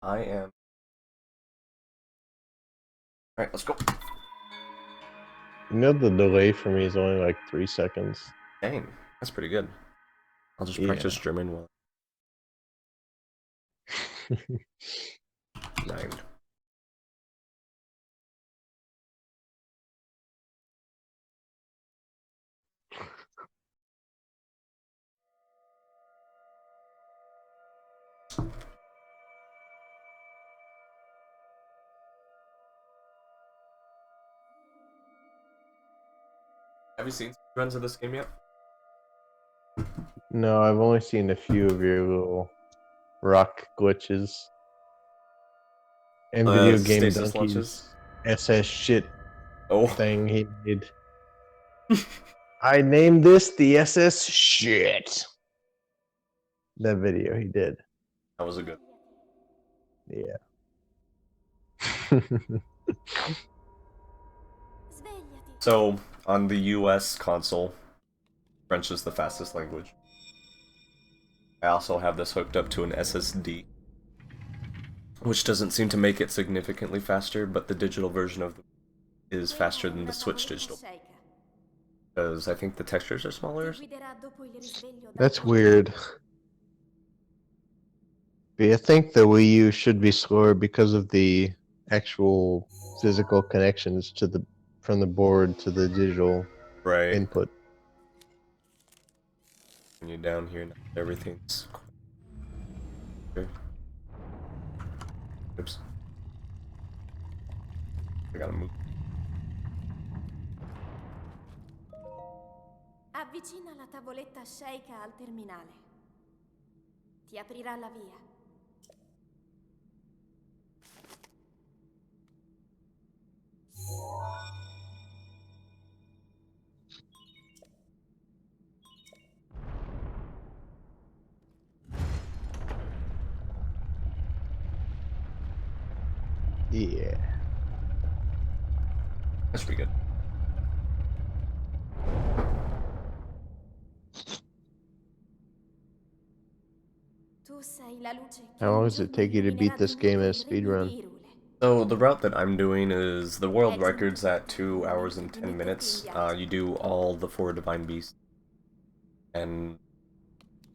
I am. Alright, let's go. You know the delay for me is only like 3 seconds. Dang, that's pretty good. I'll just practice Yeah. German while 9. Have you seen runs of this game yet? No, I've only seen a few of your little rock glitches and video game Stasis launches. donkeys SS shit Oh, thing he made. I named this the SS shit. That video he did. that was a good. Yeah. So on the US console, French is the fastest language. I also have this hooked up to an SSD, which doesn't seem to make it significantly faster, but the digital version of is faster than the Switch digital. Because I think the textures are smaller. That's weird. But I think the Wii U should be slower because of the actual physical connections to the from the board to the digital Right. input. When you're down here, everything's. Oops. I gotta move. Avvicina la tavoletta sceika al terminale. Ti aprirà la via. Yeah. That's pretty good. Tu sei la luce che How long un does it giorno take you to illuminerà beat di this game luce in a il regno speedrun? di Irule. So the route that I'm doing is the world È record's giunto at 2 hours and 10 minutes. You do all the 4 divine beasts and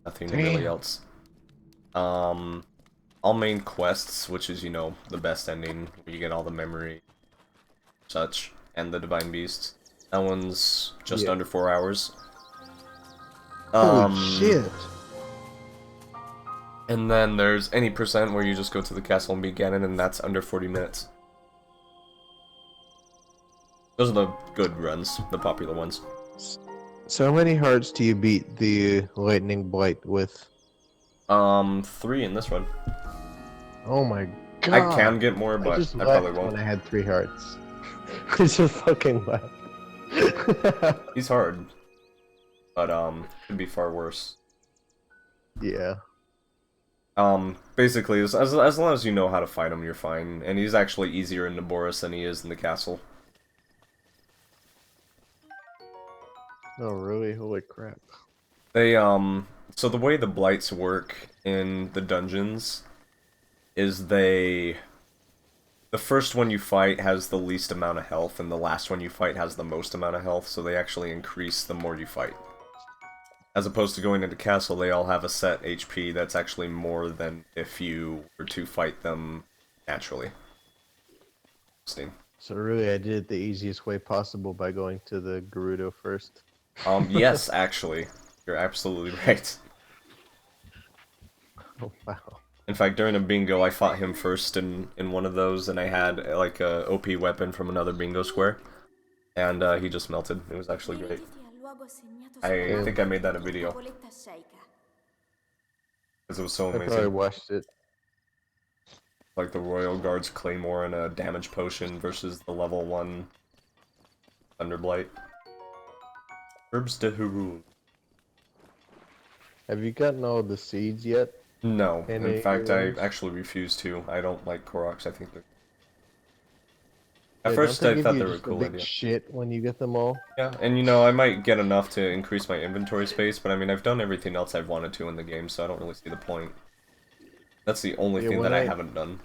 nothing really Damn. else. All main quests, which is the best ending where you get all the memory, such, and the divine beasts. That one's just Yeah. under 4 hours. Holy shit. And then there's any percent where you just go to the castle and beat Ganon, and that's under 40 minutes. Those are the good runs, the popular ones. So how many hearts do you beat the lightning blight with? 3 in this run. Oh my I god. can get more, I but just I probably left won't. when I had 3 hearts. I just fucking left. He's hard, but could be far worse. Yeah. Basically, as long as you know how to fight him, you're fine. And he's actually easier in Naboris than he is in the castle. Oh really? Holy crap. They so the way the blights work in the dungeons is the first one you fight has the least amount of health, and the last one you fight has the most amount of health, so they actually increase the more you fight. As opposed to going into castle, they all have a set HP that's actually more than if you were to fight them naturally. Interesting. So really I did it the easiest way possible by going to the Gerudo first. Yes, actually. You're absolutely right. Oh wow. In fact, during a bingo, I fought him first in one of those, and I had like a OP weapon from another bingo square, and he just melted. It was actually great. Dirigiti al luogo segnato sulla I think I mappa made that a della video tavoletta sceika. because it was so I probably amazing. watched it. Like the Royal Guard's Claymore and a damage potion versus the level 1 Thunderblight. Herbs de Hurul. Have you gotten all the seeds yet? No, In in any fact, I runs? actually refuse to. I don't like Koroks. I think they're. At Yeah, don't first, they I give thought you they were a just a cool big idea. shit when you get them all? Yeah, and I might get enough to increase my inventory space, but I mean, I've done everything else I've wanted to in the game, so I don't really see the point. That's the only Yeah, thing when that I I- haven't done.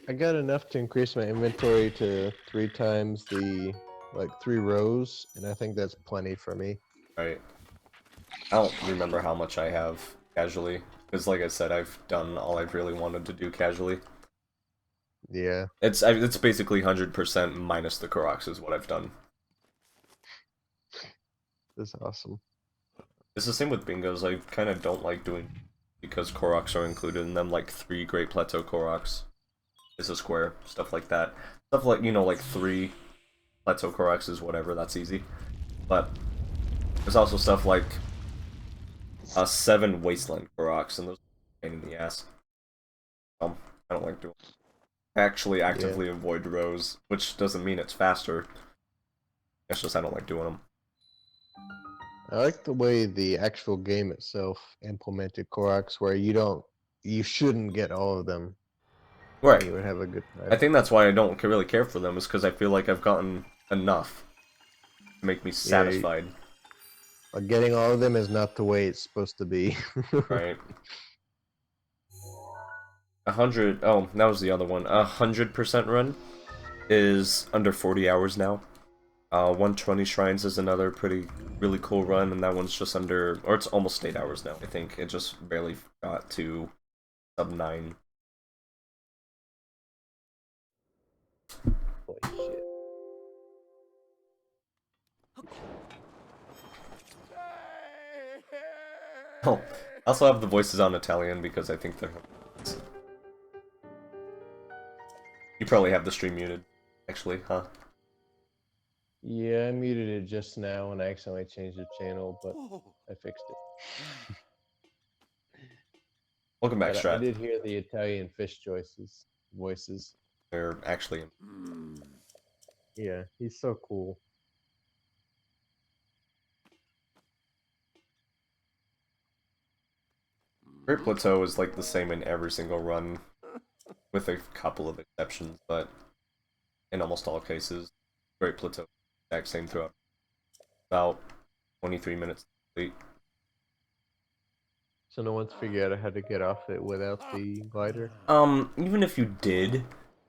I got enough to increase my inventory to 3 times the, like, 3 rows, and I think that's plenty for me. Right. I don't remember how much I have casually. Because like I said, I've done all I've really wanted to do casually. Yeah, It's basically 100% minus the Koroks is what I've done. that's awesome. It's the same with bingos. I kind of don't like doing because Koroks are included in them, like 3 Great Plateau Koroks is a square, stuff like that. Stuff like, you know, like 3 Plateau Koroks is whatever, that's easy. But there's also stuff like 7 Wasteland Koroks, and those are a pain in the ass. I don't like doing them. I actually Yeah. actively avoid rows, which doesn't mean it's faster. It's just I don't like doing them. I like the way the actual game itself implemented Koroks, where you shouldn't get all of them, and Right. you would have a good I time. think that's why I don't really care for them, is because I feel like I've gotten enough to make me Yeah, satisfied. like getting all of them is not the way it's supposed to be. Right. 100. Oh, that was the other one. 100% run is under 40 hours now. 120 shrines is another really cool run, and that one's just under, or it's almost 8 hours now. I think it just barely got to sub 9. Holy shit. Oh, I also have the voices on Italian because I think they're. You probably have the stream muted, actually, huh? Yeah, I muted it just now and I accidentally changed the channel, but I fixed it. Welcome back, But I Strat. did hear the Italian fish voices. They're actually. Yeah, he's so cool. Great Plateau is like the same in every single run, with a couple of exceptions, but in almost all cases, Great Plateau exact same throughout. About 23 minutes late. So no one's figured out how to get off it without the glider? Even if you did,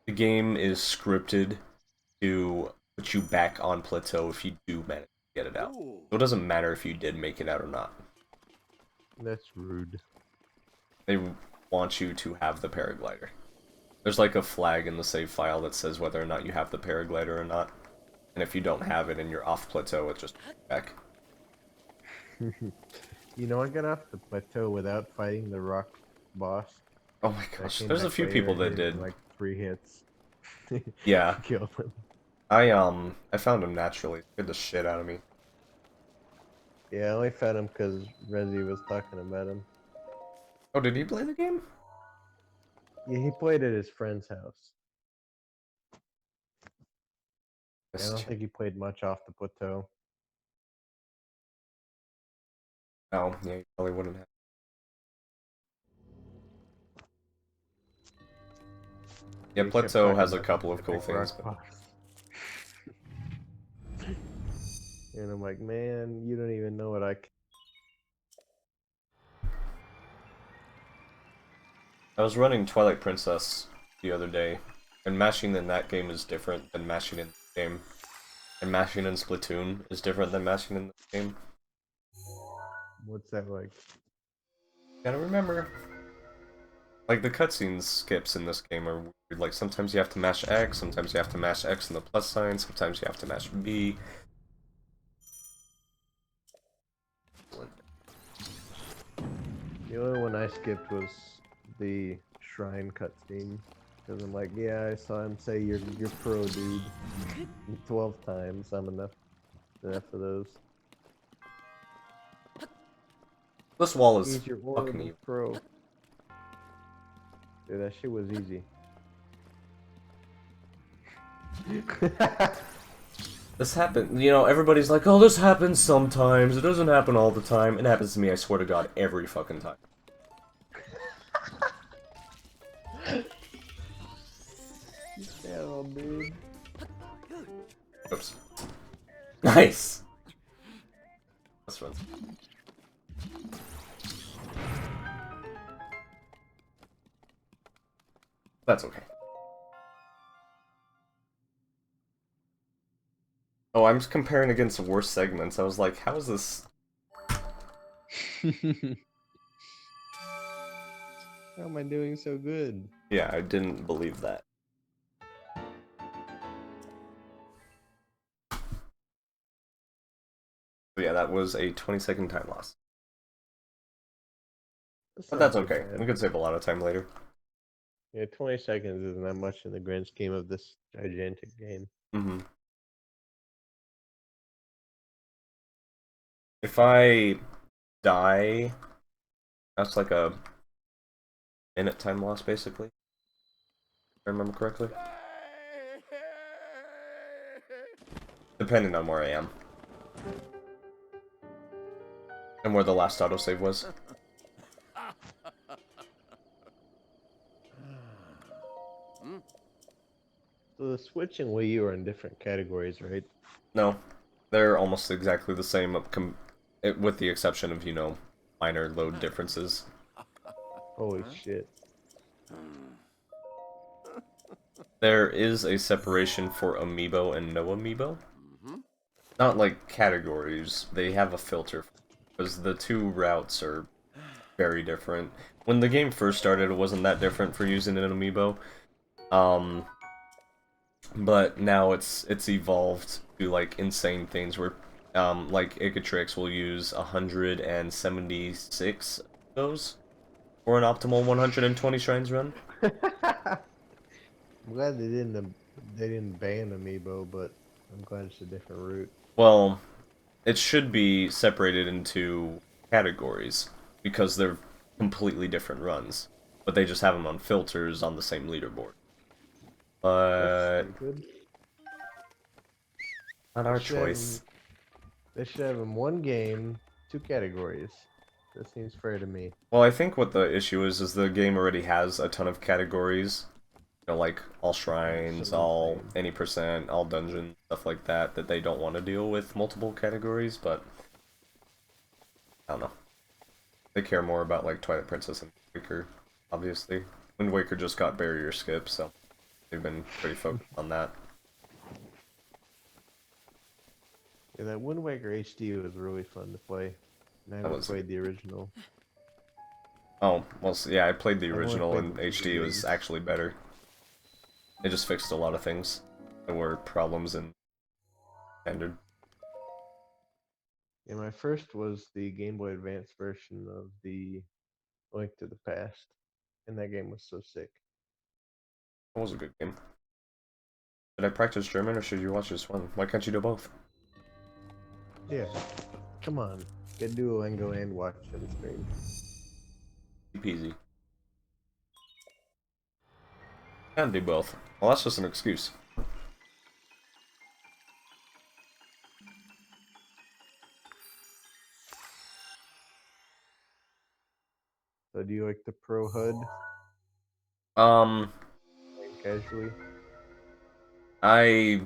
the game is scripted to put you back on plateau if you do manage to get it out. So it doesn't matter if you did make it out or not. That's rude. They want you to have the paraglider. There's like a flag in the save file that says whether or not you have the paraglider or not. And if you don't have it and you're off plateau, it just back. You know, I got off the plateau without fighting the rock boss. Oh my I gosh, came there's a back few later people and that hit him in, did. like 3 hits. Yeah, Killed him. I found him naturally. Scared the shit out of me. Yeah, I only found him because Rezi was talking about him. Oh, did he play the game? Yeah, he played at his friend's house. I don't think he played much off the plateau. Oh, yeah, he probably wouldn't have. Yeah, He kept Plateau talking has a about the couple of cool mythic things, rock but boss. And I'm like, man, you don't even know what I was running Twilight Princess the other day, and mashing in that game is different than mashing in the game. And mashing in Splatoon is different than mashing in the game. What's that like? Gotta remember. Like, the cutscene skips in this game are weird. Like, sometimes you have to mash X, sometimes you have to mash X and the plus sign, sometimes you have to mash B. The only one I skipped was the shrine cutscene. Because I'm like, yeah, I saw him say you're pro, dude. 12 times. I'm enough of those. This wall is He's your fucking horrible evil. pro. Dude, that shit was easy. This happened, you know, everybody's like, oh, this happens sometimes, it doesn't happen all the time. It happens to me, I swear to God, every fucking time. Hell, dude. Oops. Nice! Let's run. That's okay. Oh, I'm just comparing against the worst segments. I was like, how is this? How am I doing so good? Yeah, I didn't believe that. But yeah, that was a 20-second time loss. But that's not too okay. bad. We could save a lot of time later. Yeah, 20 seconds isn't that much in the grand scheme of this gigantic game. Mm-hmm. If I die, that's like a minute time loss, basically. If I remember correctly. Depending on where I am. And where the last autosave was. So the Switch and Wii U are in different categories, right? No. They're almost exactly the same, with the exception of, minor load differences. Holy shit. There is a separation for Amiibo and no Amiibo. Not like categories, they have a filter. Because the two routes are very different. When the game first started, it wasn't that different for using an Amiibo. But now it's evolved to like insane things where like Icatrix will use 176 of those for an optimal 120 shrines run. I'm glad they didn't ban Amiibo, but I'm glad it's a different route. Well, it should be separated into categories because they're completely different runs, but they just have them on filters on the same leaderboard. That's But stupid. not They our should have choice. 'em- they should have 'em one game, two categories. That seems fair to me. Well, I think what the issue is the game already has a ton of categories. Like all That's shrines, so all insane. any percent, all dungeons, stuff like that, that they don't want to deal with multiple categories, but I don't know. They care more about like Twilight Princess and Waker, obviously. Wind Waker just got barrier skip, so they've been pretty focused on that. Yeah, that Wind Waker HD was really fun to play. And I That haven't was played the original. Oh, well, yeah, I played the I've only original played and the HD was 3D. actually better. It just fixed a lot of things. There were problems in standard. Yeah, my first was the Game Boy Advance version of the Link to the Past, and that game was so sick. It was a good game. Should I practice German or should you watch this one? Why can't you do both? Yeah, come on, get Duolingo and watch the stream. Easy peasy. Can't do both. Well, that's just an excuse. So, do you like the Pro HUD? Um, Playing casually? I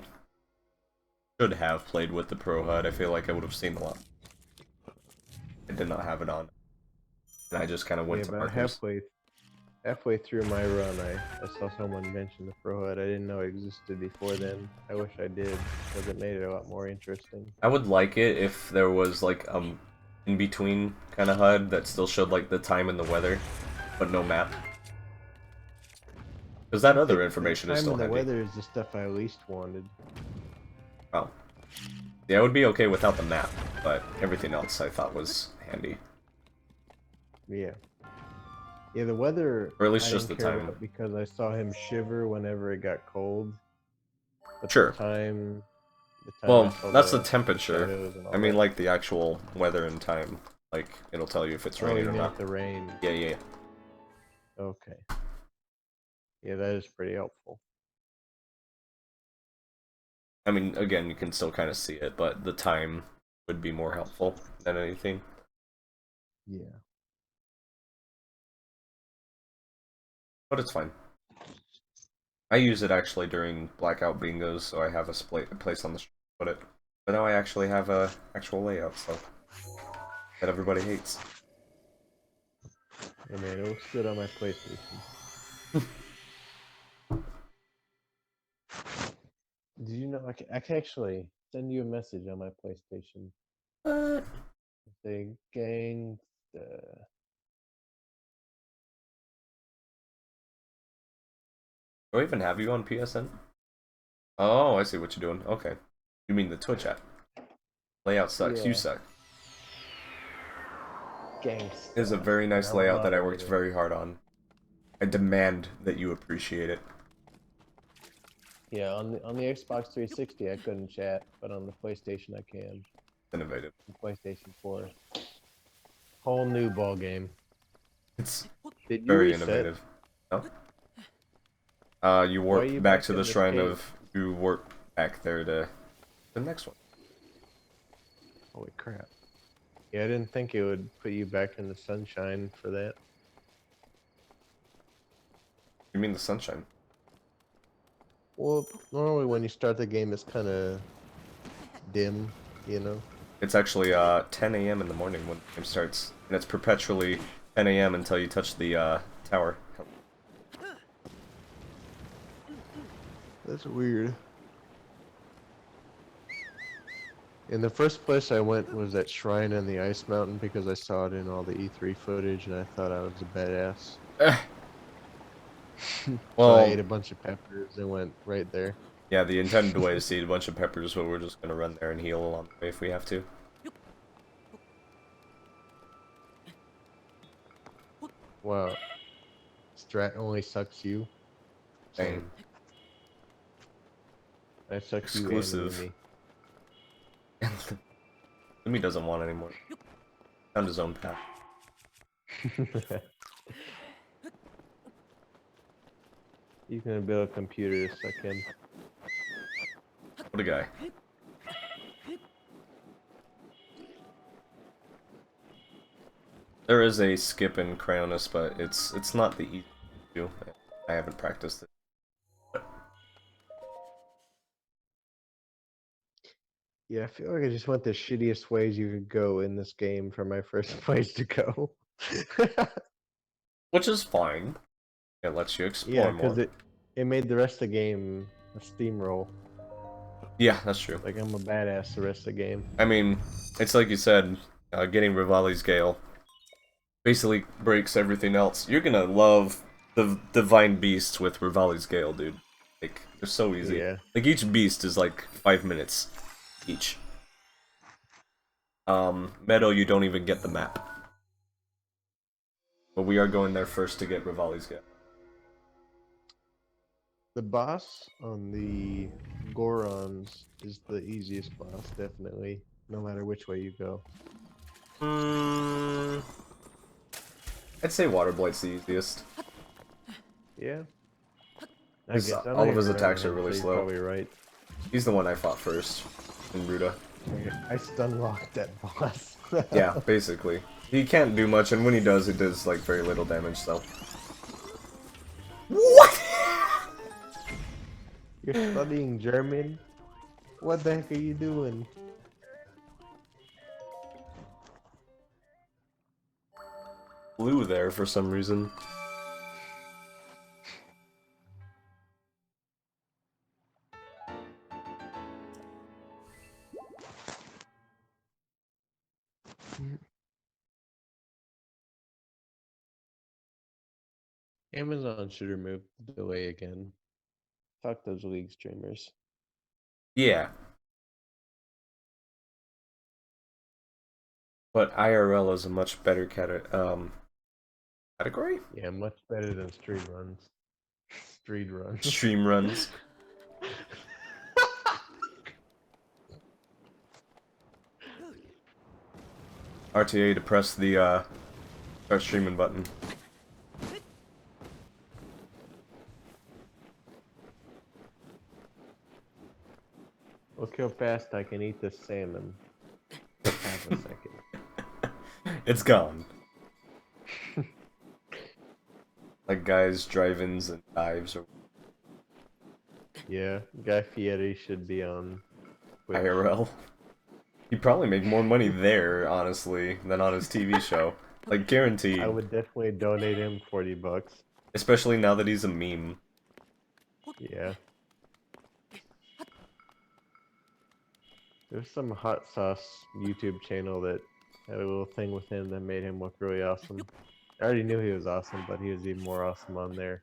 should have played with the Pro HUD. I feel like I would have seen a lot. I did not have it on. And I just kind of Yeah, went to about markers. halfway through my run, I saw someone mention the Pro HUD. I didn't know it existed before then. I wish I did, because it made it a lot more interesting. I would like it if there was like in-between kind of HUD that still showed like the time and the weather, but no map. Because that I other think information the is time still and the handy. weather is the stuff I least wanted. Oh. Yeah, it would be okay without the map, but everything else I thought was handy. Yeah. Yeah, the weather Or at I least just didn't the care time. about because I saw him shiver whenever it got cold. But Sure. the time I Well, saw that's the the temperature. shadows and I all mean, that. like the actual weather and time. Like, it'll tell you if it's Oh, raining you or mean not. the rain? Yeah, yeah. Okay. Yeah, that is pretty helpful. I mean, again, you can still kind of see it, but the time would be more helpful than anything. Yeah. But it's fine. I use it actually during blackout bingos, so I have a place on the street to put it. But now I actually have a actual layout, so that everybody hates. Hey man, it will sit on my PlayStation. Did you know I can actually send you a message on my PlayStation? What? Say gang. Do I even have you on PSN? Oh, I see what you're doing. Okay. You mean the Twitch app. Layout sucks. You Yeah, suck. It is a gangsta. very And nice I'm a layout that I worked moderator. very hard on. I demand that you appreciate it. Yeah, on the Xbox 360 I couldn't chat, but on the PlayStation I can. Innovative. On PlayStation 4. Whole new ball game. It's Did you very reset? innovative. No? You Why are warp you back back to the in this shrine cave? of... You warp back there to the next one. Holy crap. Yeah, I didn't think it would put you back in the sunshine for that. You mean the sunshine? Well, normally when you start the game it's kind of dim, you know? It's actually 10 a.m. in the morning when the game starts. And it's perpetually 10 a.m. until you touch the tower. That's weird. In the first place I went was that shrine on the ice mountain because I saw it in all the E3 footage and I thought I was a badass. So I ate Well, a bunch of peppers and went right there. yeah, the intended way is to eat a bunch of peppers, but we're just gonna run there and heal along the way if we have to. Wow. Strat only sucks you. Dang. Same. I suck you and Exclusive. Lumi. Lumi doesn't want anymore. Found his own path. You can build a computer to suck him. What a guy. There is a skip in Cryonis, but it's not the easy to do. I haven't practiced it. Yeah, I feel like I just went the shittiest ways you could go in this game for my first place to go. Which is fine. It lets you Yeah, explore because more. it made the rest of the game a steamroll. Yeah, that's true. Like I'm a badass the rest of the game. I mean, it's like you said, getting Rivali's Gale basically breaks everything else. You're gonna love the Divine Beasts with Rivali's Gale, dude. Like, they're so easy. Yeah. Like, each beast is like 5 minutes each. Meadow, you don't even get the map. But we are going there first to get Rivali's Gale. The boss on the Gorons is the easiest boss, definitely. No matter which way you go. Hmm. I'd say Water Blight's the easiest. Yeah. I Because guess I all don't of his even remember attacks are him, really so you're slow. probably right. He's the one I fought first in Ruta. I stun locked that boss. Yeah, basically. He can't do much, and when he does, it does like very little damage, so. What? You're studying German? What the heck are you doing? Blue there for some reason. Amazon should remove the delay again. Fuck those league streamers. Yeah. But IRL is a much better category? Yeah, much better than street runs. Street runs. Stream runs. RTA to press the start streaming button. Look how fast I can eat this salmon. Half a second. It's gone. Like guys, drive-ins and dives or Yeah, Guy Fieri should be on Twitch. IRL. He'd probably make more money there, honestly, than on his TV show. Like, guaranteed. I would definitely donate him $40. Especially now that he's a meme. Yeah. There's some hot sauce YouTube channel that had a little thing with him that made him look really awesome. I already knew he was awesome, but he was even more awesome on there.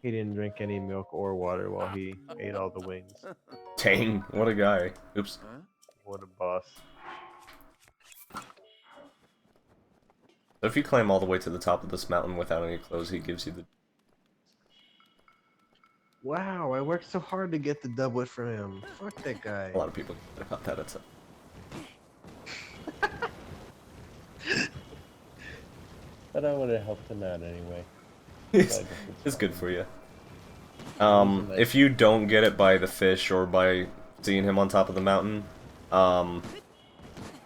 He didn't drink any milk or water while he ate all the wings. Dang, what a guy. Oops. What a boss. So if you climb all the way to the top of this mountain without any clothes, he gives you the... Wow, I worked so hard to get the doublet from him. Fuck that guy. A lot of people get about that. It's But I would have helped him out anyway. it's good for you. If you don't get it by the fish or by seeing him on top of the mountain,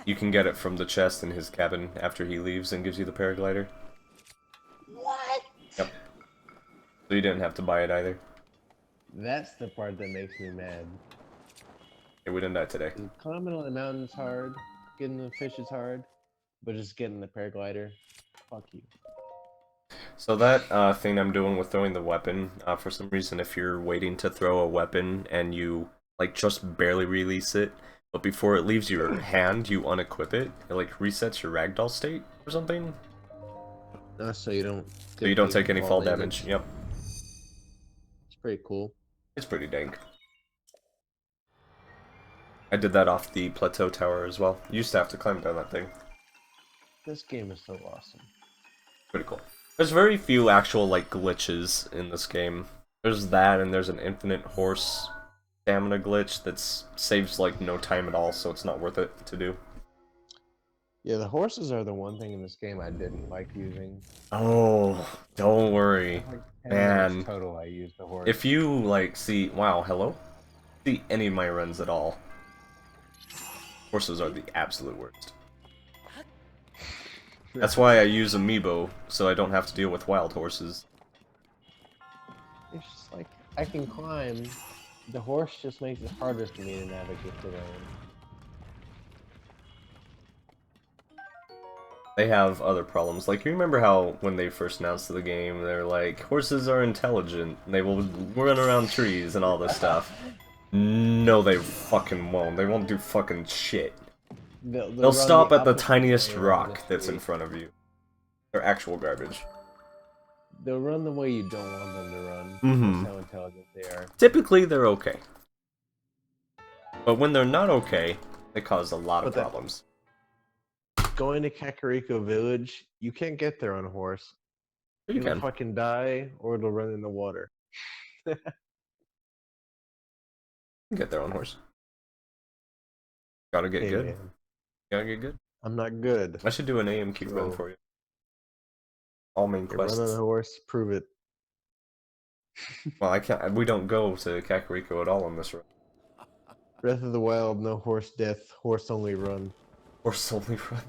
you can get it from the chest in his cabin after he leaves and gives you the paraglider. What? Yep. So you didn't have to buy it either. That's the part that makes me mad. Hey, we didn't die today. Climbing on the mountain's hard, getting the fish is hard, but just getting the paraglider, fuck you. So that thing I'm doing with throwing the weapon, for some reason if you're waiting to throw a weapon and you like just barely release it, but before it leaves your hand you unequip it, it like resets your ragdoll state or something. So you don't take any fall damage. Yep. It's pretty cool. It's pretty dank. I did that off the plateau tower as well. You used to have to climb down that thing. This game is so awesome. Pretty cool. There's very few actual, like, glitches in this game. There's that, and there's an infinite horse stamina glitch that saves, like, no time at all, so it's not worth it to do. Yeah, the horses are the one thing in this game I didn't like using. Oh, don't worry. Like 10 Man. minutes total I used the horse. If you, like, see... Wow, hello? See any of my runs at all, horses are the absolute worst. That's why I use Amiibo, so I don't have to deal with wild horses. It's just like, I can climb. The horse just makes it harder for me to navigate the land. They have other problems. Like, you remember how when they first announced the game, they're like, horses are intelligent, they will run around trees and all this stuff. No, they fucking won't. They won't do fucking shit. They'll stop at the tiniest rock that's in front of you. They're actual garbage. They'll run the way you don't want them to run. Mm-hmm. That's how intelligent they are. Typically, they're okay. But when they're not okay, they cause a lot of problems. Going to Kakariko Village, you can't get there on a horse. You You'll can. fucking die, or it'll run in the water. You can get there on horse. Gotta get good. Man. Gotta get good. I'm not good. I should do an AMQ run for you. All main quests. Run on a horse, prove it. Well, I can't. We don't go to Kakariko at all on this run. Breath of the Wild, no horse death, horse only run. Horse only run.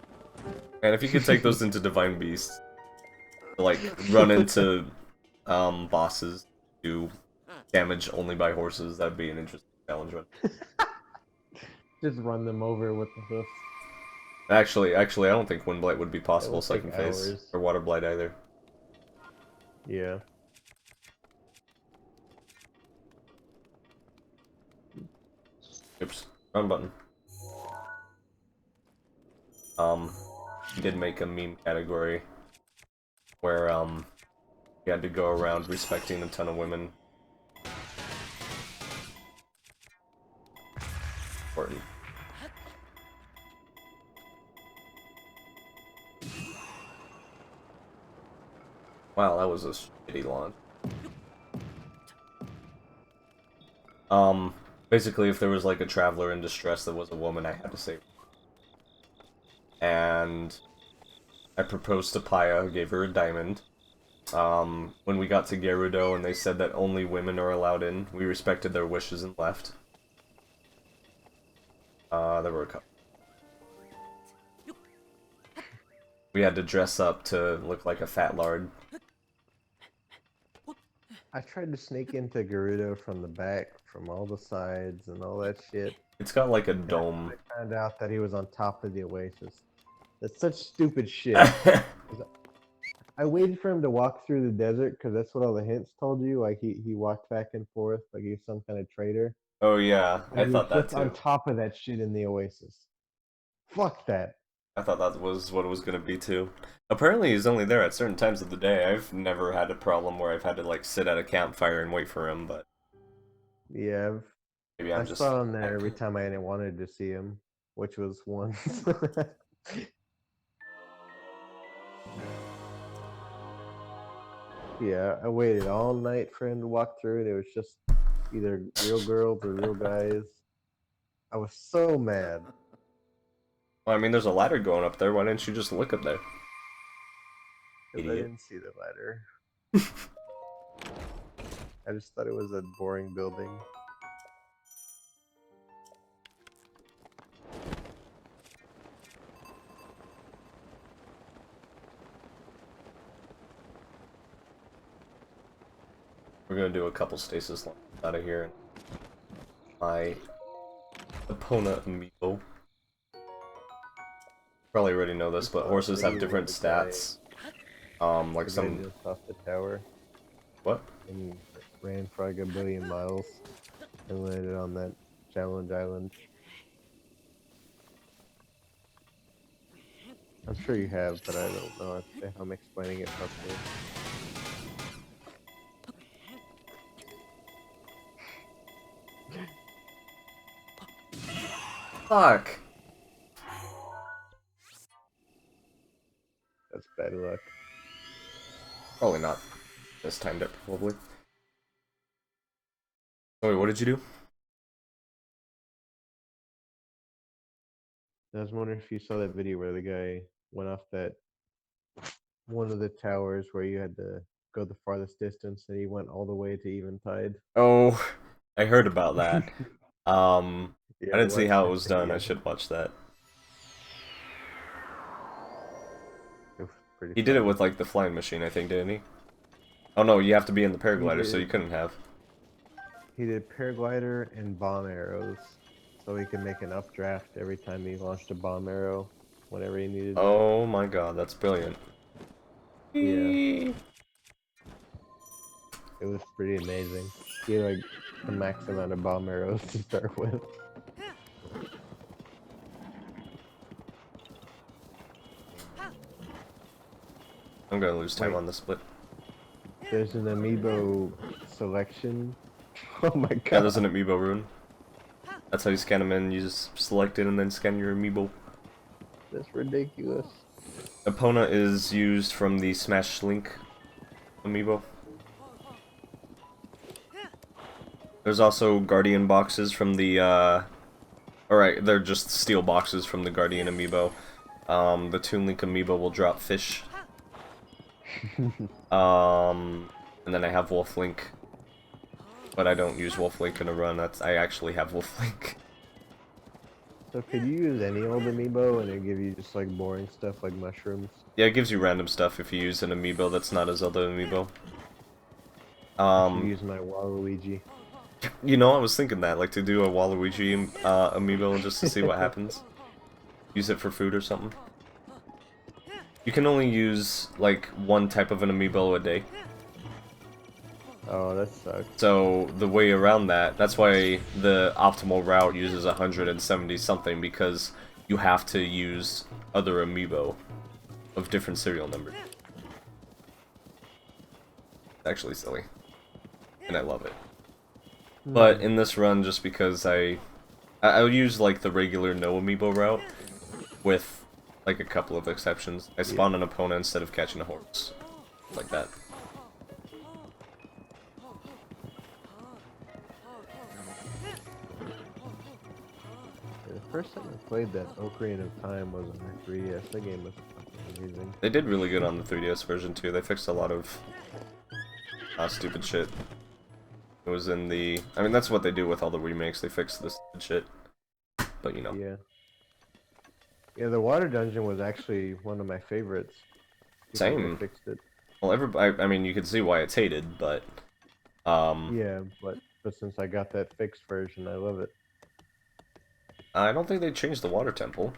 And if you could take those into Divine Beasts, like run into bosses, do damage only by horses, that'd be an interesting challenge run. Just run them over with the hoofs. Actually, I don't think Wind Blight would be possible second phase, hours. or Water Blight either. Yeah. Oops, wrong button. He did make a meme category where you had to go around respecting a ton of women. Important. Wow, that was a shitty launch. Basically, if there was like a traveler in distress that was a woman, I had to save her. And I proposed to Paya, gave her a diamond. When we got to Gerudo and they said that only women are allowed in, we respected their wishes and left. There were a couple. We had to dress up to look like a fat lard. I tried to sneak into Gerudo from the back, from all the sides and all that shit. It's got like a dome. I found out that he was on top of the oasis. That's such stupid shit. I waited for him to walk through the desert because that's what all the hints told you. Like he walked back and forth like he was some kind of traitor. Oh yeah, I And you thought that flip on too. top of that shit in the Oasis. Fuck that. I thought that was what it was gonna be too. Apparently he's only there at certain times of the day. I've never had a problem where I've had to like sit at a campfire and wait for him, but Yeah, maybe I I'm just saw him there every time I wanted to see him, which was once. Yeah, I waited all night for him to walk through, and it was just either real girls or real guys. I was so mad. Well, I mean, there's a ladder going up there. Why didn't you just look up there? Because I Idiot. didn't see the ladder. I just thought it was a boring building. We're gonna do a couple stasis out of here. My opponent amiibo. Probably already know this, Just but saw a horses have video different of stats. Like the guy some jumped off the tower what? and ran for like a billion miles and landed on that challenge island. I'm sure you have, but I don't know if I'm explaining it properly. Fuck. That's bad luck. Probably not. Mistimed it, probably. Oh, wait, what did you do? I was wondering if you saw that video where the guy went off that one of the towers where you had to go the farthest distance, and he went all the way to Eventide. Oh, I heard about that. I Yeah, didn't see watch how it that was done. I video. should watch that. It was pretty He did it funny. with like the flying machine, I think, didn't he? Oh no, you have to be in the He paraglider, so you did couldn't have. he did paraglider and bomb arrows, so he could make an updraft every time he launched a bomb arrow, whenever he needed to. Oh my god, that's brilliant. Yeah, Eee. it was pretty amazing. He had like the max amount of bomb arrows to start with. I'm gonna lose time Wait, on this split. there's an amiibo selection. Oh my Yeah, there's an god, amiibo rune. That's how you scan them in. You just select it and then scan your amiibo. that's ridiculous. Epona is used from the Smash Link amiibo. There's also Guardian boxes from the, alright, they're just steel boxes from the Guardian amiibo. The Toon Link amiibo will drop fish. And then I have Wolf Link. But I don't use Wolf Link in a run, I actually have Wolf Link. So could you use any old amiibo and it give you just like boring stuff like mushrooms? Yeah, it gives you random stuff if you use an amiibo that's not a Zelda amiibo. I should use my Waluigi. You know, I was thinking that, like to do a Waluigi amiibo just to see what happens. Use it for food or something. You can only use, like, one type of an amiibo a day. Oh, that sucks. So, the way around that, that's why the optimal route uses 170 something, because you have to use other amiibo of different serial numbers. It's actually silly. And I love it. But in this run, just because I'll use, like, the regular no amiibo route, with, like, a couple of exceptions. I spawn an opponent instead of catching a horse. Like that. The first time I played that Ocarina of Time was on my 3DS. That game was fucking amazing. They did really good on the 3DS version, too. They fixed a lot of stupid shit. It was in the... I mean, that's what they do with all the remakes. They fix this stupid shit. But, you know. Yeah. Yeah, the water dungeon was actually one of my favorites. Because Same. they fixed it. Well, I mean, you can see why it's hated, but... Yeah, but since I got that fixed version, I love it. I don't think they changed the water temple.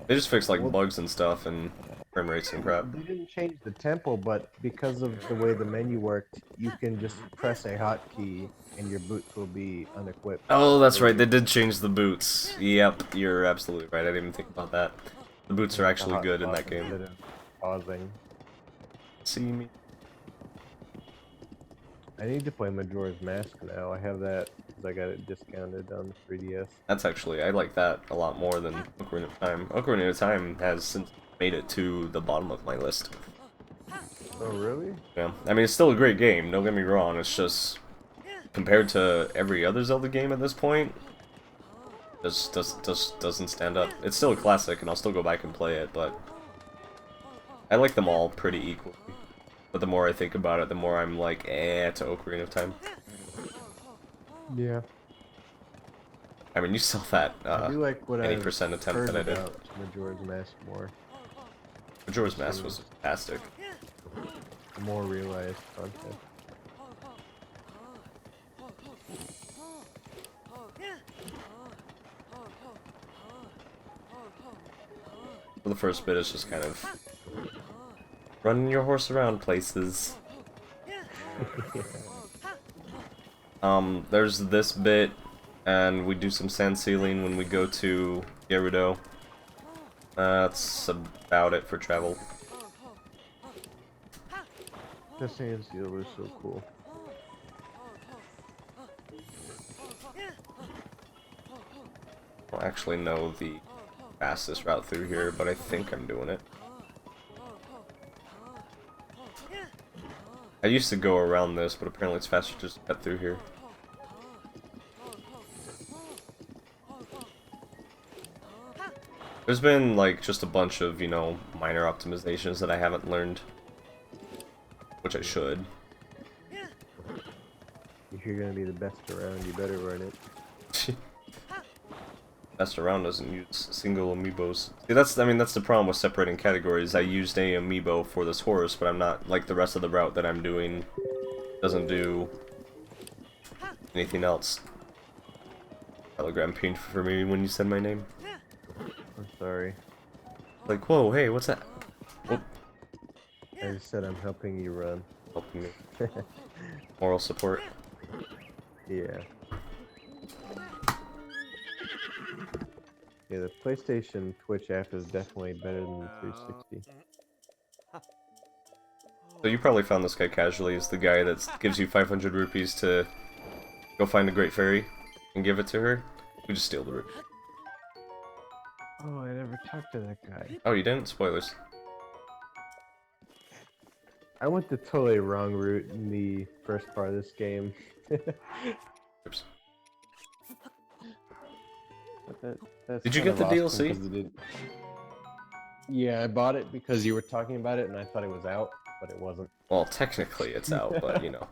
They just fixed, like, Well- bugs and stuff, and frame rates and crap. They didn't change the tempo, but because of the way the menu worked, you can just press a hotkey and your boots will be unequipped. Oh, that's Or right. They you- did change the boots. Yep, you're absolutely right. I didn't even think about that. The boots are like the actually good in hotspot that game. instead of pausing. See me. I need to play Majora's Mask now. I have that because I got it discounted on the 3DS. That's actually, I like that a lot more than Ocarina of Time. Ocarina of Time has since made it to the bottom of my list. Oh, really? Yeah, I mean, it's still a great game, don't get me wrong, it's just, compared to every other Zelda game at this point, just doesn't stand up. It's still a classic, and I'll still go back and play it, but I like them all pretty equally. But the more I think about it, the more I'm like, to Ocarina of Time. Yeah. I mean, you saw that, I do like what any I've percent attempt heard that I did. about Majora's Mask more. Majora's Mask was fantastic. More realized content. For the first bit, it's just kind of running your horse around places. There's this bit, and we do some sand sealing when we go to Gerudo. That's about it for travel. The sand seal was so cool. I don't actually know the fastest route through here, but I think I'm doing it. I used to go around this, but apparently it's faster just to cut through here. There's been, like, just a bunch of, you know, minor optimizations that I haven't learned. Which I should. If you're gonna be the best around, you better learn it. Best around doesn't use single amiibos. See, that's the problem with separating categories. I used a amiibo for this horse, but I'm not, like, the rest of the route that I'm doing doesn't do anything else. Telegram pinged for me when you said my name. I'm sorry. Like, whoa, hey, what's that? Oh, I just said I'm helping you run. helping me. Moral support. Yeah. Yeah, the PlayStation Twitch app is definitely better than the 360. So you probably found this guy casually as the guy that gives you 500 rupees to go find a great fairy and give it to her. We just steal the rupees. Oh, I never talked to that guy. Oh, you didn't? Spoilers. I went the totally wrong route in the first part of this game. Oops. But that's Did you kind get the of awesome DLC? 'cause it didn't... Yeah, I bought it because you were talking about it and I thought it was out, but it wasn't. Well, technically it's out, but you know.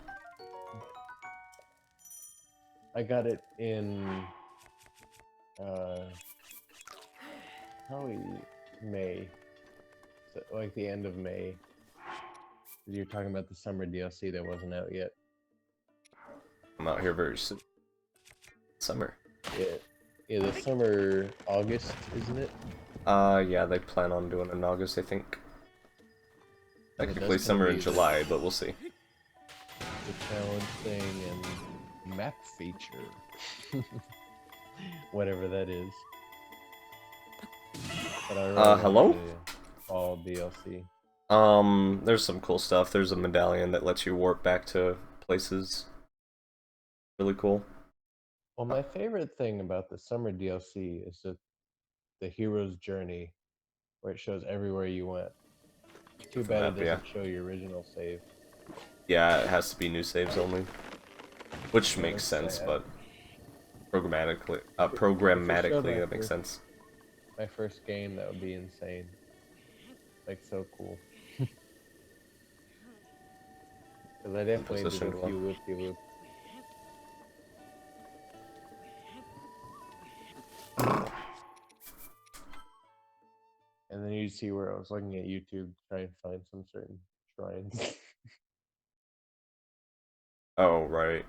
I got it in probably May, so, like the end of May. You're talking about the summer DLC that wasn't out yet. I'm out here very soon. Summer. Yeah, the summer August, isn't it? Yeah, they plan on doing it in August, I think. Yeah, Technically that's gonna summer be in the- July, but we'll see. The challenge thing and map feature, whatever that is. But I really want hello? the fall DLC. There's some cool stuff. There's a medallion that lets you warp back to places. Really cool. Well, my favorite thing about the summer DLC is the hero's journey, where it shows everywhere you went. Too The bad map, it yeah. doesn't show your original save. Yeah, it has to be new saves only. Which Yeah, makes that's sense, sad. but programmatically, my that makes first- sense. My first game, that would be insane. Like, so cool. Because I definitely did Positioned a well. few loop-de-loops. And then you see where I was looking at YouTube trying to find some certain shrines. Oh, right.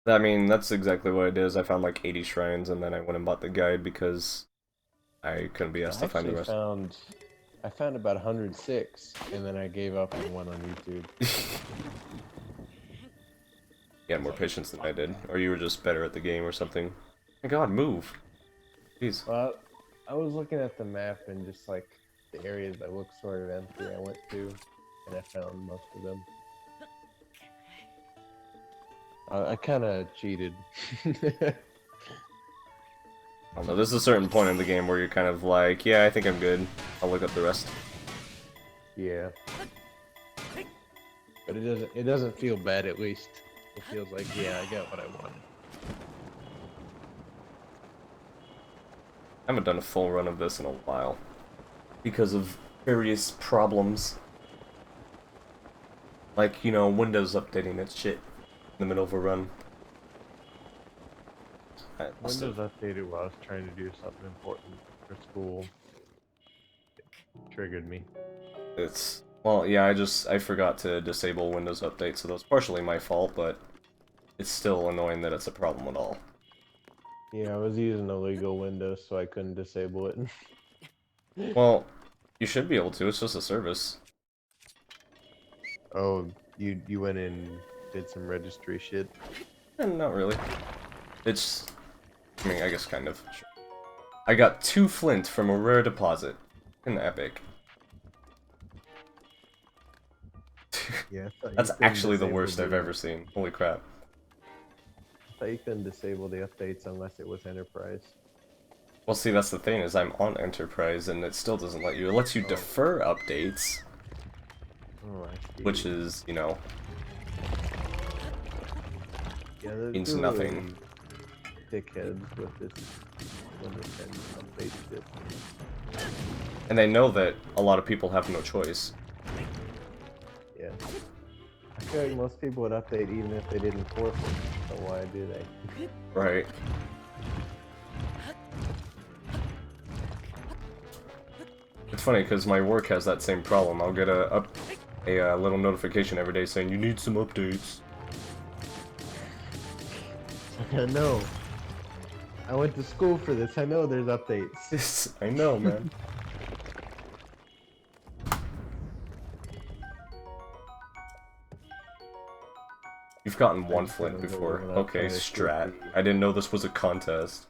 I mean, that's exactly what it is. I found like 80 shrines, and then I went and bought the guide because I couldn't be asked I to find the actually rest. found I found about 106, and then I gave up and went on YouTube. You had more patience than I did, or you were just better at the game or something. My God, move! Jeez. Well, I was looking at the map and just like the areas that look sort of empty I went to, and I found most of them. I kind of cheated. I don't know, there's a certain point in the game where you're kind of like, yeah, I think I'm good. I'll look up the rest. Yeah. But it doesn't feel bad, at least. It feels like, yeah, I got what I wanted. I haven't done a full run of this in a while. Because of various problems. Like, you know, Windows updating its shit in the middle of a run. Windows updated while I was trying to do something important for school. It triggered me. It's... Well, yeah, I forgot to disable Windows Update, so that's partially my fault, but it's still annoying that it's a problem at all. Yeah, I was using illegal Windows, so I couldn't disable it. Well, you should be able to, it's just a service. Oh, you went and did some registry shit? Not really. It's... I mean, I guess kind of. Sure. I got 2 flint from a rare deposit. An epic. Yeah, That's actually the worst I've ever seen. Holy crap. I thought you couldn't disable the updates unless it was Enterprise. Well, see, that's the thing, is I'm on Enterprise, and it still doesn't let you. It lets you defer updates. Oh, I see. Which is, you know... Yeah, means nothing. Dickheads with this Windows 10 update shit. And they know that a lot of people have no choice. Yeah. I feel like most people would update even if they didn't force it, so why do they? Right. It's funny, because my work has that same problem. I'll get a little notification every day saying, you need some updates. I know. I went to school for this. I know there's updates. I know, man. You've gotten 1 flint before. Okay, strat. I didn't know this was a contest.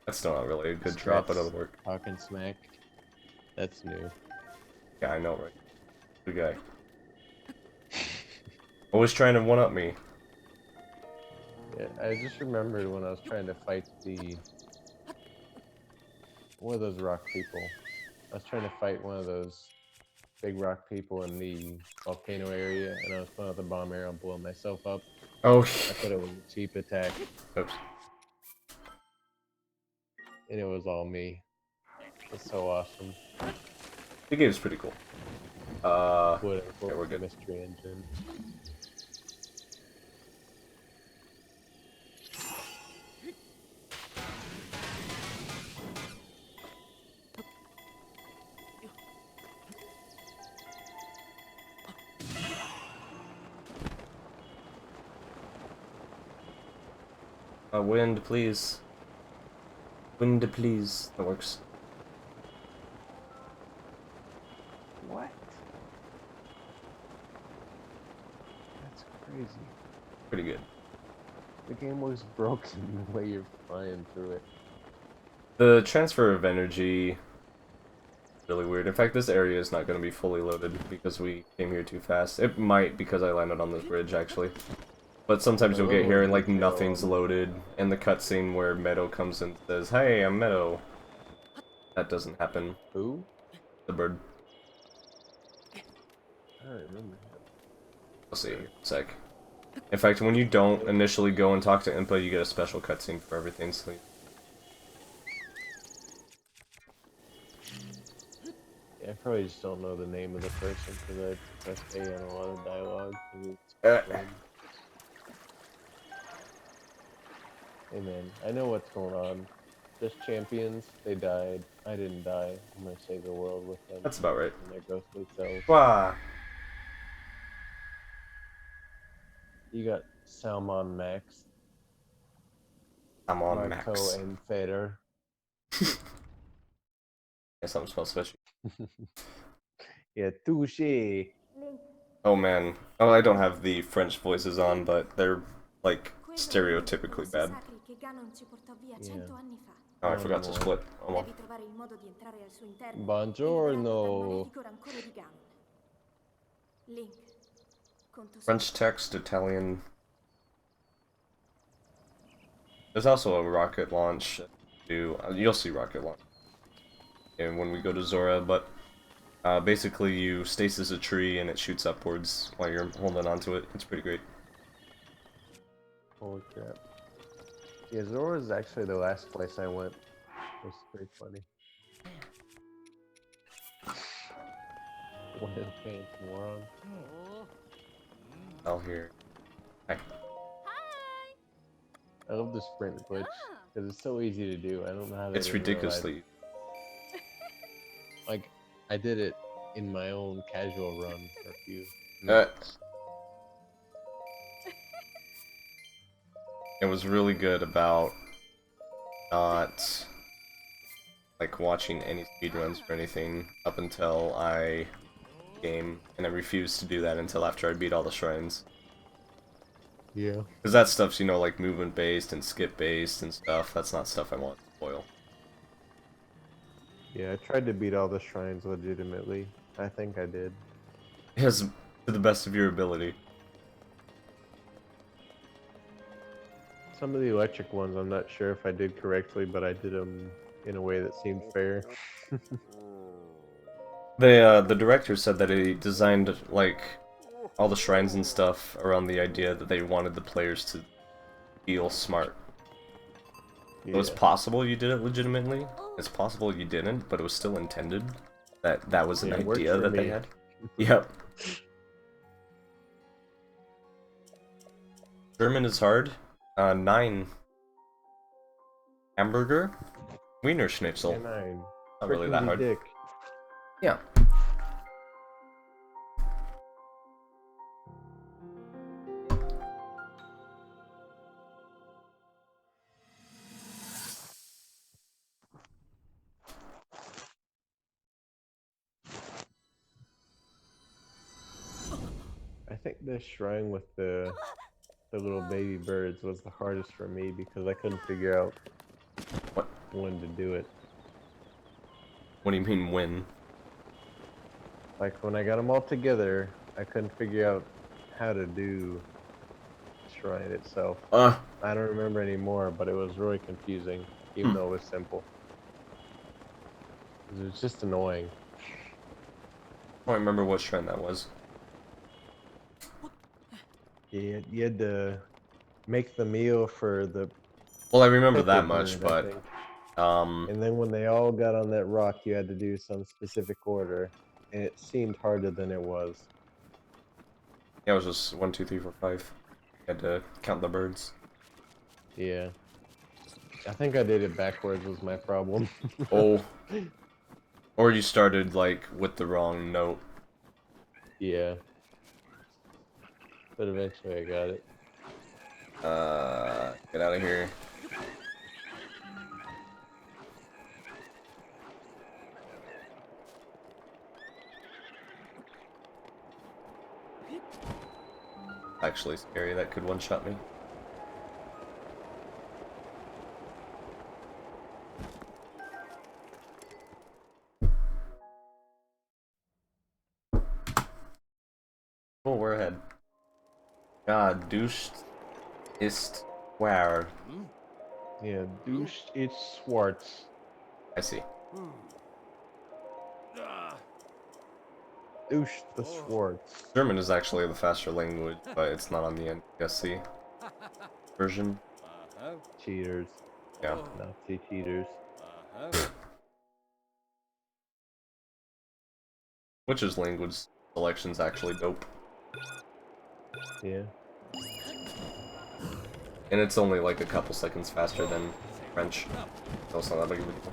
That's still not really a good drop, but it'll work. Talking smack. That's new. Yeah, I know, right? Good guy. Always trying to one-up me. Yeah, I just remembered when I was trying to fight one of those rock people. I was trying to fight one of those big rock people in the volcano area, and I was pulling out the bomb arrow and blowing myself up. Oh, I thought it was a cheap attack. oops. And it was all me. It's so awesome. The game's pretty cool. Quote unquote, yeah, we're good. mystery engine. Wind, please. Wind, please. That works. What? That's crazy. Pretty good. The game looks broken the way you're flying through it. The transfer of energy is really weird. In fact, this area is not going to be fully loaded because we came here too fast. It might because I landed on this bridge, actually. But sometimes you'll get here and, like, nothing's loaded, and the cutscene where Meadow comes and says, hey, I'm Meadow. That doesn't happen. Who? The bird. I don't remember him. I'll see in a sec. In fact, when you don't initially go and talk to Impa, you get a special cutscene for everything, so... Yeah, I probably just don't know the name of the person because I press A on a lot of dialogue. Hey man, I know what's going on. Just champions, they died. I didn't die. I'm gonna save the world with them. That's about right. And their ghostly selves. Wah! You got Salmon Max. I'm on Marco Max. and Feder. Yeah, something smells fishy. Yeah, touche. Link, Oh man. Oh, I don't have the French voices on, but they're like quello è uno dei stereotypically percorsi bad. sacri che Ganon ci portò via Yeah. 100 anni fa. Oh, I One forgot to more. split. Oh well. Devi trovare il modo di entrare al suo interno e liberarlo dal Buongiorno. malefico rancore di Ganon. Link, conto su French text, Italian. There's also a rocket launch. You'll see rocket launch and when we go to Zora, but basically you stasis a tree and it shoots upwards while you're holding onto it. It's pretty great. Holy crap. Yeah, Zora is actually the last place I went. It was pretty funny. One of the pants moron. I'll hear. Hi. I love the sprint glitch because it's so easy to do. I don't know how they It's didn't realize. ridiculously. Like, I did it in my own casual run for a few Uh, minutes. It was really good about not like watching any speedruns or anything up until I game, and I refused to do that until after I beat all the shrines. Yeah. Because that stuff's, you know, like movement based and skip based and stuff. That's not stuff I want to spoil. Yeah, I tried to beat all the shrines legitimately. I think I did. As to the best of your ability. Some of the electric ones, I'm not sure if I did correctly, but I did them in a way that seemed fair. The director said that he designed, like, all the shrines and stuff around the idea that they wanted the players to feel smart. Yeah. It was possible you did it legitimately. It's possible you didn't, but it was still intended that that was an Yeah, it worked idea for that they me. had. Yep. German is hard. 9. Hamburger? Wiener Schnitzel. Canine. Not really that Frickin' hard. Dick. Yeah. I think this shrine with the little baby birds was the hardest for me because I couldn't figure out What? when to do it. What do you mean when? Like when I got them all together, I couldn't figure out how to do the shrine itself. I don't remember anymore, but it was really confusing, even though it was simple. It was just annoying. I don't remember what shrine that was. Yeah, you had to make the meal for the Well, I remember pepper that much, bird, I but think. um, And then when they all got on that rock, you had to do some specific order, and it seemed harder than it was. yeah, it was just 1, 2, 3, 4, 5. You had to count the birds. Yeah. I think I did it backwards was my problem. Oh. Or you started, like, with the wrong note. Yeah. But eventually I got it. Get out of here. Actually scary, that could one-shot me. Oh, we're ahead. Duscht ist where? Yeah, douche, it's Schwartz. I see. Douche the Schwartz. German is actually the faster language, but it's not on the NPSC version. Cheaters. Yeah. Nazi cheaters. Which's language selection's actually dope. Yeah. And it's only like a couple seconds faster than French. So it's not that big of a deal.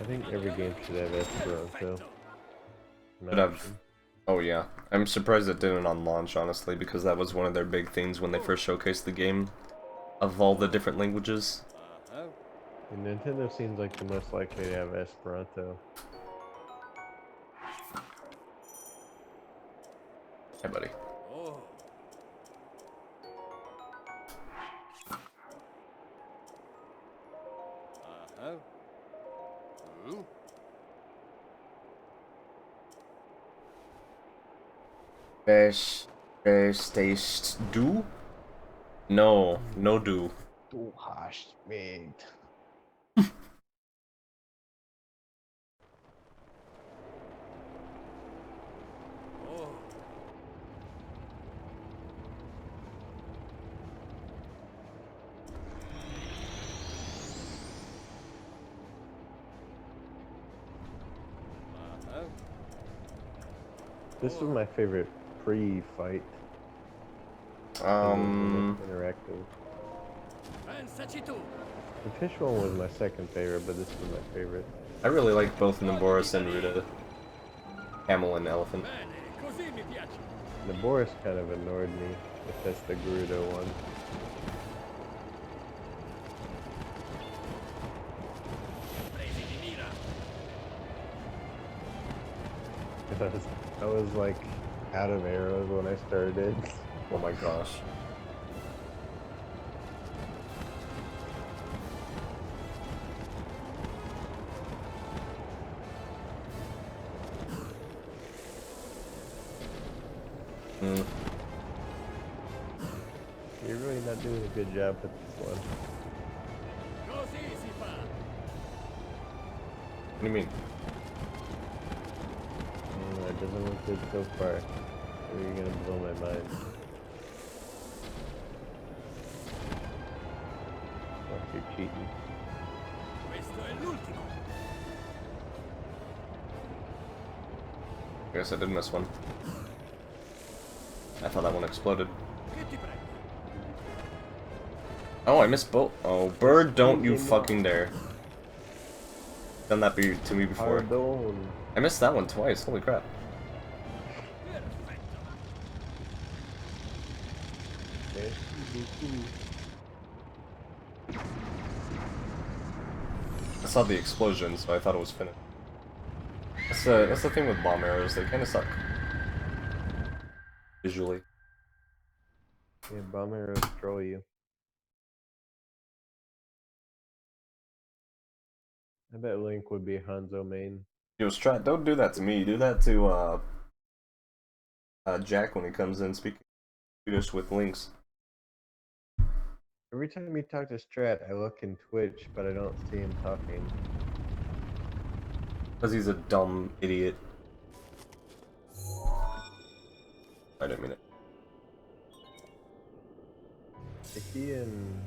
I think every game should have Esperanto. Should have Oh yeah. I'm surprised it didn't on launch, honestly, because that was one of their big things when they first showcased the game, of all the different languages. And Nintendo seems like the most likely to have Esperanto. Hey, buddy. Best do? No, no do. Du hast mich. This was my favorite pre-fight. It was the most interactive. The fish one was my second favorite, but this was my favorite. I really like both Naboris and Ruta. Camel and elephant. The Boris kind of annoyed me, if that's the Gerudo one. I was like out of arrows when I started. Oh my gosh. You're really not doing a good job with this one. What do you mean? It doesn't look good so far. Or you're gonna blow my mind. Like you're cheating. I guess I did miss one. I thought that one exploded. Oh, I missed both. Oh, bird, don't you fucking dare. Done that to me before. Pardon. I missed that one twice, holy crap. I saw the explosion, so I thought it was finished. That's the thing with bomb arrows, they kinda suck. Visually. Yeah, bomb arrows troll you. I bet Link would be Hanzo main. Yo, Strat, don't do that to me. Do that to, Jack when he comes in speaking Swedish with links. Every time you talk to Strat, I look in Twitch, but I don't see him talking. Because he's a dumb idiot. I didn't mean it. Is he in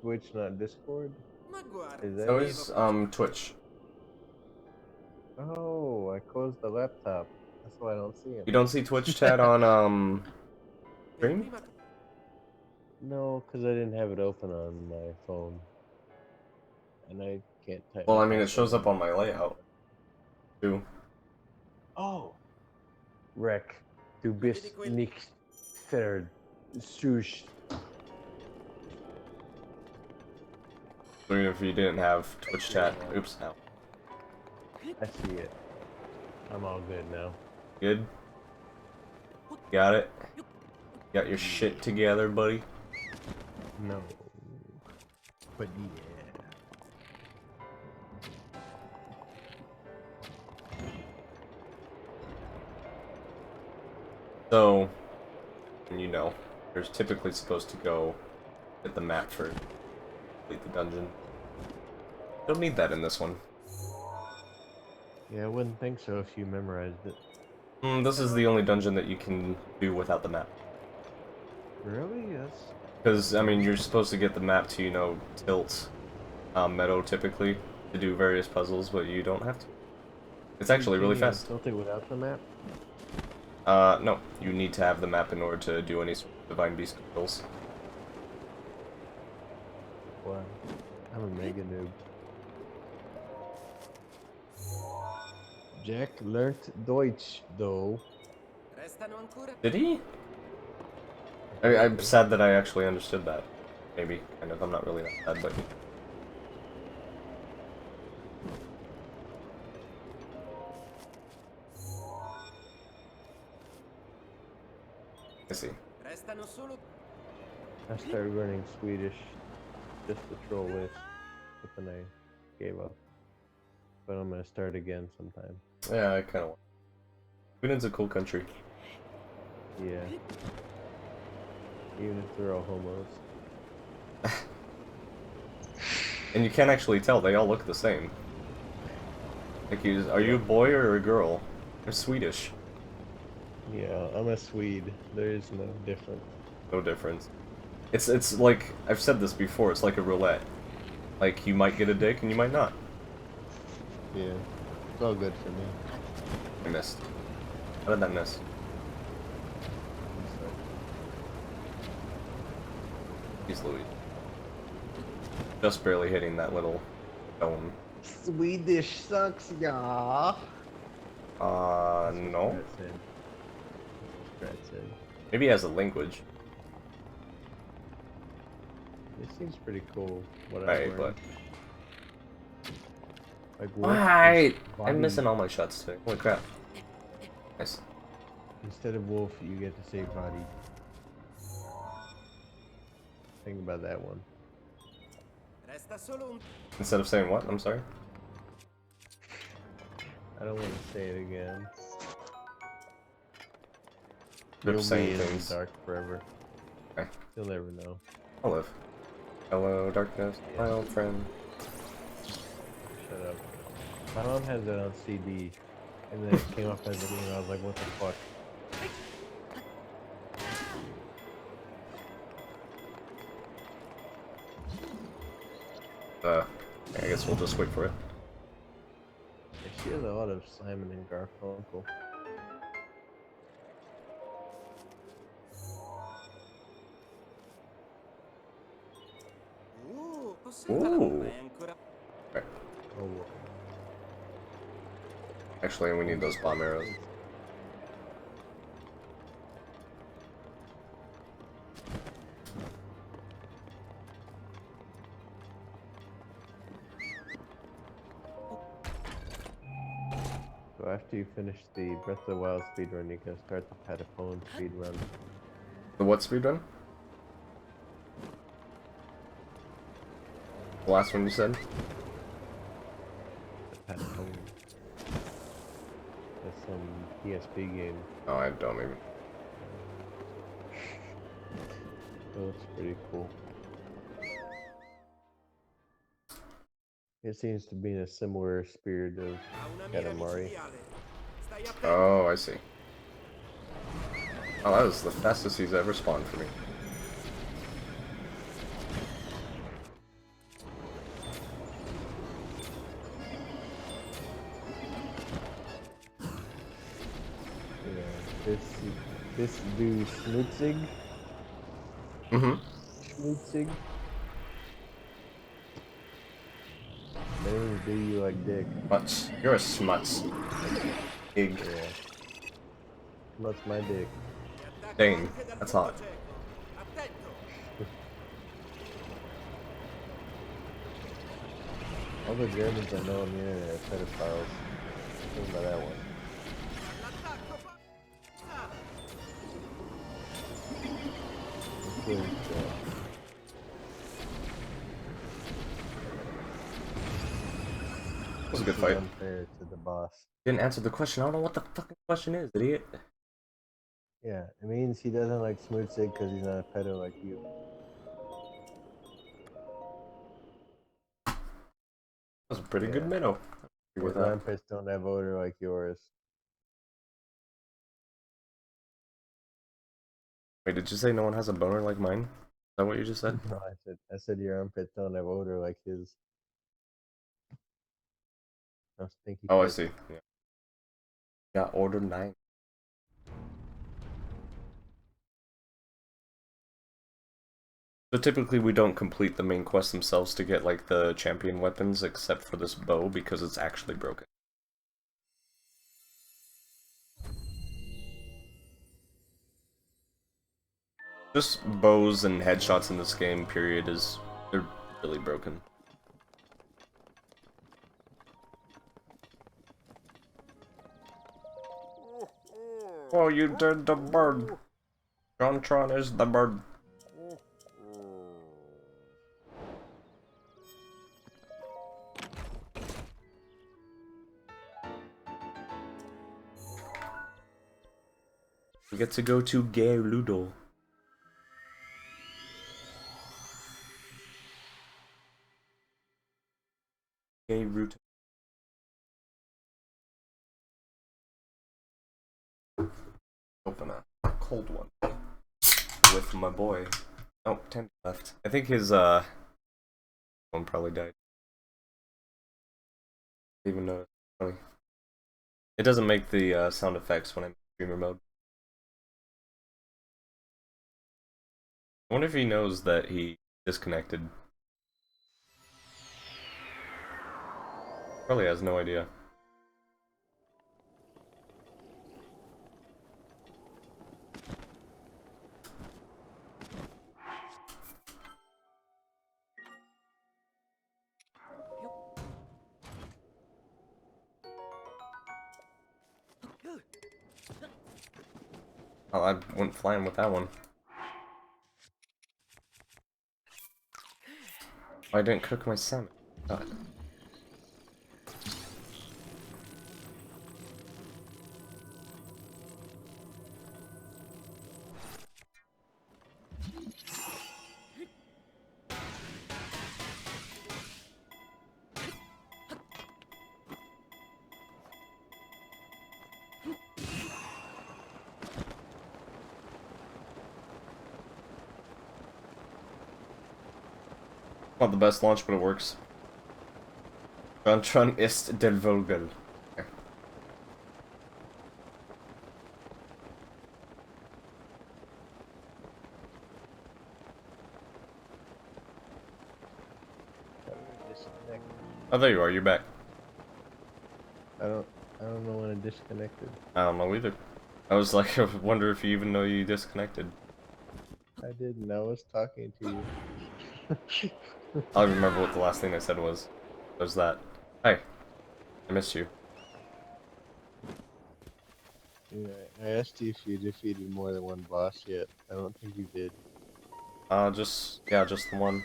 Twitch, not Discord? Is that So it? is, Twitch. Oh, I closed the laptop. That's why I don't see him. You don't see Twitch chat on, stream? No, because I didn't have it open on my phone. And I can't type Well, my I mean, it shows password up on my in. layout, too. Oh! Rek, du bist nicht versucht. So even if you didn't have Twitch chat, oops, now. I see it. I'm all good now. Good? Got it? Got your shit together, buddy? No. But yeah. So, you know, you're typically supposed to go get the map for complete the dungeon. Don't need that in this one. Yeah, I wouldn't think so if you memorized it. This is the only dungeon that you can do without the map. Really? Yes. Because, I mean, you're supposed to get the map to, you know, tilt Meadow typically to do various puzzles, but you don't have to. It's actually really fast. Tilt it without the map? No. You need to have the map in order to do any sort of Divine Beast controls. Wow. I'm a mega noob. Jack learnt Deutsch, though. Did he? I'm sad that I actually understood that. Maybe, kind of. I'm not really that sad, but... I see. I started learning Swedish just to troll with, but then I gave up. But I'm gonna start again sometime. Yeah, I kind of want... Sweden's a cool country. Yeah. Even if they're all homos. And you can't actually tell, they all look the same. Like, are you a boy or a girl? They're Swedish. Yeah, I'm a Swede. There is no difference. No difference. It's like, I've said this before, it's like a roulette. Like, you might get a dick and you might not. Yeah. It's all good for me. I missed. How did that miss? He's Louis. Just barely hitting that little stone. Swedish sucks, yeah. No. Brad said. Maybe he has a language. It seems pretty cool. What I Right, learned. but... Like, Right! I'm body- missing all my shots today. Holy crap. Nice. Instead of wolf, you get to say body. Think about that one. Instead of saying what? I'm sorry? I don't want to say it again. They're You'll saying be in things. the dark forever. Okay. You'll never know. I'll live. Hello, darkness, my old friend. Shut up. My mom has it on CD, and then it came up as a game, and I was like, what the fuck? I guess we'll just wait for it. Yeah, she has a lot of Simon and Garfunkel. Ooh. Okay. Oh, well. Actually, we need those bomb arrows. So after you finish the Breath of the Wild speedrun, you can start the Patapon speedrun. The what speedrun? The last one you said? The Patapon. That's some PSP game. Oh, I don't even. It looks pretty cool. It seems to be in a similar spirit of Katamari. Oh, I see. Oh, that was the fastest he's ever spawned for me. Yeah, this dude Schmutzig. Mm-hmm. Schmutzig. They do you like dick. Smuts. You're a smuts. Pig. Yeah. Schmutz my dick. Dang. That's hot. All the Germans I know on the internet are pedophiles. Think about that one. Includes, That was a good this is fight. unfair to the boss. Didn't answer the question. I don't know what the fucking question is, idiot. Yeah, it means he doesn't like Schmutzig because he's not a pedo like you. That was a pretty good Yeah. minnow. His armpits don't have odor like yours. Wait, did you say no one has a boner like mine? Is that what you just said? No, I said your armpits don't have odor like his. No stinky. Oh, I pits. see. Yeah. Got order 9. So typically we don't complete the main quests themselves to get like the champion weapons except for this bow because it's actually broken. Just bows and headshots in this game, period, they're really broken. Oh, you did the bird. Jontron is the bird. We get to go to Gerudo. Gerudo. Open a cold one with my boy. Oh, 10 left. I think his one probably died. Even though it's funny. It doesn't make the sound effects when I'm in streamer mode. I wonder if he knows that he disconnected. Probably has no idea. Oh, I went flying with that one. Oh, I didn't cook my salmon. God. Not the best launch, but it works. Jontron ist der Vogel. Oh, there you are. You're back. I don't know when I disconnected. I don't know either. I was like, I wonder if you even know you disconnected. I didn't. I was talking to you. I don't remember what the last thing I said was. Was that? Hey, I missed you. Yeah, I asked you if you defeated more than one boss yet. I don't think you did. Just the one.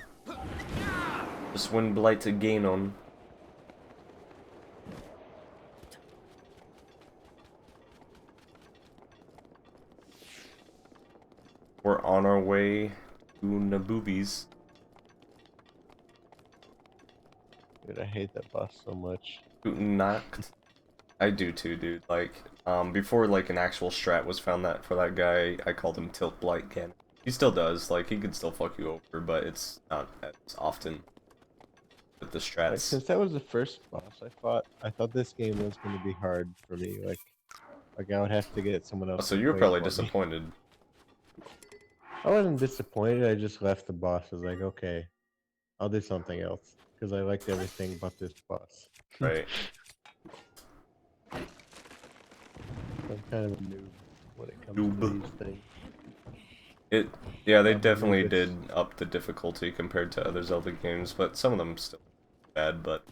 Just Wind Blight to gain on. We're on our way to Naboobies. Dude, I hate that boss so much. Guten Nacht. I do too, dude. Like, before like an actual strat was found that for that guy, I called him Tilt Blight Cannon. He still does. Like, he could still fuck you over, but it's not as often with the Like, strats. since that was the first boss I thought this game was gonna be hard for me. Like I would have to get someone else So to you were play probably for me. disappointed. I wasn't disappointed. I just left the boss. I was like, okay, I'll do something else because I liked everything but this boss. Right. I'm kind of a noob when it comes Noob. to these things. Yeah, they I'm a definitely noobus. did up the difficulty compared to other Zelda games, but some of them still bad, but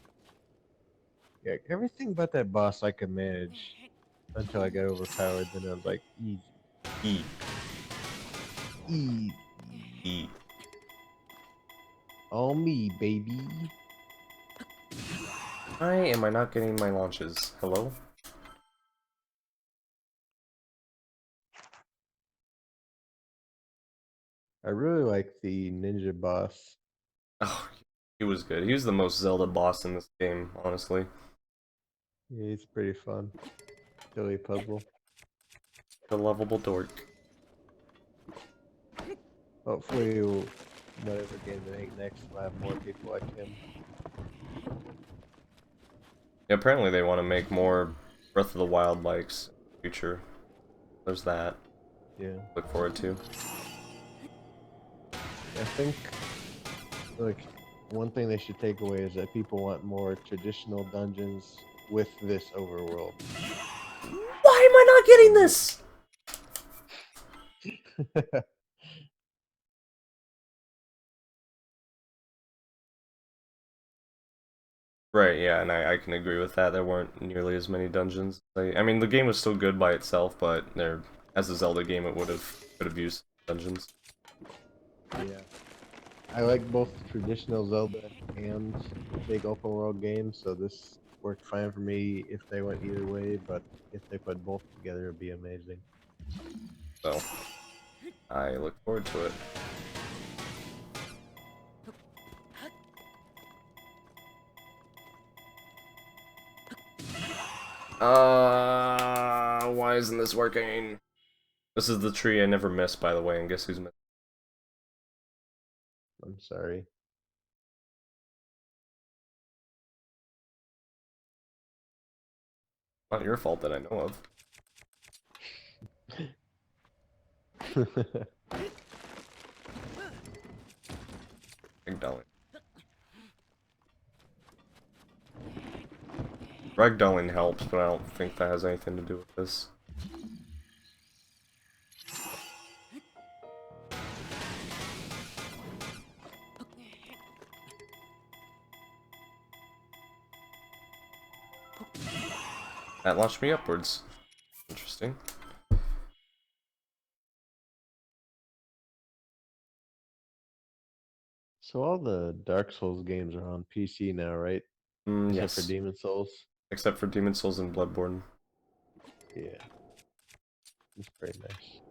Yeah, everything but that boss I could manage until I got overpowered. Then I was like, easy, E. easy, E. all me, baby. Why am I not getting my launches? Hello? I really like the ninja boss. Oh, he was good. He was the most Zelda boss in this game, honestly. Yeah, he's pretty fun. Silly puzzle. The lovable dork. Hopefully, whatever game they make next will have more people like him. Yeah, apparently they want to make more Breath of the Wild likes in the future. There's that. Yeah. Look forward to. I think, like, one thing they should take away is that people want more traditional dungeons with this overworld. Why am I not getting this? Right, yeah, and I can agree with that. There weren't nearly as many dungeons. I mean, the game was still good by itself, but there, as a Zelda game, it could have used dungeons. Yeah. I like both traditional Zelda and big open world games, so this worked fine for me if they went either way, but if they put both together, it'd be amazing. So, I look forward to it. Why isn't this working? This is the tree I never miss, by the way, and guess who's missing? I'm sorry. Not your fault that I know of. Ragdolling. Ragdolling helps, but I don't think that has anything to do with this. That launched me upwards. Interesting. So all the Dark Souls games are on PC now, right? Except for Yes. Demon Souls. Except for Demon Souls and Bloodborne. Yeah, it's pretty nice.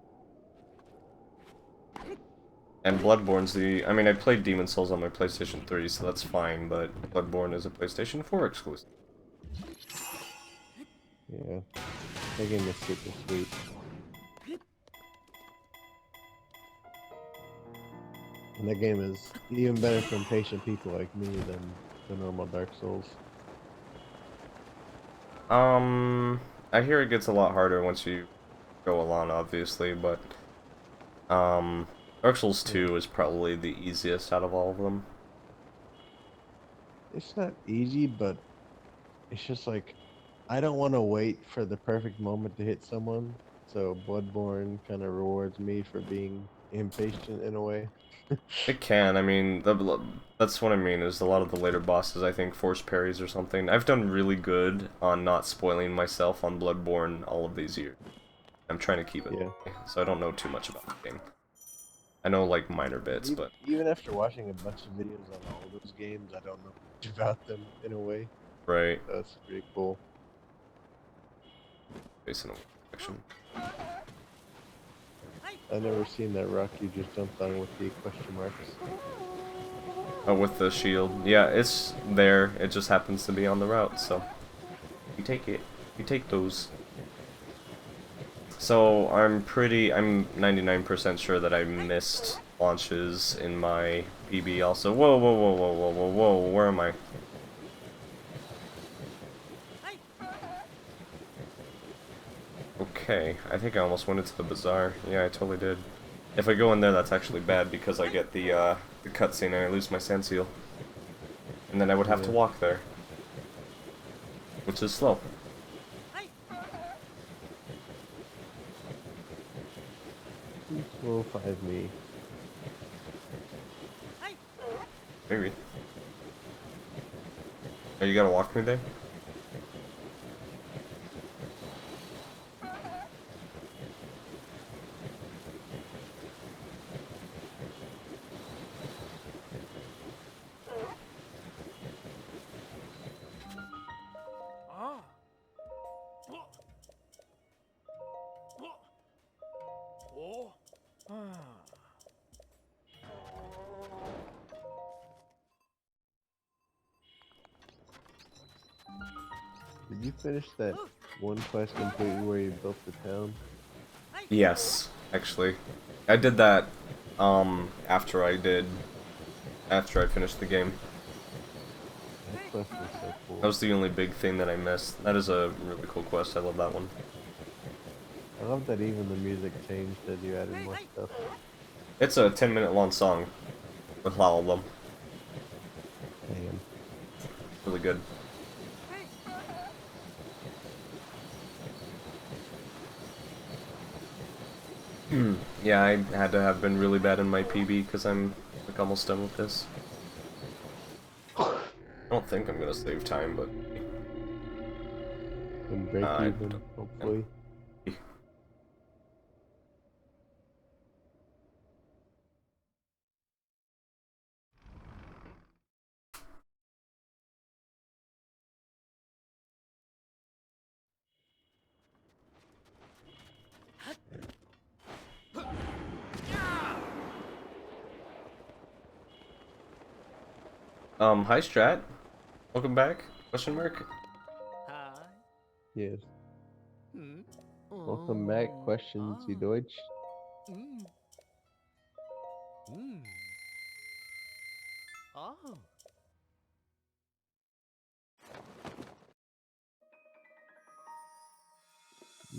And Bloodborne's the... I mean, I played Demon Souls on my PlayStation 3, so that's fine, but Bloodborne is a PlayStation 4 exclusive. Yeah, that game is super sweet. And that game is even better for impatient people like me than the normal Dark Souls. I hear it gets a lot harder once you go along, obviously, but... Dark Souls 2 is probably the easiest out of all of them. It's not easy, but it's just like I don't want to wait for the perfect moment to hit someone. So Bloodborne kind of rewards me for being impatient in a way. It can, I mean, that's what I mean, is a lot of the later bosses, I think, force parries or something. I've done really good on not spoiling myself on Bloodborne all of these years. I'm trying to keep it, Yeah. so I don't know too much about the game. I know, like, minor bits, but... Even after watching a bunch of videos on all those games, I don't know much about them in a way. Right. That's pretty cool. Facing a section. I've never seen that rock you just jumped on with the question marks. Oh, with the shield. Yeah, it's there. It just happens to be on the route, so... You take it. You take those. So, I'm 99% sure that I missed launches in my PB also. Whoa, whoa, whoa, whoa, whoa, whoa, whoa, where am I? Okay, I think I almost went into the bazaar. Yeah, I totally did. If I go in there, that's actually bad because I get the cutscene and I lose my sand seal. And then I would have to walk there. Which is slow. Will find me. Maybe. Oh, you gotta walk me there? Did you finish that one quest completely where you built the town? Yes, actually. I did that, after I finished the game. That quest was so cool. That was the only big thing that I missed. That is a really cool quest, I love that one. I love that even the music changed as you added more stuff. It's a 10-minute long song with all of them. Damn. Really good. Yeah, I had to have been really bad in my PB because I'm like almost done with this. I don't think I'm gonna save time, but And break I even, don't- hopefully. Hi Strat. Welcome back? Question mark? Yes. Welcome back. Questions, Sie Deutsch?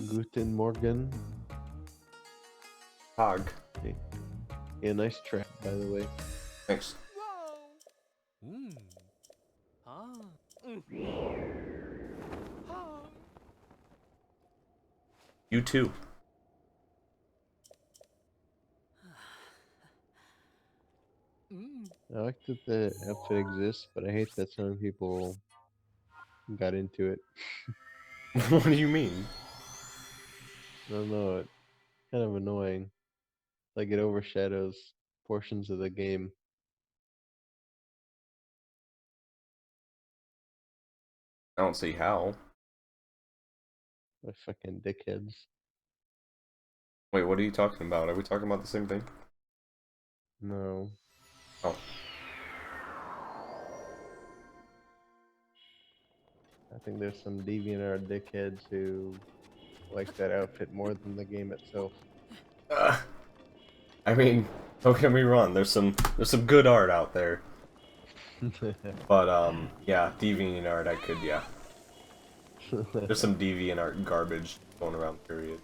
Guten Morgen. Hog. Hey. Yeah, nice track, by the way. Thanks. You too. I like that the outfit exists, but I hate that some people got into it. What do you mean? I don't know, it's kind of annoying. Like it overshadows portions of the game. I don't see how. By fucking dickheads. Wait, what are you talking about? Are we talking about the same thing? No. Oh. I think there's some DeviantArt dickheads who like that outfit more than the game itself. I mean, don't get me wrong, there's some good art out there. But yeah, DeviantArt I could, yeah. There's some DeviantArt garbage going around, period.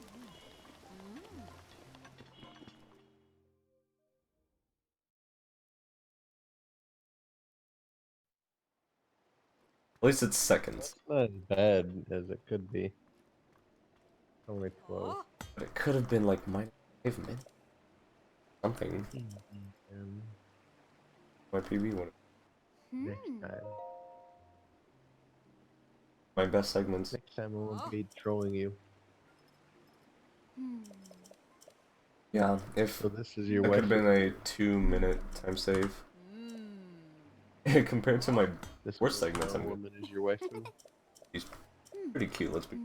At least it's seconds. It's not as bad as it could be. Only 12. But it could have been like -5 minutes. Something. And My PB one. next time. My best segments. Next time I won't be trolling you. Yeah, if So this is your that could have been waifu. a 2-minute time save. Compared to my This worst segments, I'm good. woman is your waifu. He's pretty cute, let's be.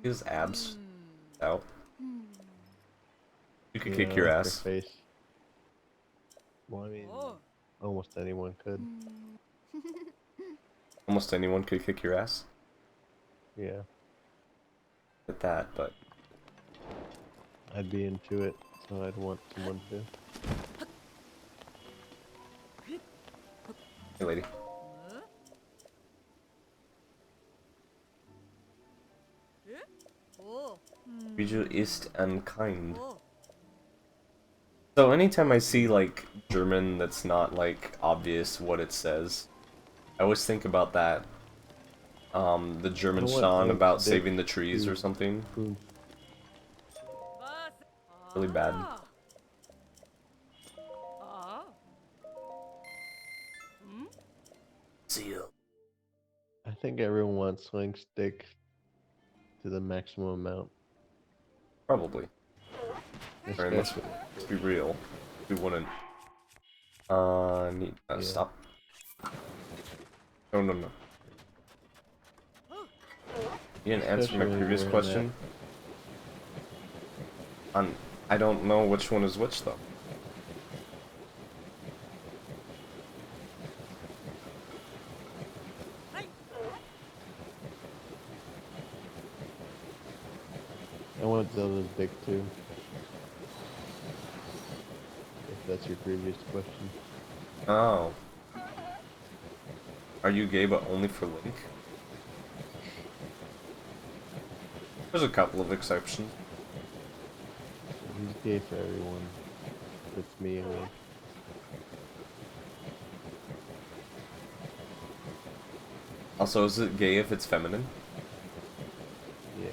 His abs out. You could Yeah, kick I your like her ass. face. Well, I mean, almost anyone could. Almost anyone could kick your ass. Yeah, At that, but I'd be into it, so I'd want someone to. hey lady. Biju ist unkind. So anytime I see like German that's not like obvious what it says, I always think about that the German I want song Alex about Dick saving the trees or to something. prove. Really bad. Seal. I think everyone wants swing stick to the maximum amount. Probably. Or let's Especially. be real. We wouldn't. Need Yeah. stop. No, no, no. You didn't answer my Especially previous wearing question. I don't know which one is which though. I want Zelda's dick too. If that's your previous question. Oh. Are you gay but only for Link? There's a couple of exceptions. He's gay for everyone. It's me and Link. Also, is it gay if it's feminine? Yeah.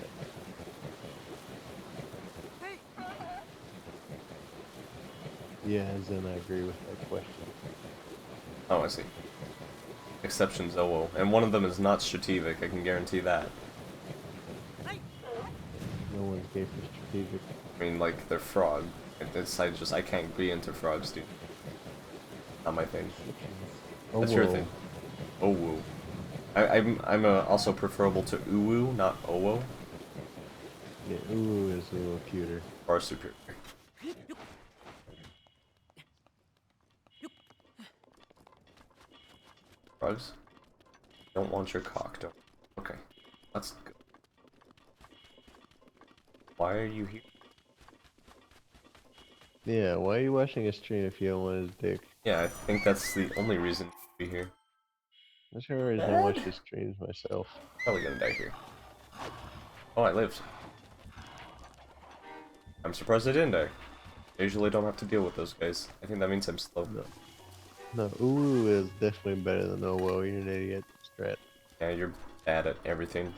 Yeah, as in I agree with that question. Oh, I see. exceptions Owo, and one of them is not strategic, I can guarantee that. No one's gay for strategic. I mean, like, they're frog. I can't be into frogs, dude. Not my thing. Oh, That's your thing. Owo. I'm also preferable to Uwu, not Owo. Yeah, ooh is a little cuter. Far superior. Frogs? Don't want your cock, don't. Okay. Let's go. Why are you here? Yeah, why are you watching a stream if you don't want his dick? Yeah, I think that's the only reason to be here. That's the only reason I watch his streams myself. Probably gonna die here. Oh, I lived. I'm surprised I didn't die. I usually don't have to deal with those guys. I think that means I'm slow. No, ooh is definitely better than oh well, you're an idiot. Strat. Yeah, you're bad at everything.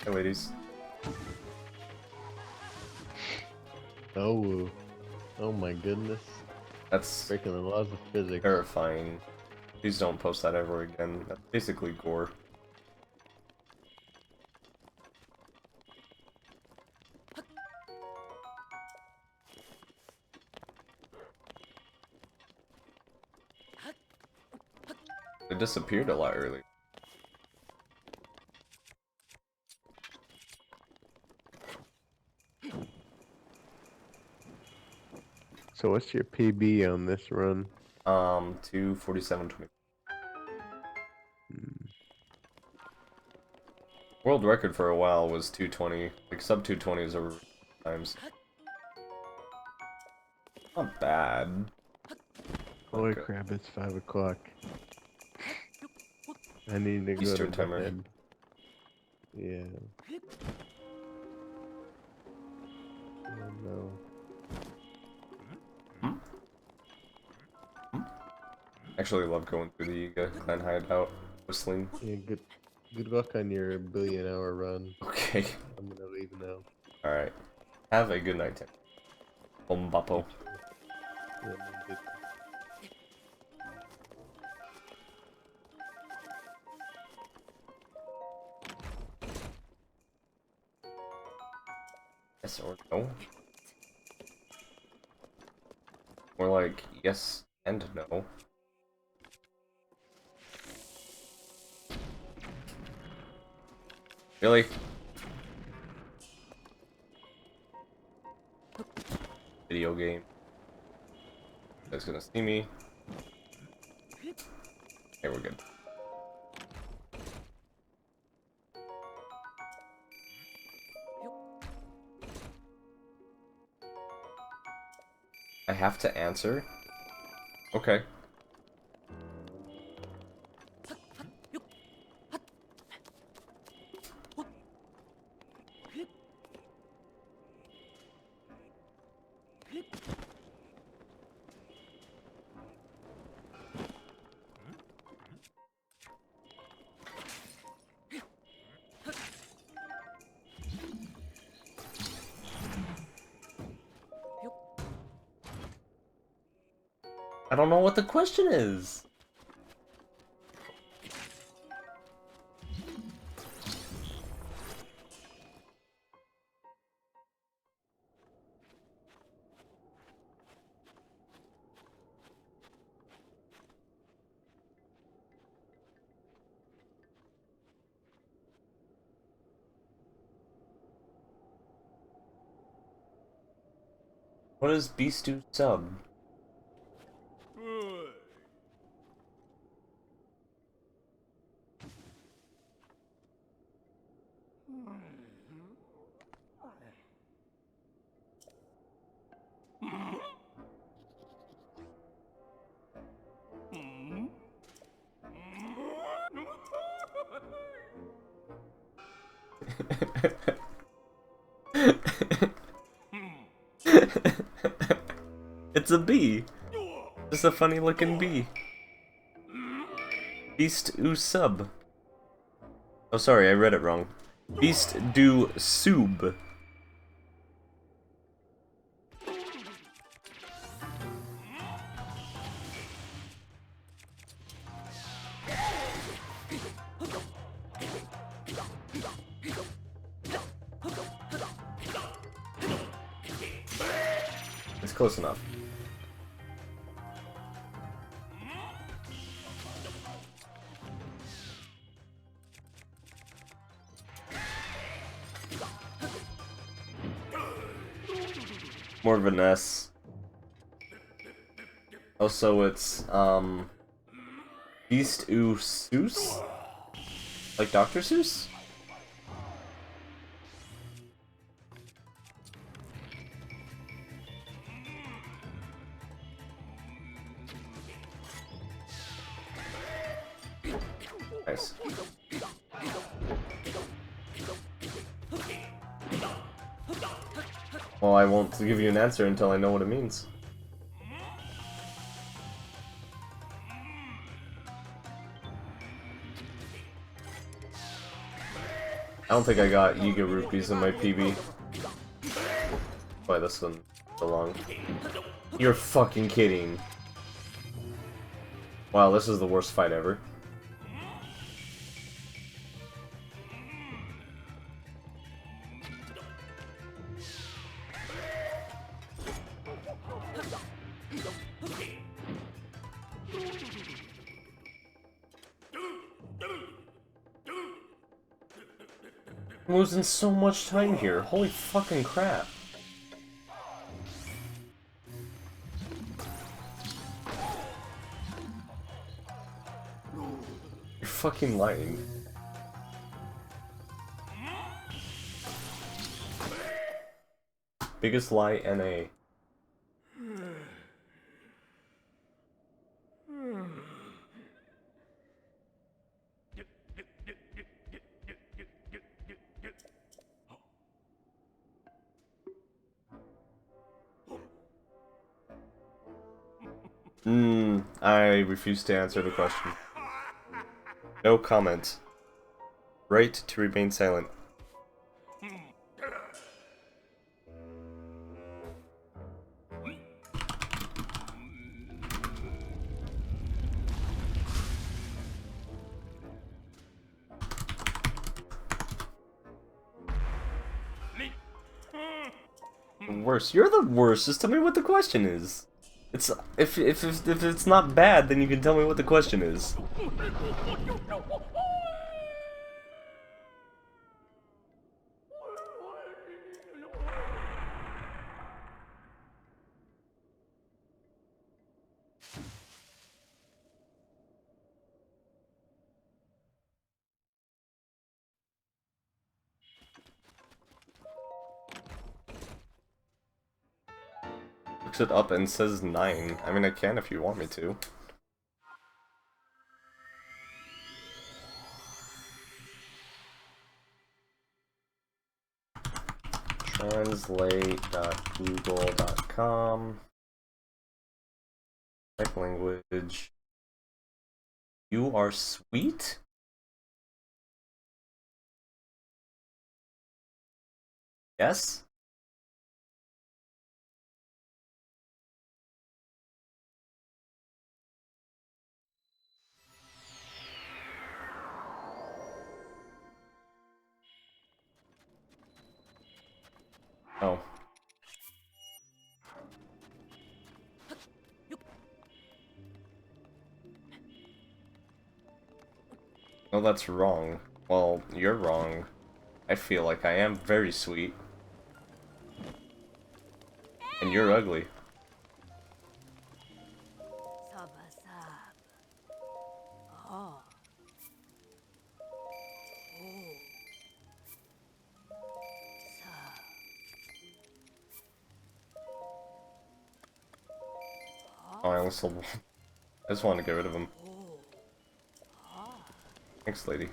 Hey, ladies. Oh woo. Oh my goodness. That's Breaking the laws of physics. terrifying. Please don't post that ever again. That's basically gore. It disappeared a lot earlier. So what's your PB on this run? 2:47:20. World record for a while was 2:20. Like sub 2:20 is over times. Not bad. Holy Okay. crap, it's 5 o'clock. I need to Eastern go to timer. bed. Yeah. Oh no. Actually love going through the clan hideout whistling. Yeah, good luck on your billion-hour run. Okay. I'm gonna leave now. Alright. Have a good night, Tim. Ombapo. Yeah, good. Yes or no? More like yes and no. Really? Video game. You guys gonna see me? Okay, we're good. I have to answer? Okay. I don't know what the question is. What is Beast do sub? It's a bee. Just a funny looking bee. Beast do sub. Oh, sorry, I read it wrong. Beast do sub. close enough. More of an S. Also, it's, Beast Ooh Seuss? Like Dr. Seuss? Nice. Well, I won't give you an answer until I know what it means. I don't think I got Yiga rupees in my PB. Why this one so long? You're fucking kidding. Wow, this is the worst fight ever. I'm losing so much time here. Holy fucking crap. You're fucking lying. Biggest lie NA. I refuse to answer the question. No comment. Right to remain silent. Worse. You're the worst. Just tell me what the question is. It's if it's not bad, then you can tell me what the question is. Looks it up and says 9. I mean, I can if you want me to. Translate.google.com. Type language. You are sweet? Yes? Oh. No, that's wrong. Well, you're wrong. I feel like I am very sweet. And you're ugly. Oh, I almost sold one. I just wanted to get rid of him. Thanks, lady.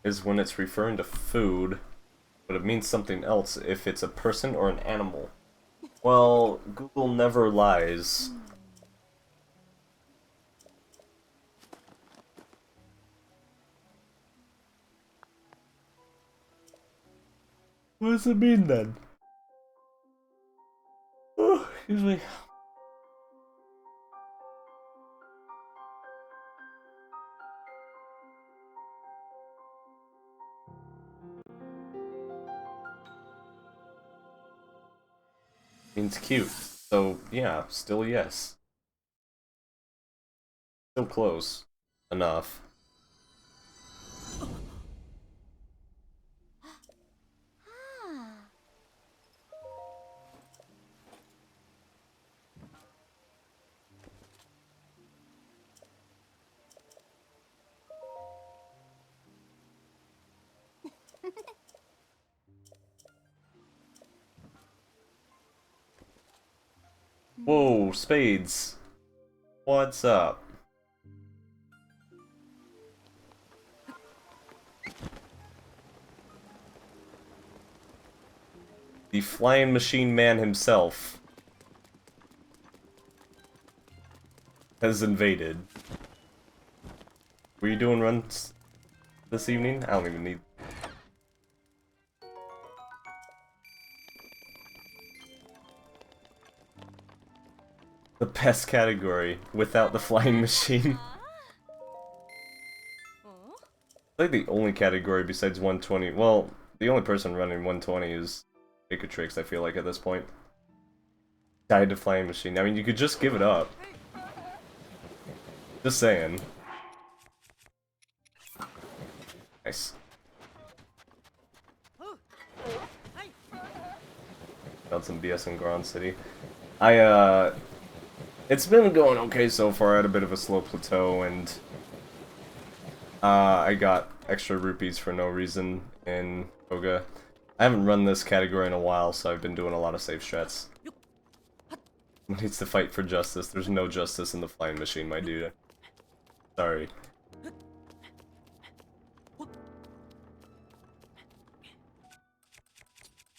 is when it's referring to food, but it means something else if it's a person or an animal. Well, Google never lies. What does it mean then? Oh, excuse me. Means cute. So, yeah, still yes. Still close. Enough. Whoa, spades. What's up? The flying machine man himself has invaded. Were you doing runs this evening? I don't even need... The best category, without the flying machine. I think the only category besides 120... Well, the only person running 120 is Tricks, I feel like, at this point. Died to flying machine. I mean, you could just give it up. Just saying. Nice. Found some BS in Grand City. It's been going okay so far. I had a bit of a slow plateau, and I got extra rupees for no reason in Koga. I haven't run this category in a while, so I've been doing a lot of safe strats. Someone needs to fight for justice. There's no justice in the flying machine, my dude. Sorry.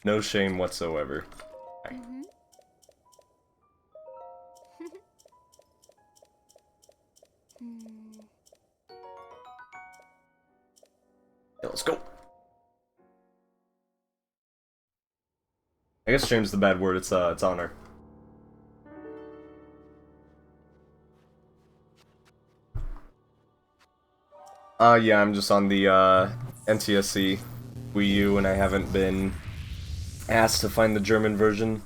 No shame whatsoever. Okay. Yeah, let's go. I guess shame's the bad word. It's honor. Yeah, I'm just on the NTSC Wii U, and I haven't been asked to find the German version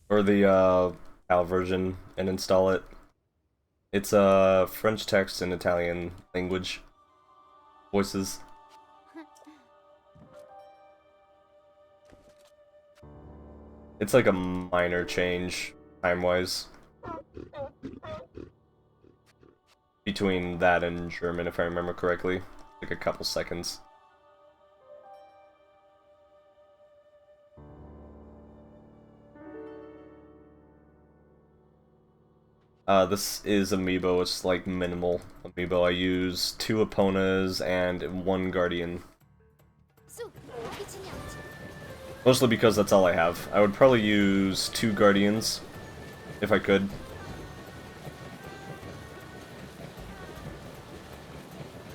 or the PAL version and install it. It's French text and Italian language voices. It's like a minor change, time-wise, between that and German, if I remember correctly. Like a couple seconds. This is Amiibo. It's like minimal Amiibo. I use 2 Eponas and 1 Guardian. Mostly because that's all I have. I would probably use 2 Guardians, if I could.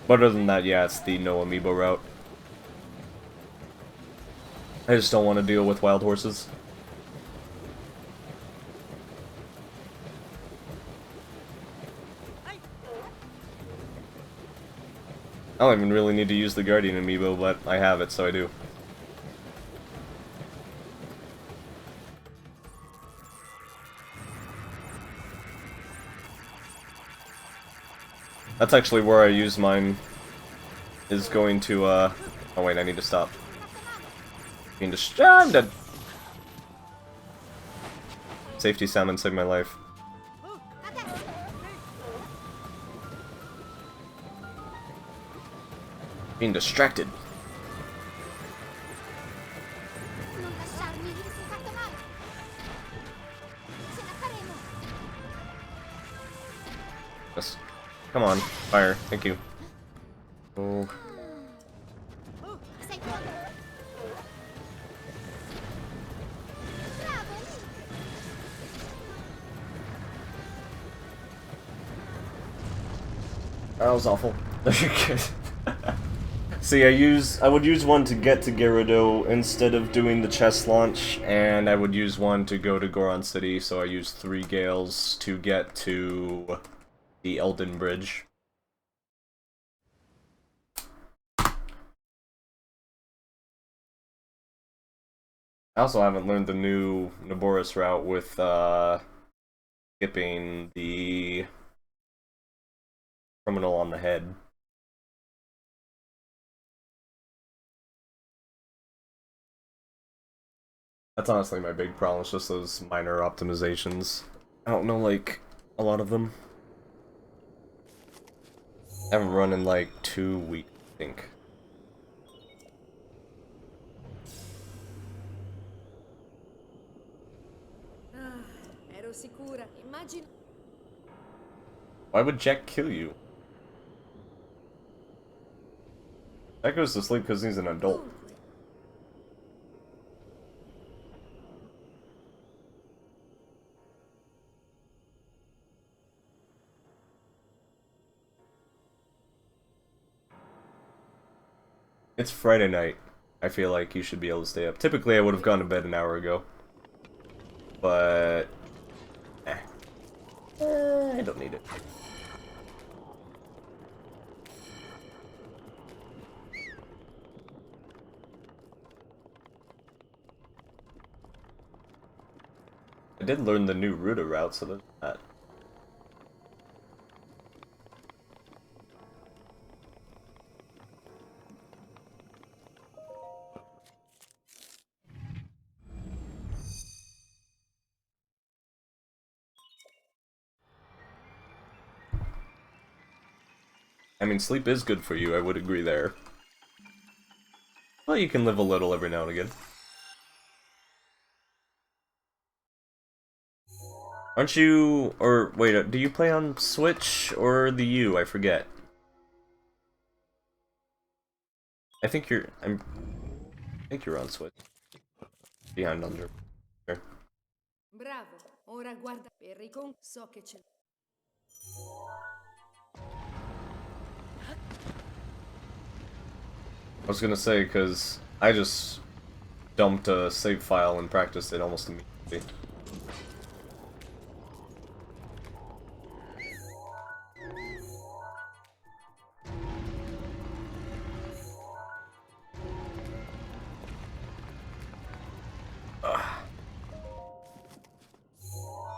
But other than that, yeah, it's the no Amiibo route. I just don't want to deal with wild horses. I don't even really need to use the Guardian Amiibo, but I have it, so I do. That's actually where I use mine, is going to, oh wait, I need to stop. Being distracted! Safety salmon saved my life. Being distracted. Yes. Come on, fire. Thank you. Oh. That was awful. See, I would use one to get to Gyarados instead of doing the chest launch, and I would use one to go to Goron City, so I used 3 Gales to get to the Elden Bridge. I also haven't learned the new Naboris route with, skipping the criminal on the head. That's honestly my big problem, it's just those minor optimizations. I don't know, like, a lot of them. I haven't run in, like, 2 weeks, I think. Ah, ero sicura. Immagino. Why would Jack kill you? Jack goes to sleep because he's an adult. Dunque, It's Friday night. I feel like you should be able to stay up. Typically, I would have gone to bed an hour ago. But... I don't need it. I did learn the new Ruta route, so there's that. I mean, sleep is good for you, I would agree there. Well, you can live a little every now and again. Aren't you... or, wait, do you play on Switch or the U? I forget. I think you're... I think you're on Switch. Behind under. Sure. bravo. Ora guarda per so che ce I was gonna say, because I just dumped a save file and practiced it almost immediately. Ugh.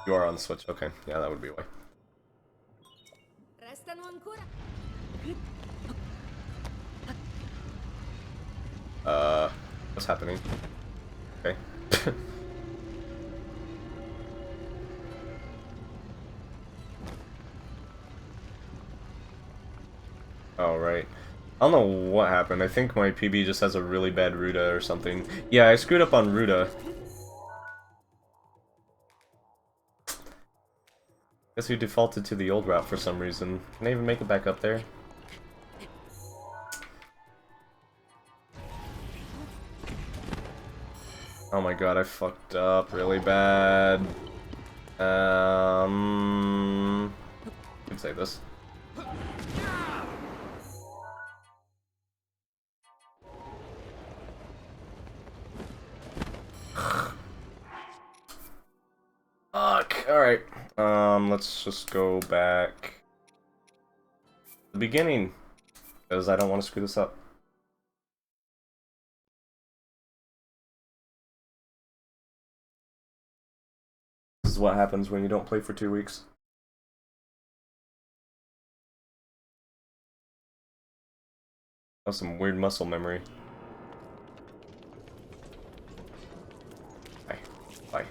You are on the Switch, okay. Yeah, that would be why. Restano ancora. What's happening? Okay. Oh, right. I don't know what happened. I think my PB just has a really bad Ruta or something. Yeah, I screwed up on Ruta. Guess we defaulted to the old route for some reason. Can I even make it back up there? Oh my god, I fucked up really bad. Can save this. Fuck. Alright. Let's just go back to the beginning. Because I don't want to screw this up. This is what happens when you don't play for 2 weeks. That's some weird muscle memory. Bye. Bye.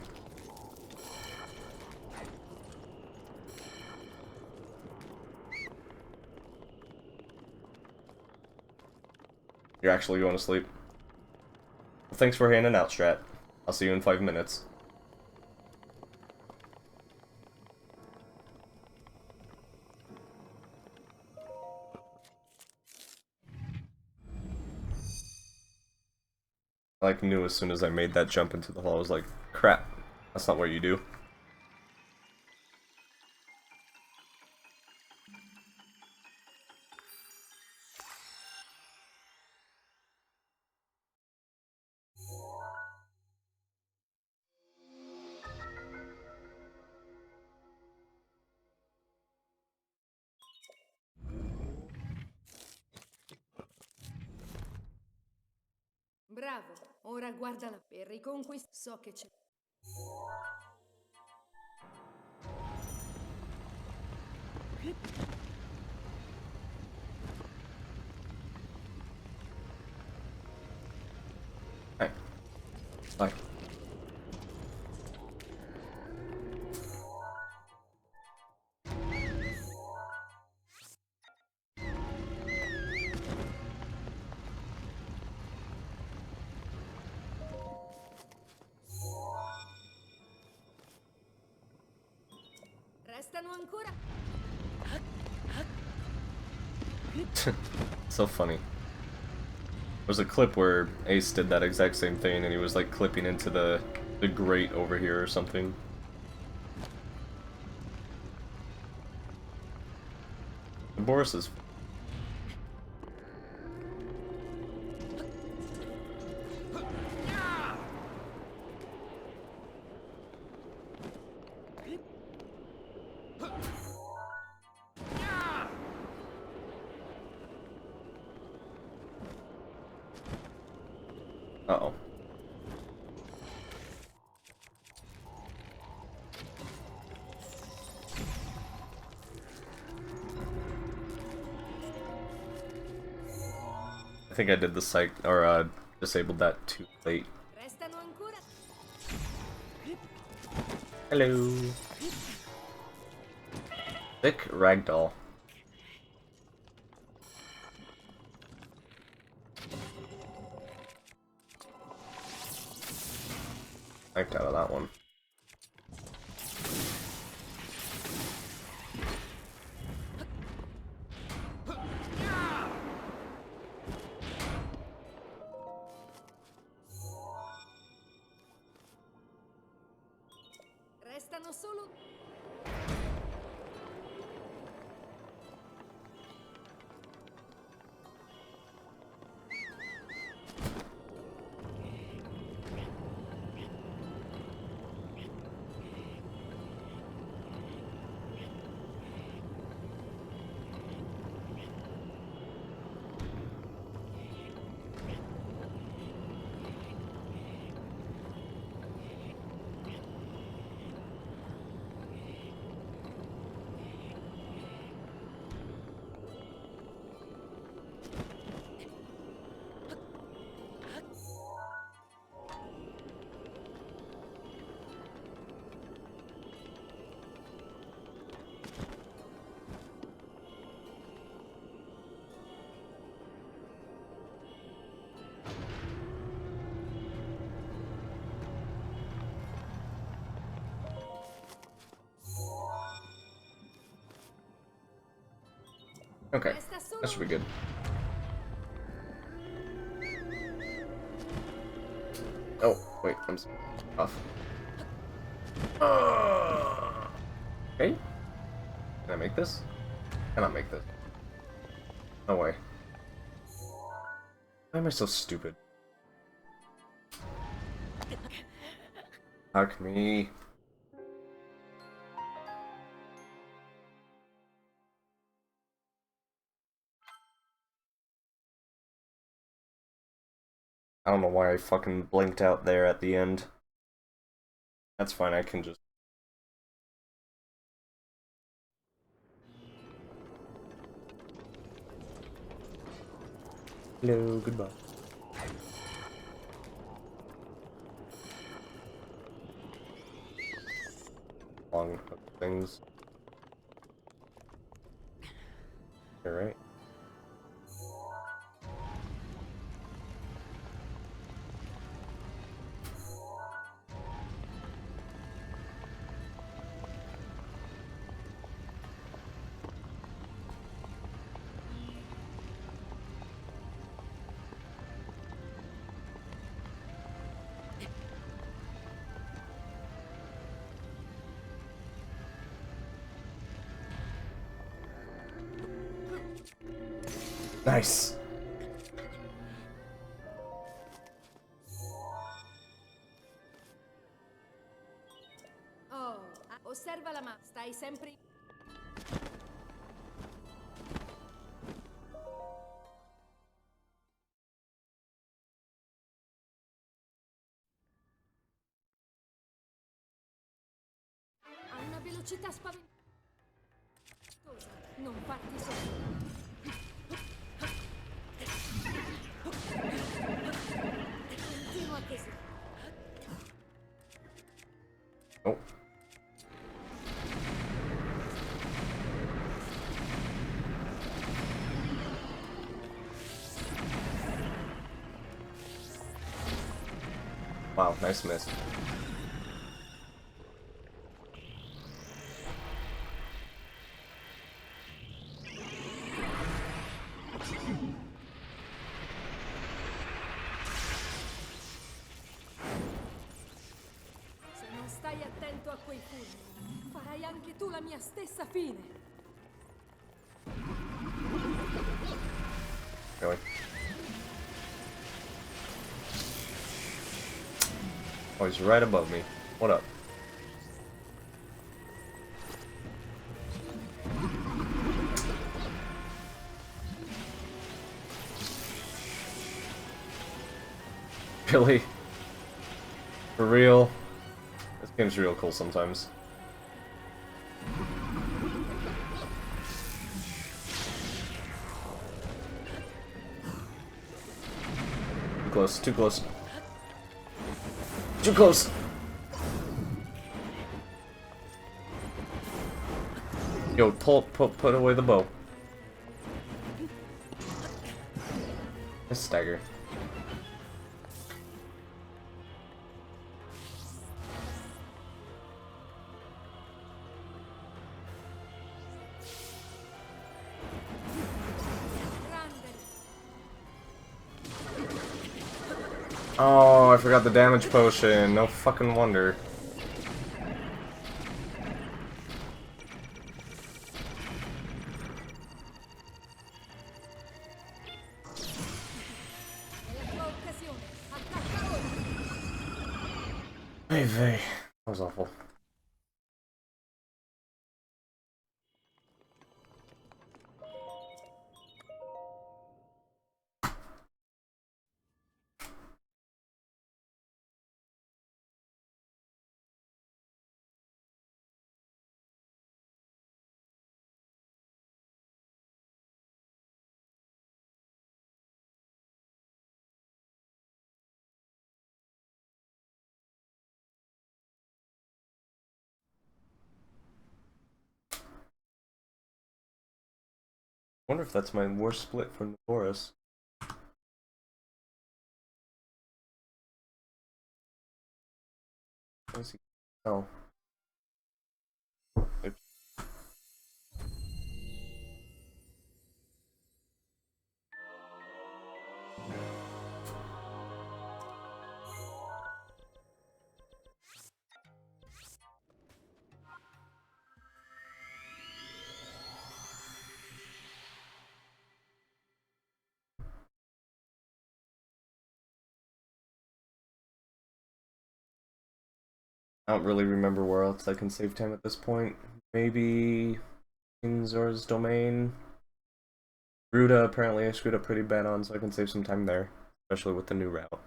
You're actually going to sleep. Well, thanks for handing out, Strat. I'll see you in 5 minutes. I like knew as soon as I made that jump into the hole, I was like, crap, that's not what you do. Bravo, ora guardala per riconquistare. So che c'è. Hey. Bye. Restano ancora. So funny. There's a clip where Ace did that exact same thing, and he was like clipping into the grate over here or something. Boris is. Uh-oh. I think I did the psych or disabled that too late. Restano ancora. Hello. Thick ragdoll. Knocked out of that one. Restano solo. Okay, that should be good. Oh, wait, I'm off. Okay. Can I make this? Cannot make this. No way. Why am I so stupid? Fuck me. I don't know why I fucking blinked out there at the end. That's fine, I can just... Hello, goodbye. Long things. You're right. Nice. Oh, osserva la mappa. Stai sempre. Società spaventosa. Non farti soffrire. Continua così. Oh. Wow, nice miss. Se non stai attento a quei fulmini, farai anche tu la mia stessa fine. Really? Oh, he's right above me. What up? Really? For real? This game's real cool sometimes. Too close, too close. Too close! Yo, put away the bow. A stagger. Oh, I forgot the damage potion. No fucking wonder. Hey, vey. That was awful. I wonder if that's my worst split from the chorus. Oh. I don't really remember where else I can save time at this point. Maybe in Zora's Domain. Ruta, apparently I screwed up pretty bad on, so I can save some time there. Especially with the new route.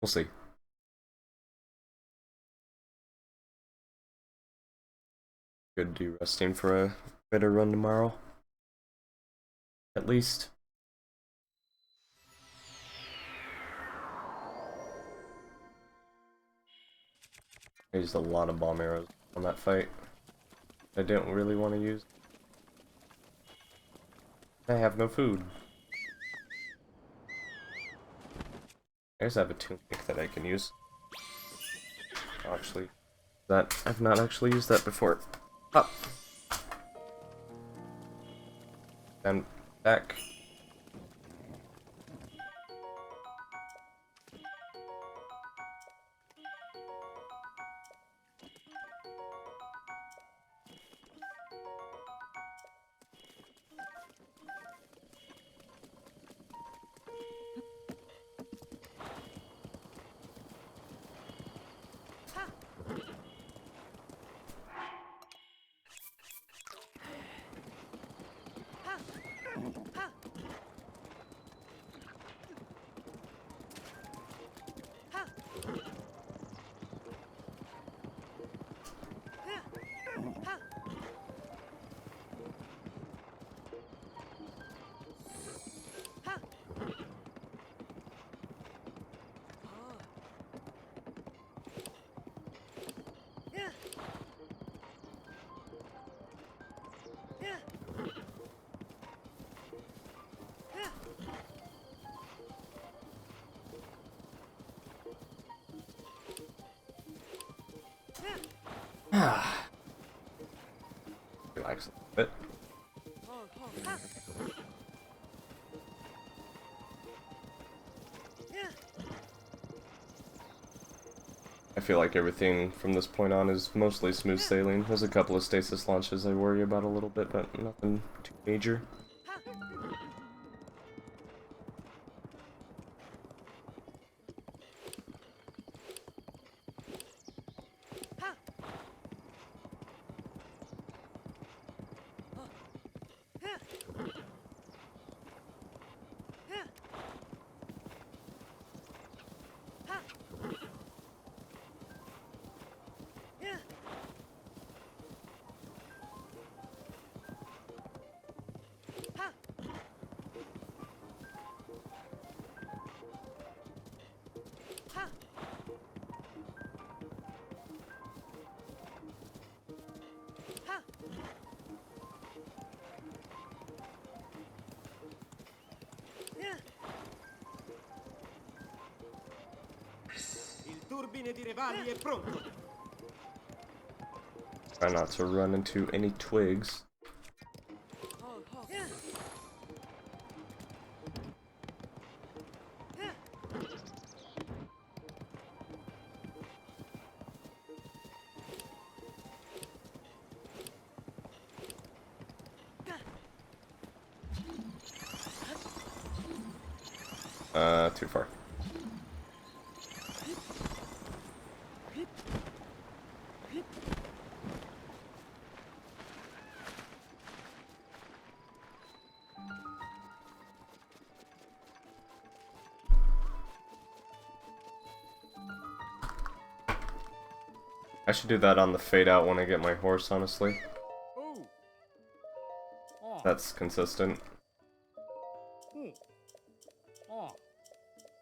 We'll see. Good to do resting for a better run tomorrow. At least. I used a lot of bomb arrows on that fight. I didn't really want to use. I have no food. I just have a tunic that I can use. Actually, that I've not actually used that before. Up. Then back. Relax a bit. I feel like everything from this point on is mostly smooth sailing. There's a couple of stasis launches I worry about a little bit, but nothing too major. Il turbine di Revali è pronto. Try not to run into any twigs. Too far. I should do that on the fade out when I get my horse, honestly. That's consistent.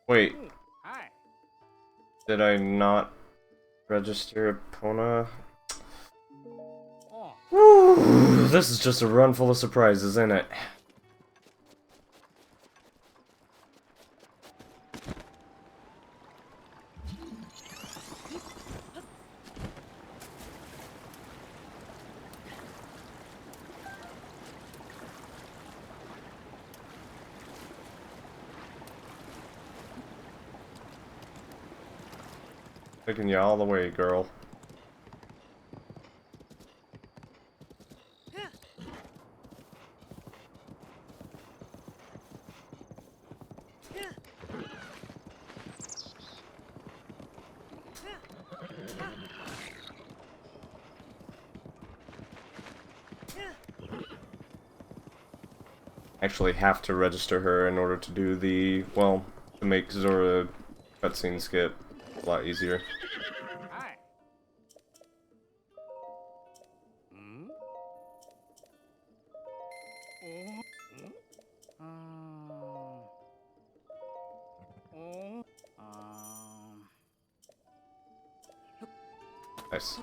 Wait. Did I not register Epona? Woo, this is just a run full of surprises, isn't it? Taking you all the way, girl. Actually have to register her in order to do the, well, to make Zora cutscene skip a lot easier. Nice.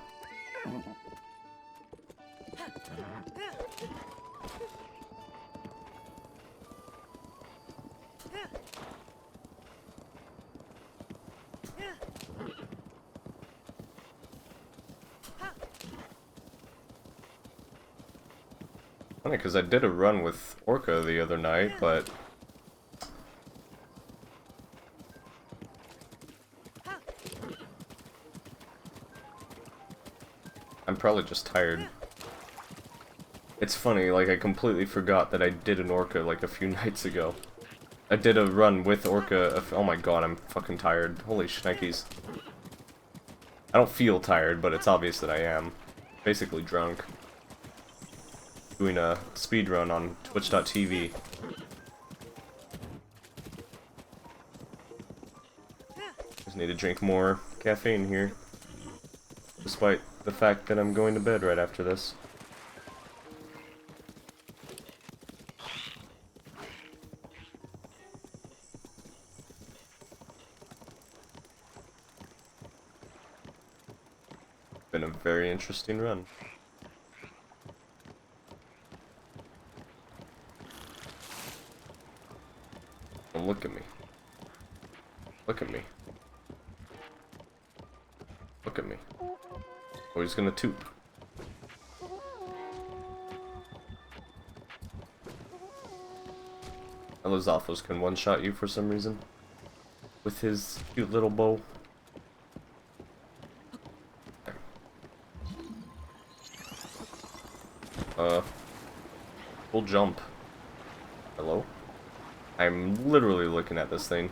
Funny, because I did a run with Orca the other night, but I'm probably just tired. It's funny, like I completely forgot that I did an Orca like a few nights ago. I did a run with Orca, oh my god, I'm fucking tired. Holy shnikes. I don't feel tired, but it's obvious that I am. Basically drunk. Doing a speedrun on twitch.tv. Just need to drink more caffeine here. Despite the fact that I'm going to bed right after this. Been a very interesting run. And look at me. Look at me. Look at me. Oh, he's gonna toot. Elizalphos can one-shot you for some reason. With his cute little bow. Full jump. Hello? I'm literally looking at this thing.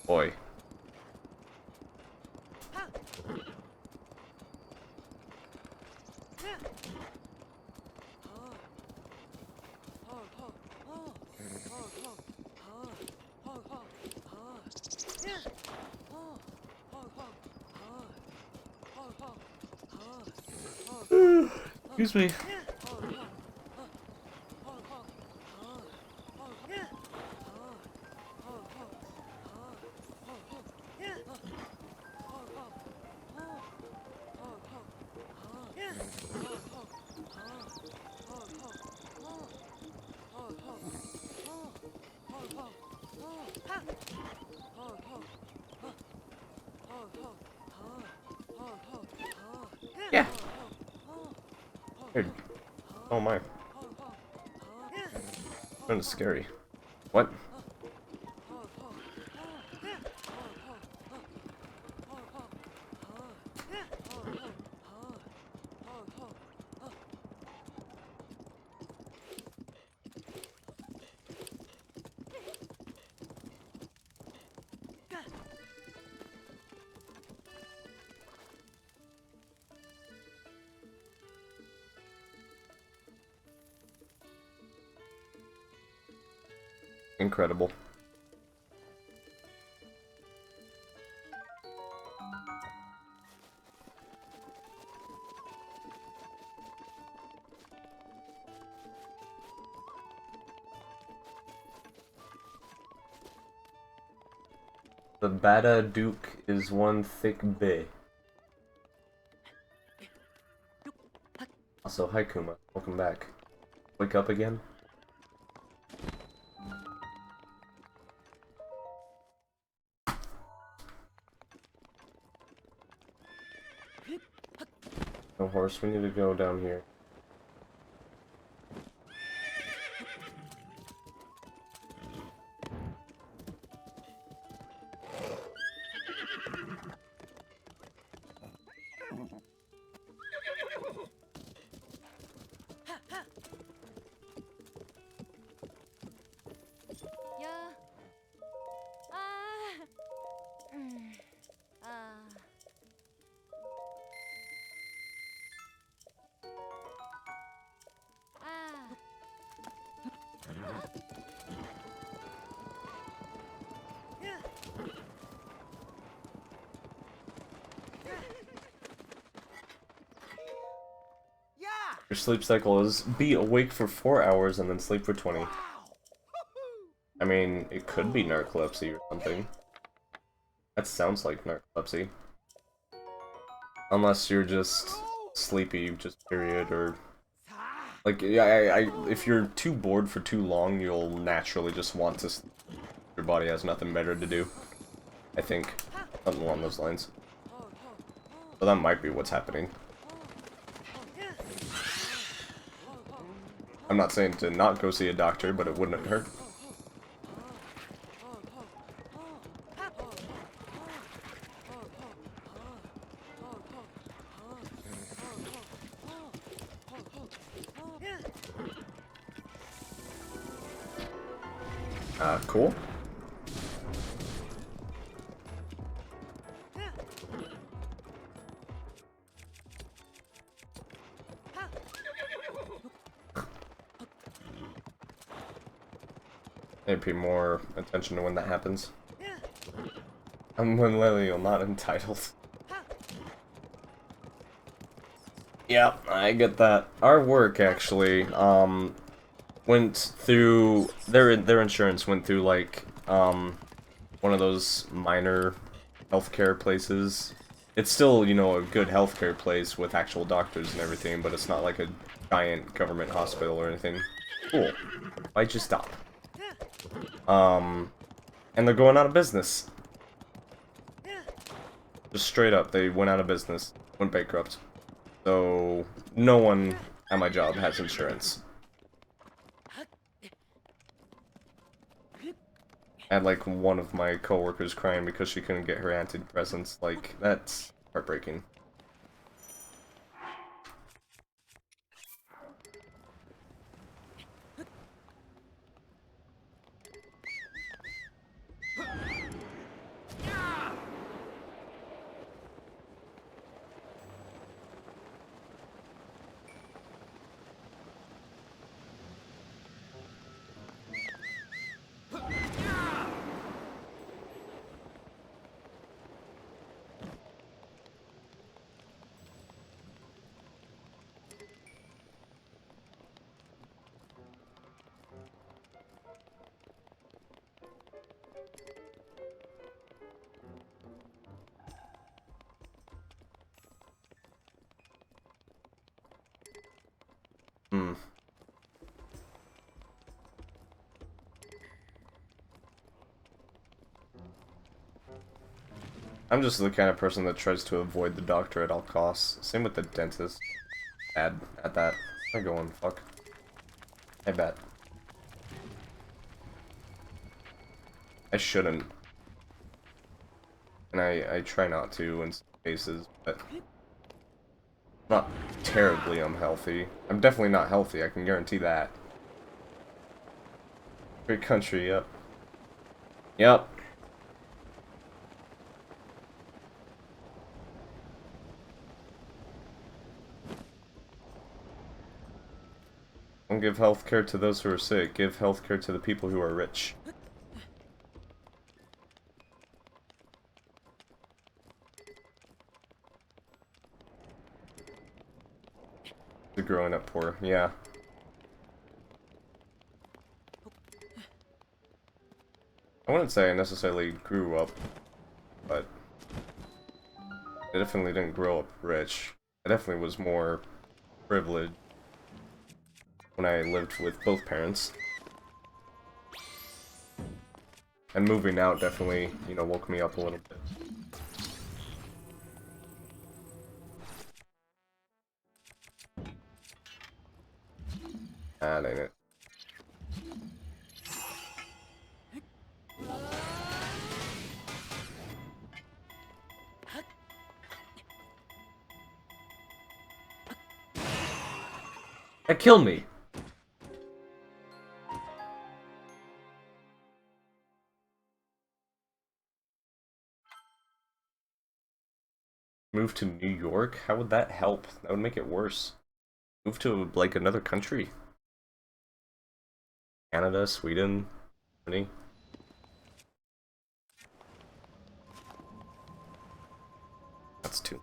Boy. Excuse me. Yeah. Weird. Oh my. Kind of scary. What? Incredible. The Bada Duke is one thick bay. Also, hi Kuma. Welcome back. Wake up again? No horse, we need to go down here. Yeah. Your sleep cycle is be awake for 4 hours and then sleep for 20. I mean, it could be narcolepsy or something. That sounds like narcolepsy. Unless you're just sleepy, just period, or... Like, yeah, if you're too bored for too long, you'll naturally just want to sleep. Your body has nothing better to do. I think. Something along those lines. So that might be what's happening. I'm not saying to not go see a doctor, but it wouldn't hurt. Cool. Maybe pay more attention to when that happens. I'm literally not entitled. Yeah, I get that. Our work actually, went through their insurance went through like one of those minor healthcare places. It's still, you know, a good healthcare place with actual doctors and everything, but it's not like a giant government hospital or anything. Cool. Why'd you stop? And they're going out of business. Just straight up, they went out of business, went bankrupt. So, no one at my job has insurance. I had, like, one of my coworkers crying because she couldn't get her antidepressants. Like, that's heartbreaking. Hmm. I'm just the kind of person that tries to avoid the doctor at all costs. Same with the dentist. Bad at that. I'm going, fuck. I bet. I shouldn't. And I try not to in some cases, but I'm not terribly unhealthy. I'm definitely not healthy, I can guarantee that. Great country, yep. Yep. Don't give healthcare to those who are sick. Give healthcare to the people who are rich. The growing up poor, yeah. I wouldn't say I necessarily grew up, but I definitely didn't grow up rich. I definitely was more privileged when I lived with both parents. And moving out definitely, you know, woke me up a little bit. That ain't it. That killed me! Move to New York? How would that help? That would make it worse. Move to, like, another country. Canada, Sweden, Germany. That's too.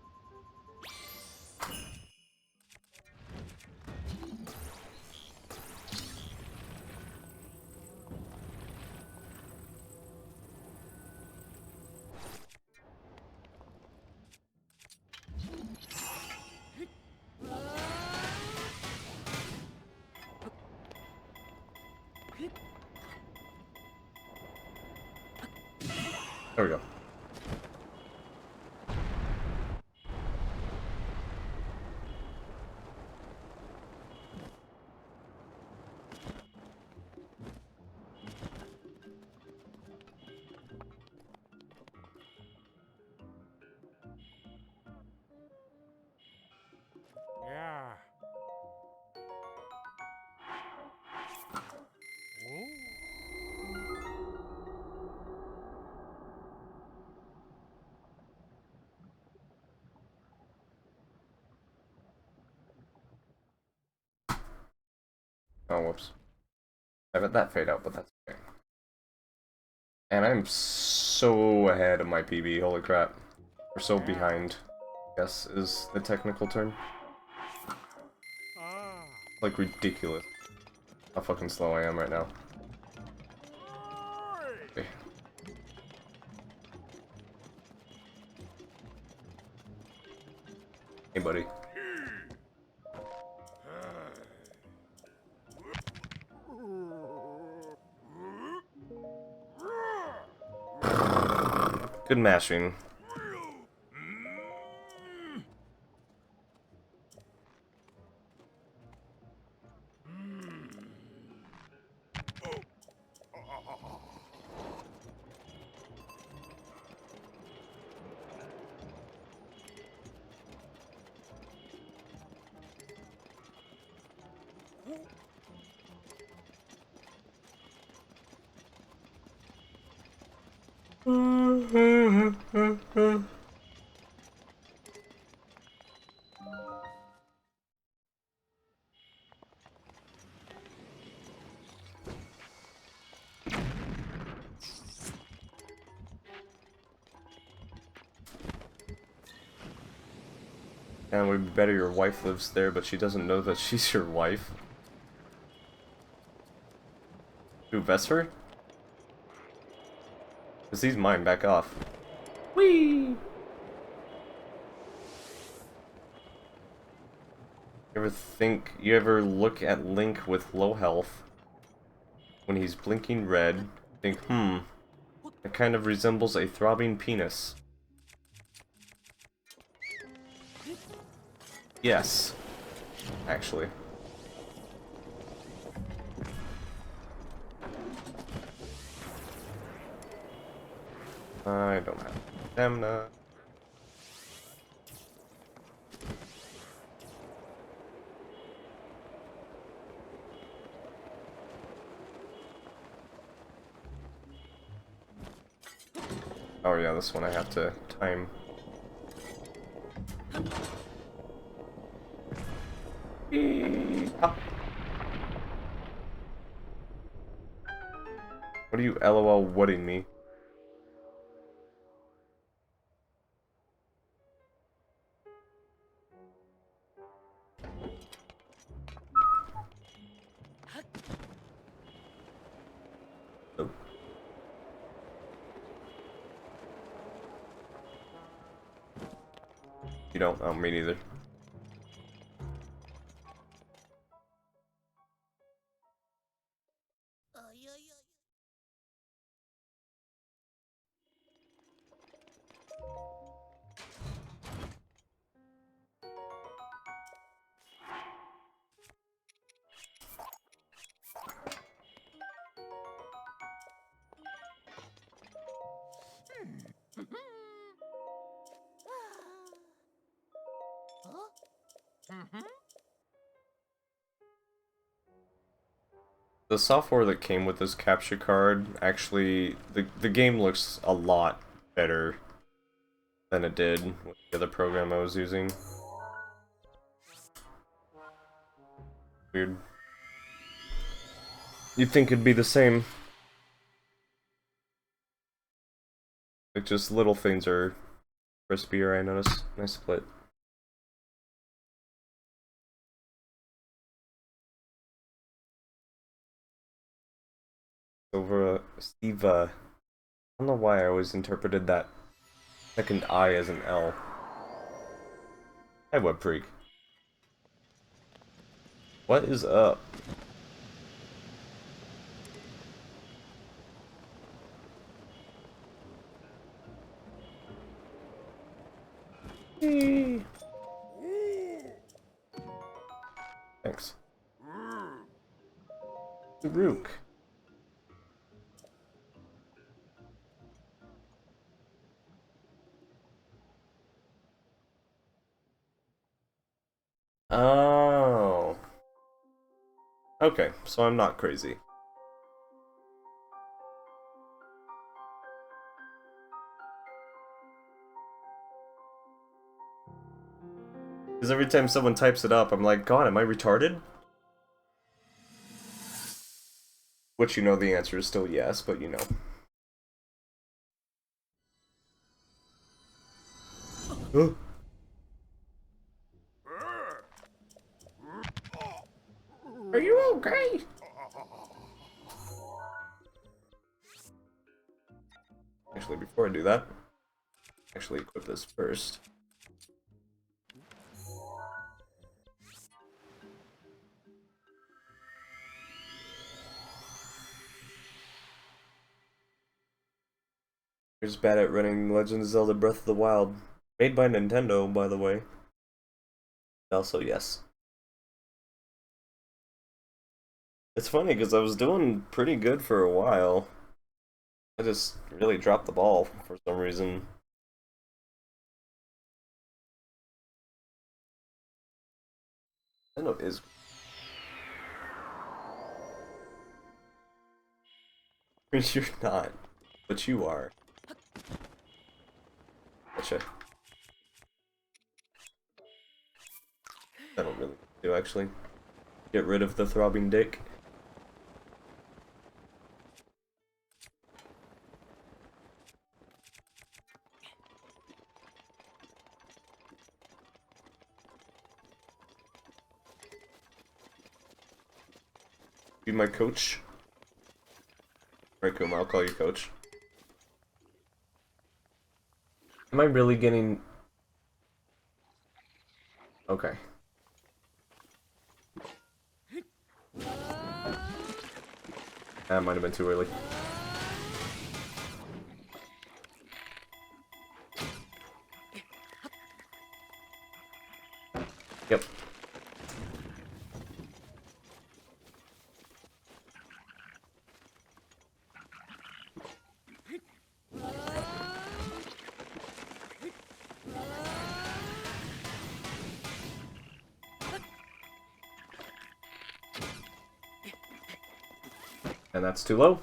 There we go. Yeah. Oh, whoops. I let that fade out, but that's okay. And I'm so ahead of my PB, holy crap. Or so behind, I guess, is the technical term. Like, ridiculous. How fucking slow I am right now. Okay. Hey, buddy. Good mashing. And we'd be better your wife lives there, but she doesn't know that she's your wife. Who, Vesper? Cause he's mine, back off. Whee! You ever look at Link with low health when he's blinking red, think, it kind of resembles a throbbing penis. Yes, actually. I don't have stamina. Oh yeah, this one I have to time. What are you LOL wooding me? Oh. You don't? Oh, me neither. The software that came with this capture card, actually, the game looks a lot better than it did with the other program I was using. Weird. You'd think it'd be the same. Like, just little things are crispier, I notice. Nice split. Over Steve, I don't know why I always interpreted that second I as an L. Hi, Web Freak. What is up? Hey. Thanks. Rook. Oh. Okay, so I'm not crazy. Because every time someone types it up, I'm like, God, am I retarded? Which, you know, the answer is still yes, but you know. Are you okay? Actually, before I do that, actually equip this first. You're just bad at running Legend of Zelda Breath of the Wild. Made by Nintendo, by the way. Also, yes. It's funny because I was doing pretty good for a while. I just really dropped the ball for some reason. Nintendo is. You're not, but you are. Gotcha. I don't really do actually. Get rid of the throbbing dick. Be my coach. Alright, Kuma, I'll call you coach. Am I really getting... Okay. That might have been too early. Yep. And that's too low.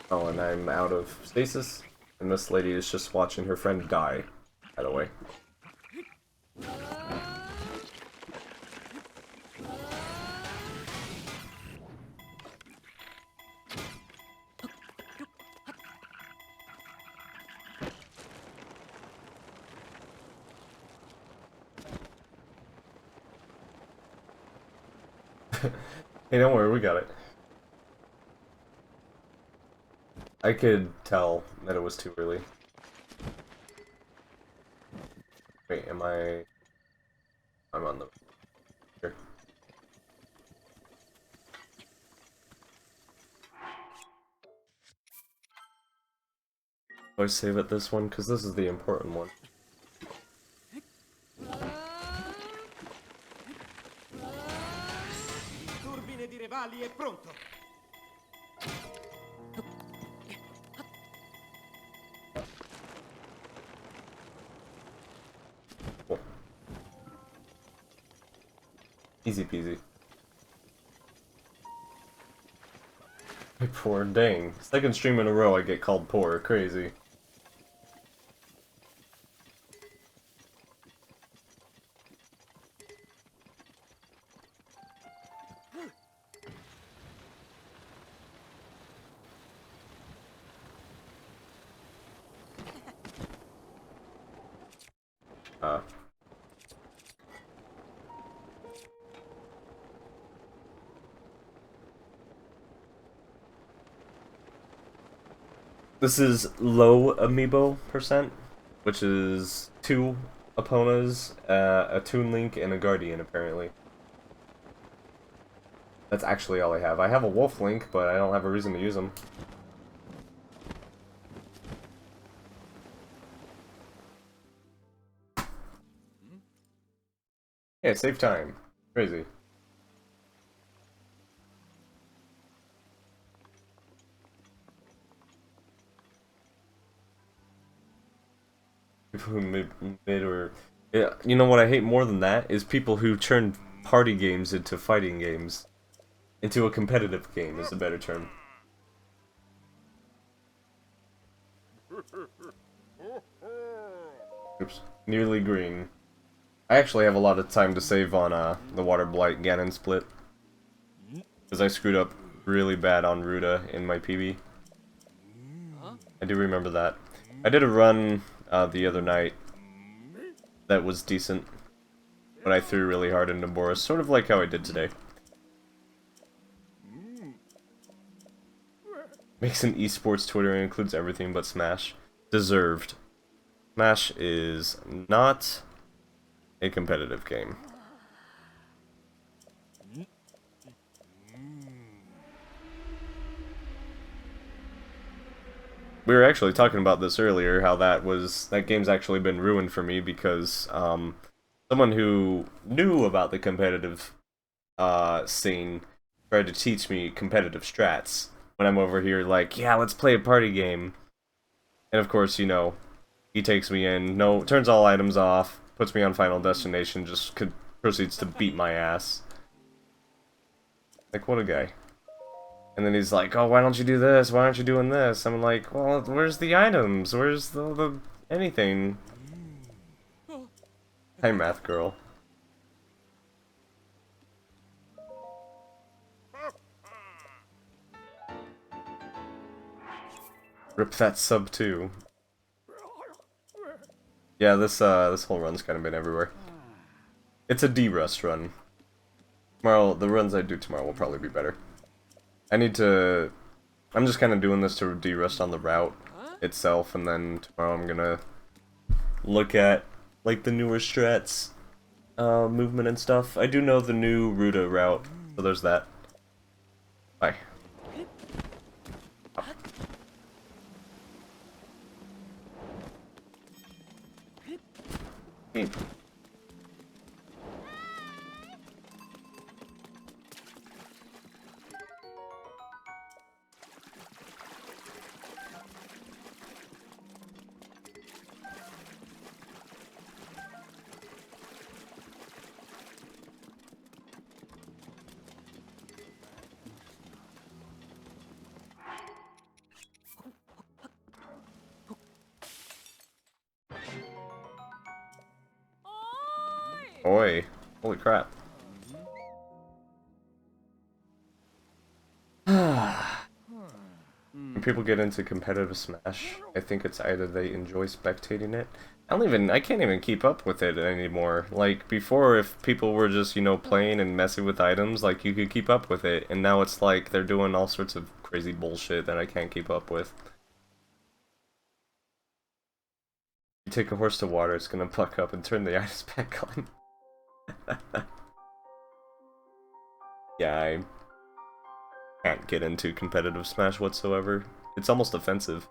Oh, and I'm out of stasis. And this lady is just watching her friend die, by the way. Hey, don't worry, we got it. I could tell that it was too early. Wait, am I... I'm on the... Here. Do I save it this one? Because this is the important one. Il turbine di rivali è pronto. Cool. Easy peasy. Poor, dang. Second stream in a row I get called poor. Crazy. This is low Amiibo percent, which is 2 Eponas, a Toon Link, and a Guardian, apparently. That's actually all I have. I have a Wolf Link, but I don't have a reason to use him. Yeah, save time. Crazy. People who mid or... Yeah, you know what I hate more than that? Is people who turn party games into fighting games. Into a competitive game is a better term. Oops. Nearly green. I actually have a lot of time to save on the Water Blight Ganon split. Because I screwed up really bad on Ruta in my PB. I do remember that. I did a run the other night that was decent. But I threw really hard into Boris, sort of like how I did today. Makes an esports Twitter and includes everything but Smash. Deserved. Smash is not a competitive game. we were actually talking about this earlier, how that game's actually been ruined for me because someone who knew about the competitive scene tried to teach me competitive strats when I'm over here like, yeah, let's play a party game. And of course, you know, he takes me in, turns all items off, puts me on Final Destination, just proceeds to beat my ass. Like, what a guy. And then he's like, oh, why don't you do this? Why aren't you doing this? I'm like, well, where's the items? Where's the anything? Hi, math girl. Rip that sub too. Yeah, this whole run's kind of been everywhere. It's a D-rust run. Tomorrow, the runs I do tomorrow will probably be better. I'm just kind of doing this to de-rust on the route itself, and then tomorrow I'm gonna look at, like, the newer strats, movement and stuff. I do know the new Ruta route, so there's that. Bye. Oh. Oi. Holy crap. When people get into competitive Smash, I think it's either they enjoy spectating it. I can't even keep up with it anymore. Like, before, if people were just, you know, playing and messing with items, like, you could keep up with it. And now it's like, they're doing all sorts of crazy bullshit that I can't keep up with. You take a horse to water, it's gonna pluck up and turn the items back on. Yeah, I can't get into competitive Smash whatsoever. It's almost offensive.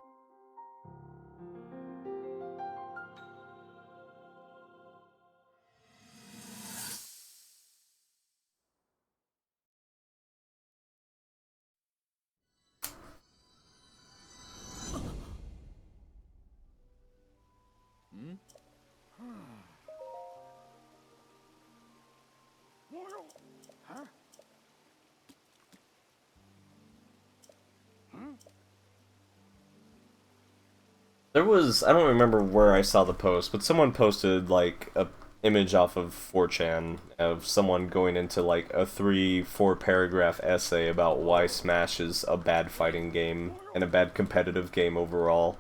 There was, I don't remember where I saw the post, but someone posted, like, a image off of 4chan of someone going into, like, a 3-4 paragraph essay about why Smash is a bad fighting game and a bad competitive game overall.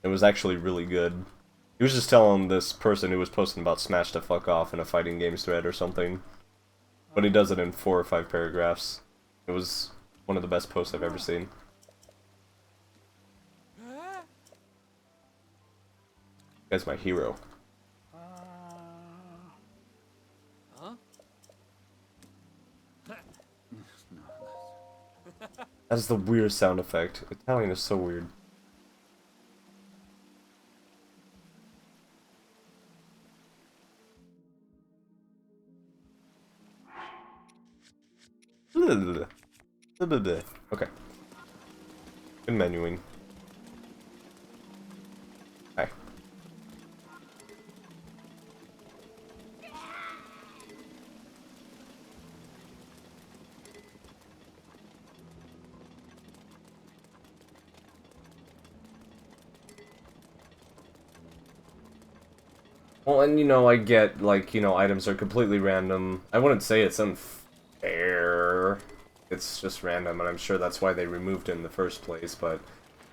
It was actually really good. He was just telling this person who was posting about Smash to fuck off in a fighting games thread or something. But he does it in 4 or 5 paragraphs. It was one of the best posts I've ever seen. Guy's my hero. That's the weird sound effect. Italian is so weird. Okay. Good menuing. Hi. Well, and you know, I get, like, you know, items are completely random. I wouldn't say it's unfair. It's just random, and I'm sure that's why they removed it in the first place, but,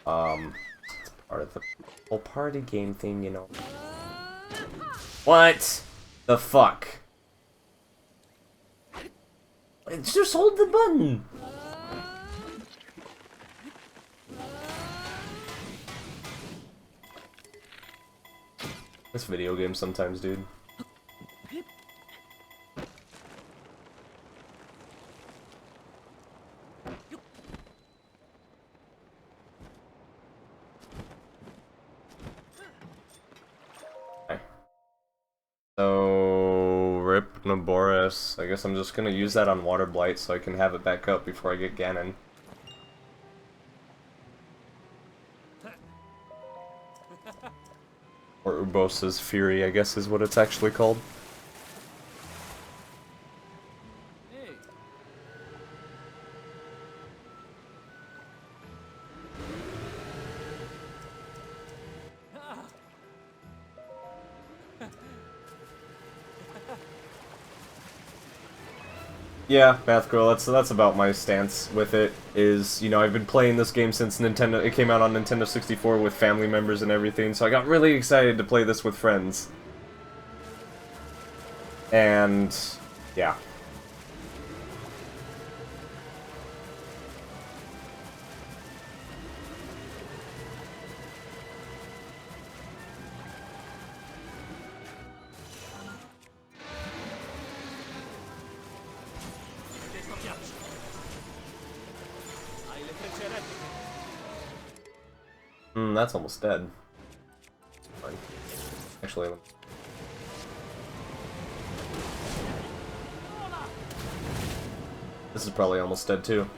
it's part of the whole party game thing, you know. What the fuck? Just hold the button! This video game sometimes, dude. No Boris. I guess I'm just gonna use that on Water Blight so I can have it back up before I get Ganon. Or Urbosa's Fury, I guess is what it's actually called. Ehi, Yeah, Math Girl, that's about my stance with it, is, you know, I've been playing this game since Nintendo, it came out on Nintendo 64 with family members and everything, so I got really excited to play this with friends. And, yeah. questo ghiaccio. Hai le frecce elettriche. That's almost dead. Fine. Actually, this is probably almost dead too.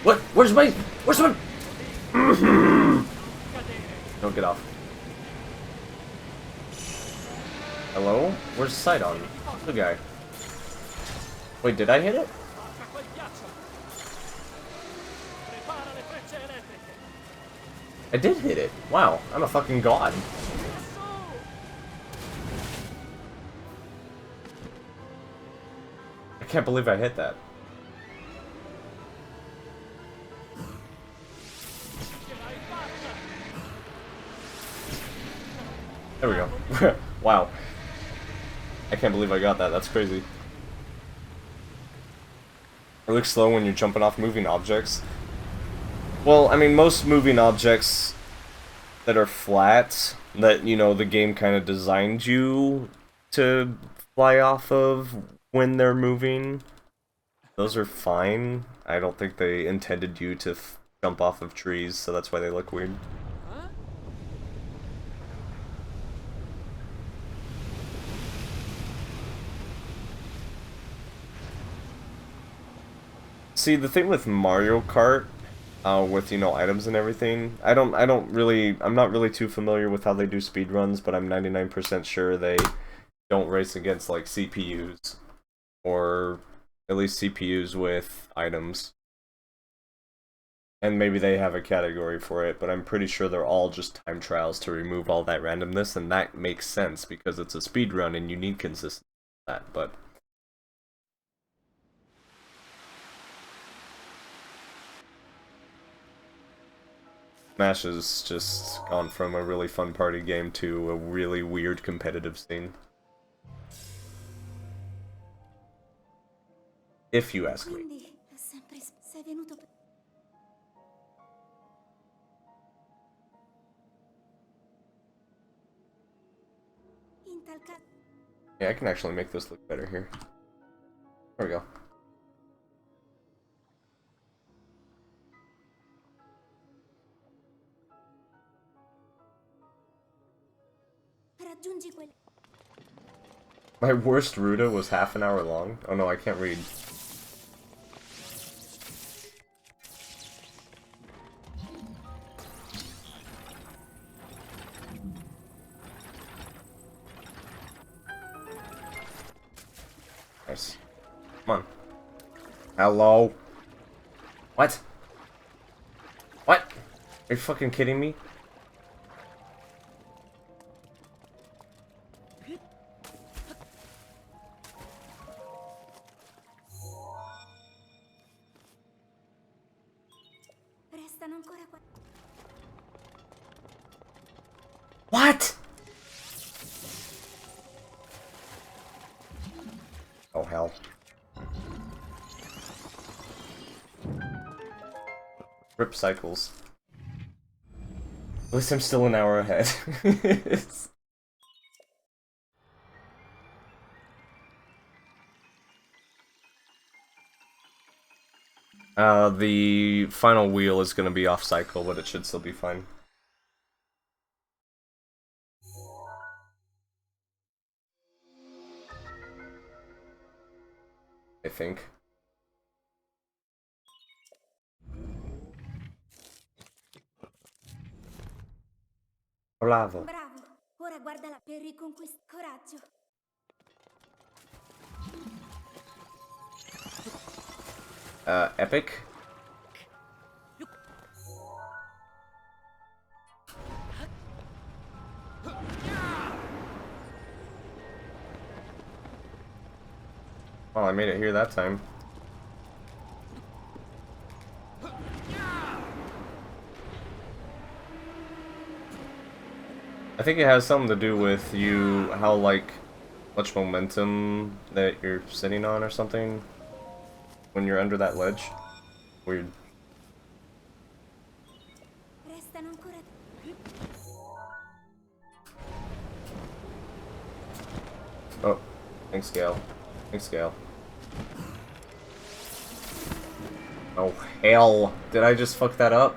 What? Where's my... Don't get off. Hello? Where's Sidon? The guy. Wait, did I hit it? Spacca quel ghiaccio. Prepara le frecce elettriche. I did hit it. Wow, I'm a fucking god. I can't believe I hit that. There we go. Wow. I can't believe I got that. That's crazy. It looks slow when you're jumping off moving objects. Well, I mean, most moving objects that are flat, that, you know, the game kind of designed you to fly off of when they're moving, those are fine. I don't think they intended you to jump off of trees, so that's why they look weird. See, the thing with Mario Kart, with, you know, items and everything, I'm not really too familiar with how they do speedruns, but I'm 99% sure they don't race against, like, CPUs. Or at least CPUs with items. And maybe they have a category for it, but I'm pretty sure they're all just time trials to remove all that randomness, and that makes sense because it's a speedrun and you need consistency with that, but... Smash has just gone from a really fun party game to a really weird competitive scene. If you ask me. Quindi è sempre sei venuto per... In tal caso Yeah, I can actually make this look better here. There we go. raggiungi quel... My worst Ruta was half an hour long. Oh no, I can't read. Nice. Come on. Hello? What? What? Are you fucking kidding me? Restano ancora qua... What? Oh hell. Rip cycles. At least I'm still an hour ahead. The final wheel is gonna be off cycle, but it should still be fine. I think. Bravo. Bravo. Ora guardala per riconquistare coraggio. Epic? Well, I made it here that time. I think it has something to do with you, how, like, much momentum that you're sitting on or something when you're under that ledge. Weird. Restano ancora. Oh, thanks, Gale. Thanks, Gale. Oh, hell. Did I just fuck that up?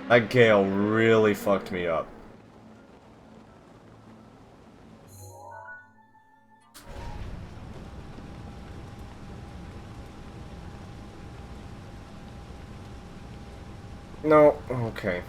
That Gale really fucked me up. No, okay.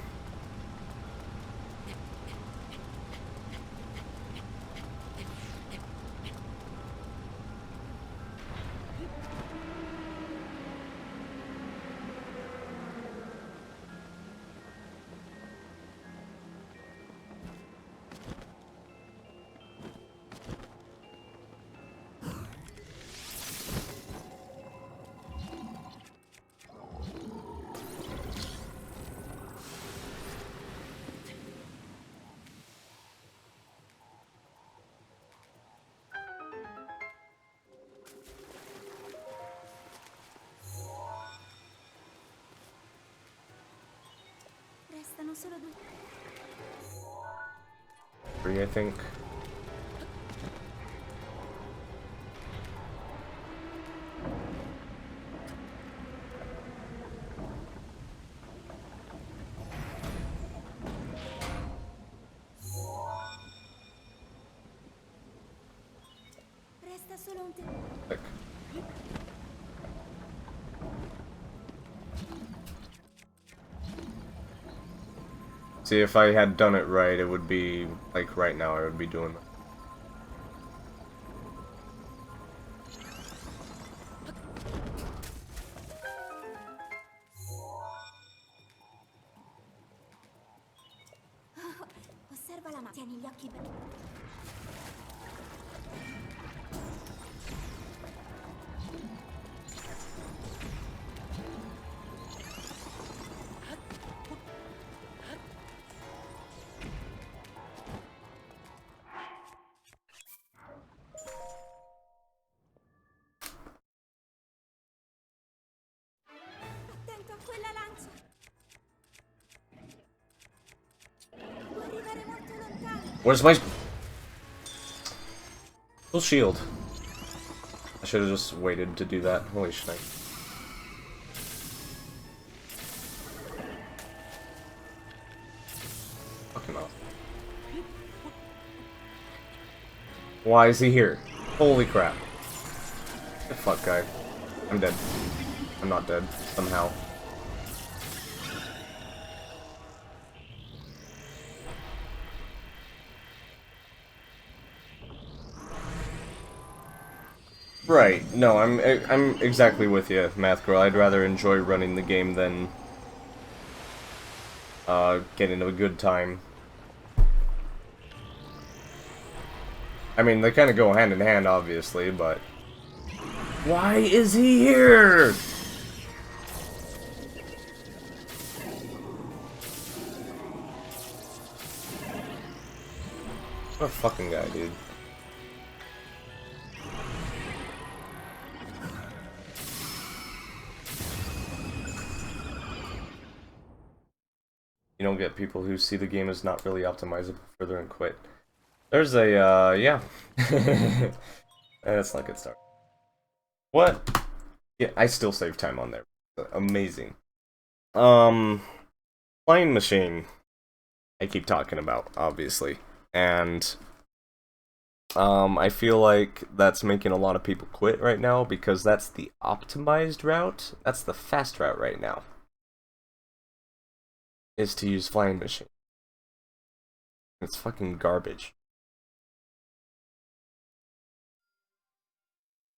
Restano solo 2. 3, I think. Resta solo un Like, see, if I had done it right, it would be, like, right now I would be doing that. Osserva la mano. Tieni gli occhi ben. Attento a quella lancia. Può arrivare molto lontano. Where's my... Full shield. I should have just waited to do that. Holy shit. Fuck him out. Why is he here? Holy crap. The fuck, guy. I'm dead. I'm not dead. Somehow. Right. No, I'm exactly with you, Math Girl. I'd rather enjoy running the game than getting a good time. I mean, they kind of go hand in hand, obviously, but why is he here? What a fucking guy, dude. You don't get people who see the game as not really optimizable further and quit. There's a, yeah. That's not a good start. What? Yeah, I still save time on there. Amazing. Flying machine. I keep talking about, obviously. And, I feel like that's making a lot of people quit right now because that's the optimized route. That's the fast route right now. Is to use flying machine. It's fucking garbage.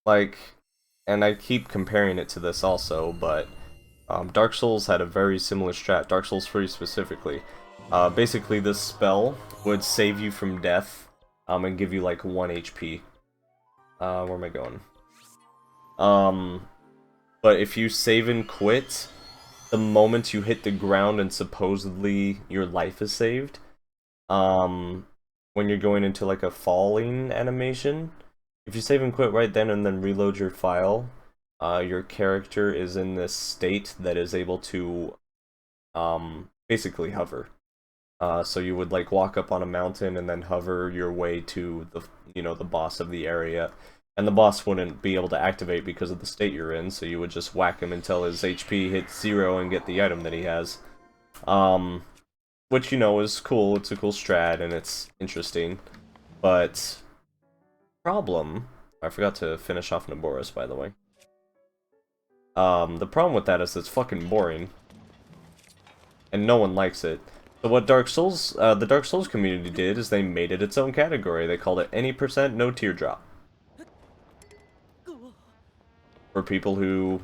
Like, and I keep comparing it to this also, but Dark Souls had a very similar strat, Dark Souls 3 specifically. Basically, this spell would save you from death and give you like 1 HP. Where am I going? But if you save and quit, the moment you hit the ground and supposedly your life is saved, when you're going into like a falling animation, if you save and quit right then and then reload your file, your character is in this state that is able to basically hover. So you would like walk up on a mountain and then hover your way to the the boss of the area. And the boss wouldn't be able to activate because of the state you're in, so you would just whack him until his HP hits 0 and get the item that he has. Which, is cool, it's a cool strat, and it's interesting. But, problem, I forgot to finish off Naboris, by the way. The problem with that is it's fucking boring. And no one likes it. So what Dark Souls, the Dark Souls community did is they made it its own category. They called it any percent no teardrop. For people who,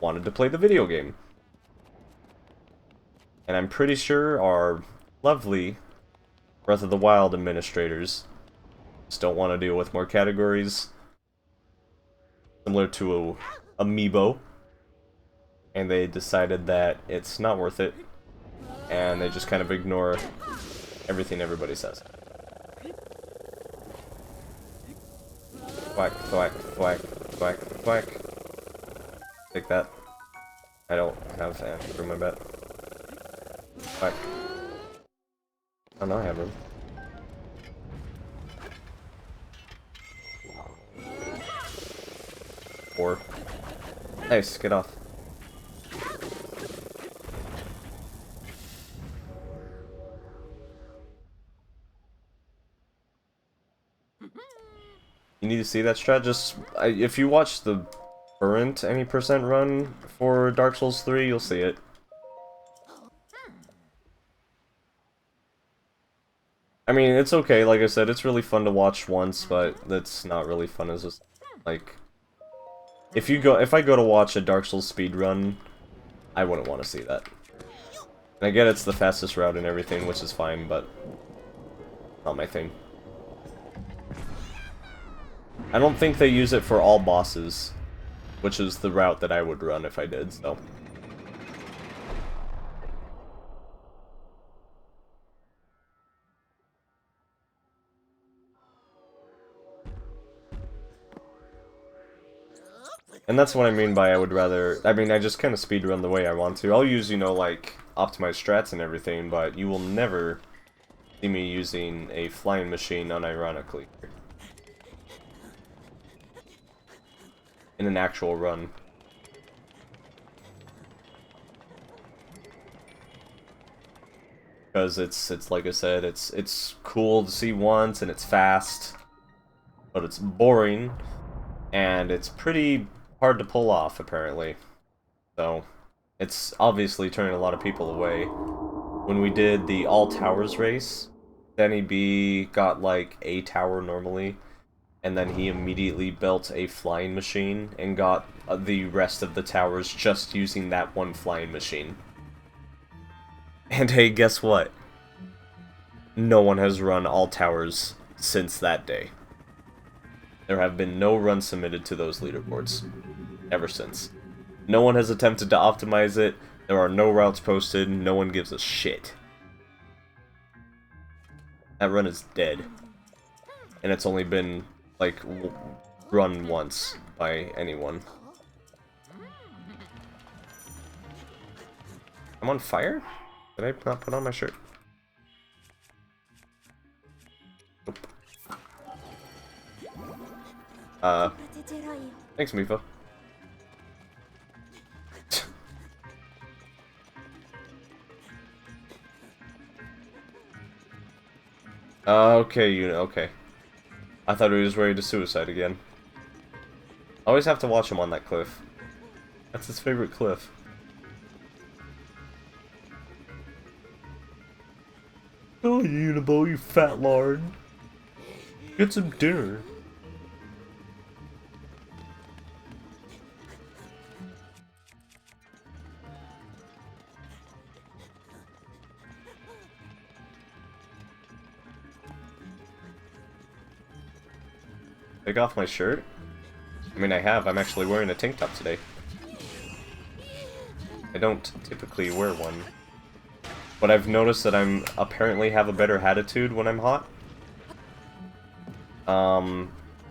wanted to play the video game. And I'm pretty sure our lovely Breath of the Wild administrators just don't want to deal with more categories. Similar to Amiibo. And they decided that it's not worth it. And they just kind of ignore everything everybody says. Thwack, thwack, thwack, thwack, thwack. Take that. I don't have room, I bet. Thwack. Oh no, I have room. Four. Nice, get off. You need to see that strat. Just if you watch the current any percent run for Dark Souls 3, you'll see it. I mean, it's okay. Like I said, it's really fun to watch once, but it's not really fun as just like if I go to watch a Dark Souls speedrun, I wouldn't want to see that. And I get it's the fastest route and everything, which is fine, but not my thing. I don't think they use it for all bosses, which is the route that I would run if I did, so. And that's what I mean by I would rather, I mean, I just kind of speedrun the way I want to. I'll use, like, optimized strats and everything, but you will never see me using a flying machine unironically. In an actual run. Because it's like I said, it's cool to see once and it's fast, but it's boring and it's pretty hard to pull off apparently. So it's obviously turning a lot of people away. When we did the all towers race, Danny B got like a tower normally, and then he immediately built a flying machine and got the rest of the towers just using that one flying machine. And hey, guess what? No one has run all towers since that day. There have been no runs submitted to those leaderboards ever since. No one has attempted to optimize it. There are no routes posted. No one gives a shit. That run is dead. And it's only been, like, run once by anyone. I'm on fire? Did I not put on my shirt? Nope. Uh, Ti proteggerò io. thanks, Mifa. Okay, okay. I thought he was ready to suicide again. I always have to watch him on that cliff. That's his favorite cliff. Oh, Unibo, you fat lard. Get some dinner. Take off my shirt? I mean, I have. I'm actually wearing a tank top today. I don't typically wear one. But I've noticed that I'm apparently have a better attitude when I'm hot.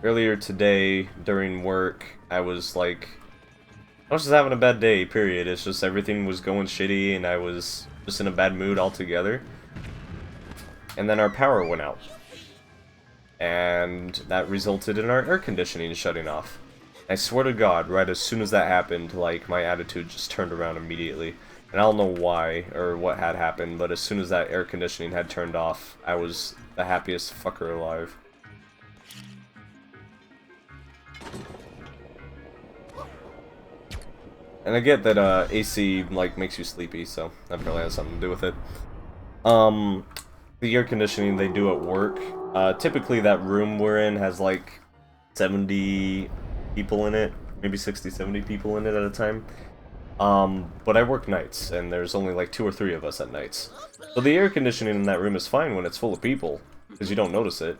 Earlier today, during work, I was just having a bad day, period. It's just everything was going shitty and I was just in a bad mood altogether. And then our power went out. And that resulted in our air conditioning shutting off. I swear to God, right as soon as that happened, like, my attitude just turned around immediately. And I don't know why, or what had happened, but as soon as that air conditioning had turned off, I was the happiest fucker alive. And I get that, AC, like, makes you sleepy, so that probably has something to do with it. The air conditioning they do at work, typically that room we're in has, like, 70 people in it, maybe 60, 70 people in it at a time. But I work nights, and there's only like 2 or 3 of us at nights. So the air conditioning in that room is fine when it's full of people, because you don't notice it.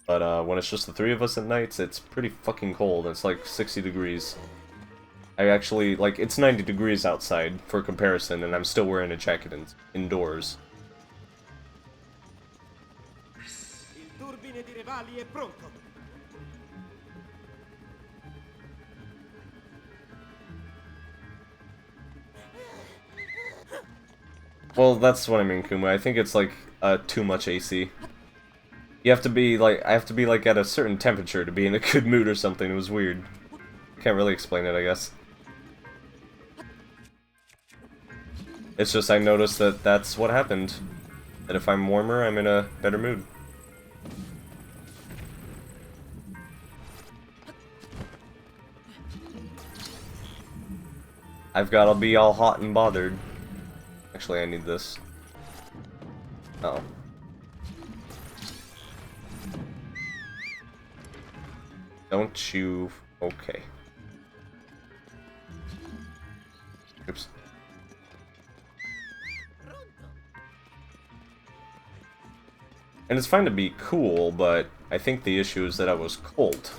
But when it's just the 3 of us at nights, it's pretty fucking cold. It's like 60 degrees. I actually, like, it's 90 degrees outside, for comparison, and I'm still wearing a jacket indoors. Il turbine di rivali è pronto. Well, that's what I mean, Kuma. I think it's like too much AC. You have to be like, I have to be like at a certain temperature to be in a good mood or something. It was weird. Can't really explain it, I guess. It's just I noticed that that's what happened. That if I'm warmer, I'm in a better mood. I've gotta be all hot and bothered. Actually, I need this. Oh. Don't you... Okay. Oops. And it's fine to be cool, but I think the issue is that I was cold.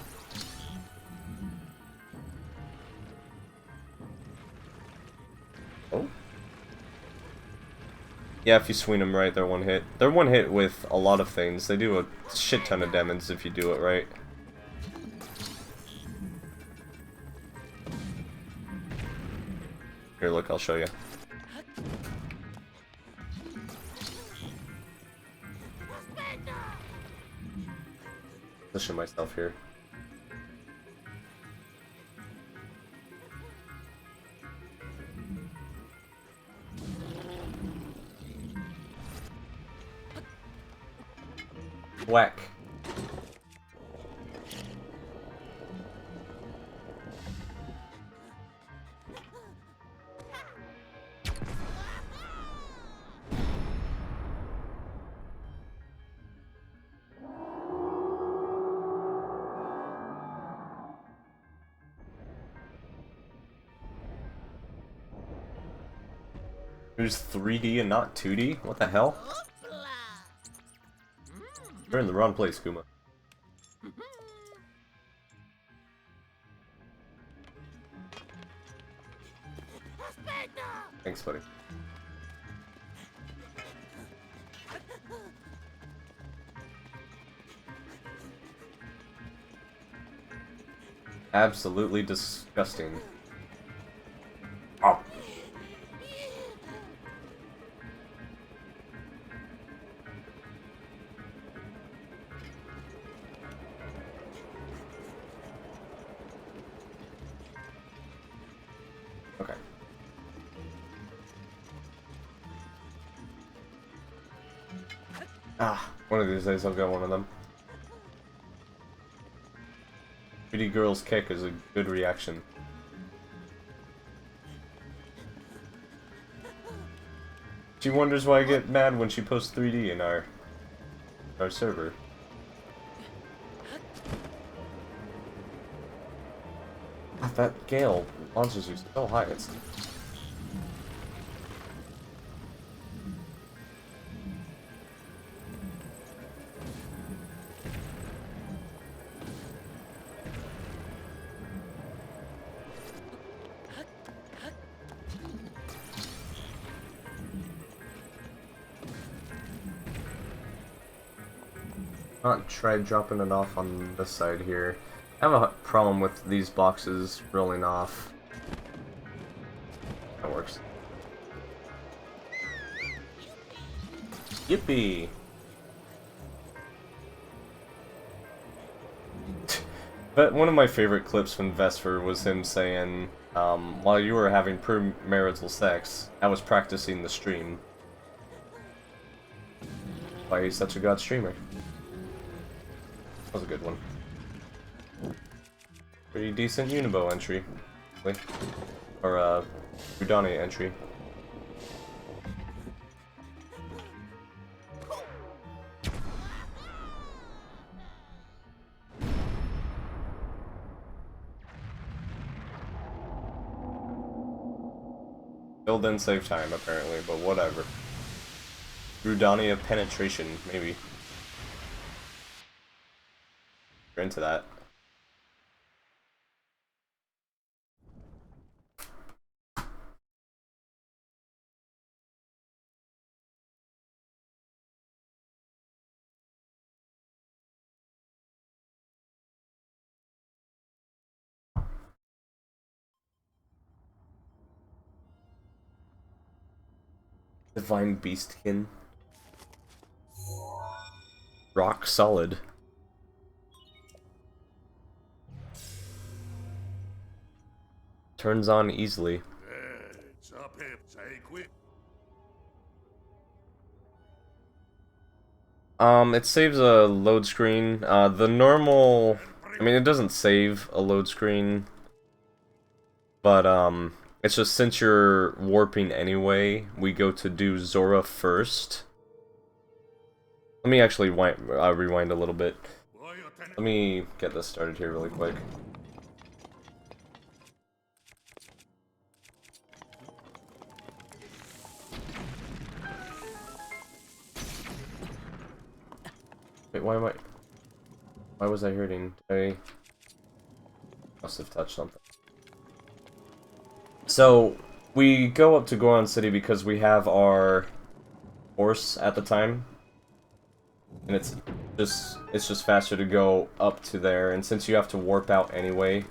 Oh? Yeah, if you swing them right, they're one hit. They're one hit with a lot of things. They do a shit ton of damage if you do it right. Here, look, I'll show you. Position myself here. Whack. There's 3D and not 2D? What the hell? You're in the wrong place, Kuma. Thanks, buddy. Absolutely disgusting. Oh. Ah, one of these days I'll get one of them. Pretty girl's kick is a good reaction. She wonders why I get mad when she posts 3D in our server. God, that Gale launches you so high. It's not try dropping it off on this side here. I have a problem with these boxes rolling off. That works. Yippee! But one of my favorite clips from Vesper was him saying, while you were having premarital sex, I was practicing the stream. Why he's such a god streamer. That was a good one. Pretty decent Amiibo entry. Or, Udani entry. Still didn't save time, apparently, but whatever. Rudania penetration, maybe. You're into that. Divine Beastkin. Rock solid. Turns on easily. It saves a load screen. The normal... I mean, it doesn't save a load screen. But, it's just since you're warping anyway, we go to do Zora first. Let me actually rewind a little bit. Let me get this started here really quick. Wait, why was I hurting? I must have touched something. So, we go up to Goron City because we have our horse at the time. And it's just faster to go up to there, and since you have to warp out anyway,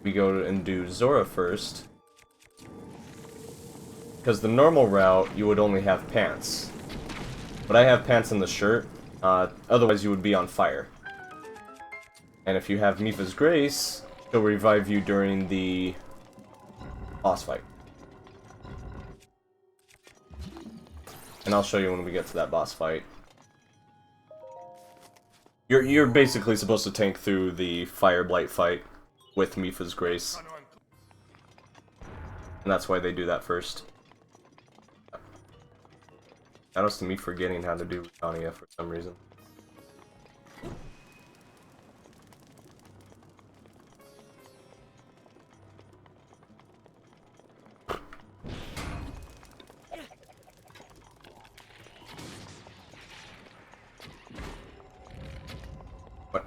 we go and do Zora first. Because the normal route, you would only have pants. But I have pants in the shirt, otherwise you would be on fire. And if you have Mipha's Grace, she'll revive you during the boss fight. And I'll show you when we get to that boss fight. You're basically supposed to tank through the Fire Blight fight with Mipha's Grace. And that's why they do that first. Shout outs to me forgetting how to do Anya for some reason. What?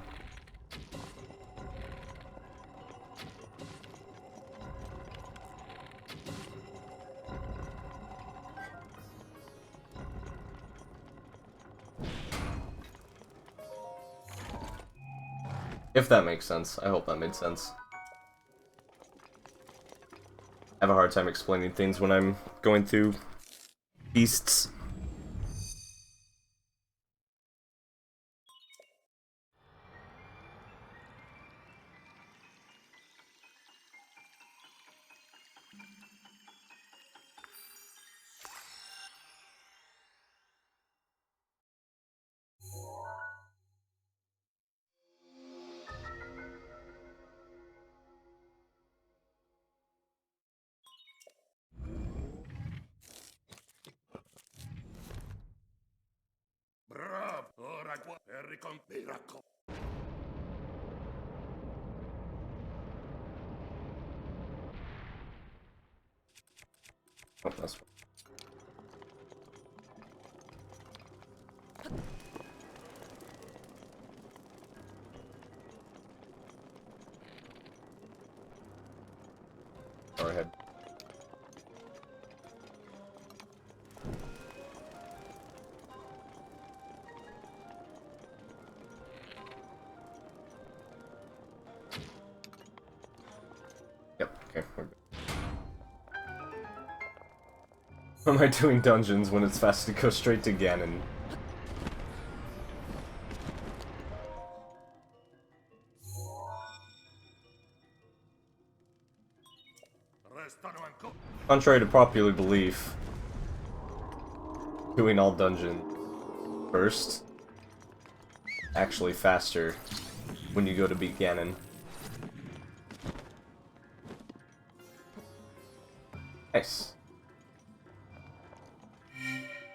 If that makes sense. I hope that made sense. I have a hard time explaining things when I'm going through beasts. Oh, that's go ahead. Yep, okay, we're good. Why am I doing dungeons when it's fast to go straight to Ganon? Contrary to popular belief, doing all dungeons first actually faster when you go to beat Ganon. Nice.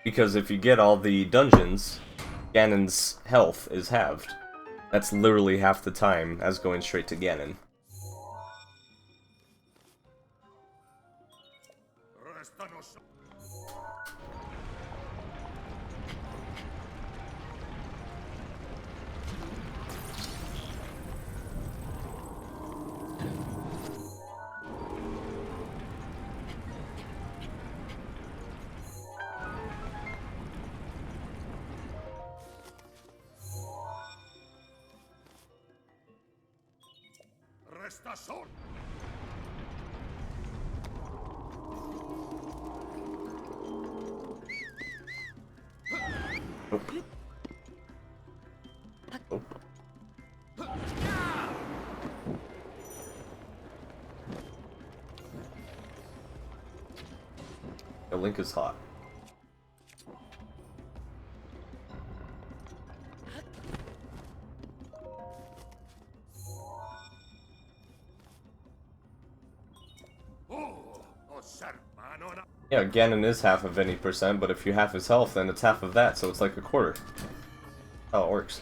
Because if you get all the dungeons, Ganon's health is halved. That's literally half the time as going straight to Ganon. Nope. Oh. The Link is hot. Yeah, Ganon is half of any percent, but if you half his health, then it's half of that, so it's like a quarter. That's how it works.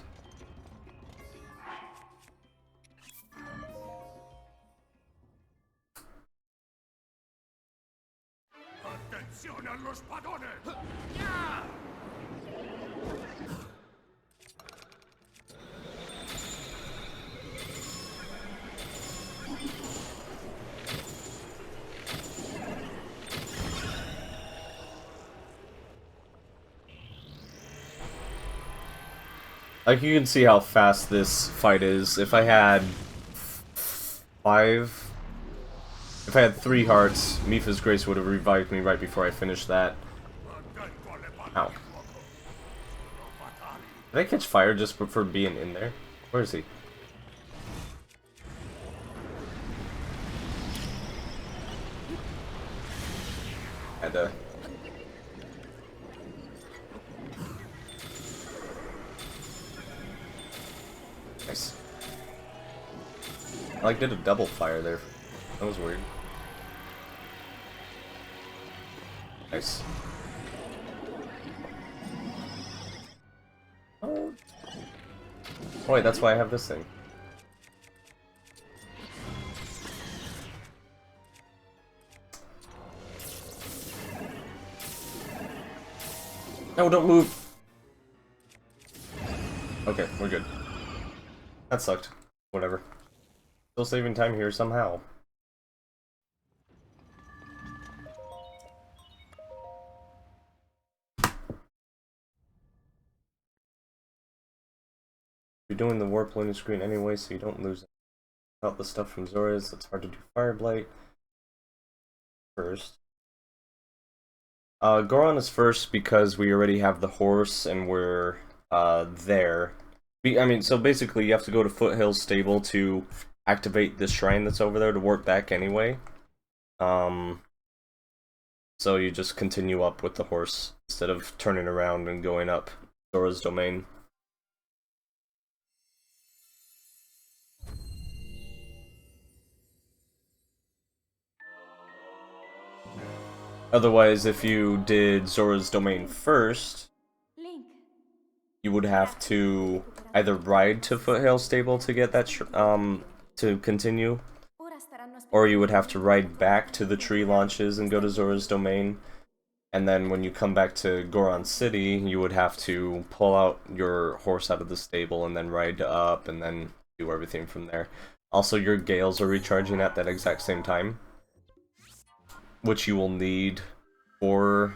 Like, you can see how fast this fight is. If I had 3 hearts, Mipha's Grace would have revived me right before I finished that. Ow. Did I catch fire just for being in there? Where is he? Had to... Nice. I like did a double fire there. That was weird. Nice. Oh wait, that's why I have this thing. No, don't move! Okay, we're good. That sucked. Whatever. Still saving time here somehow. You're doing the warp loading screen anyway, so you don't lose out the stuff from Zora's. It's hard to do Fire Blight first. Goron is first because we already have the horse and we're there. I mean, so basically you have to go to Foothills Stable to activate this shrine that's over there to work back anyway. So you just continue up with the horse instead of turning around and going up Zora's domain. Otherwise, if you did Zora's domain first... Link, you would have to either ride to Foothill Stable to get that to continue, Ora staranno or you would have aspettando to il ride momento back to per the tree launches and go to Zora's Domain. And then when you come back to Goron City, you would have to pull out your horse out of the stable and then ride up and then do everything from there. Also, your gales are recharging at that exact same time, which you will need for...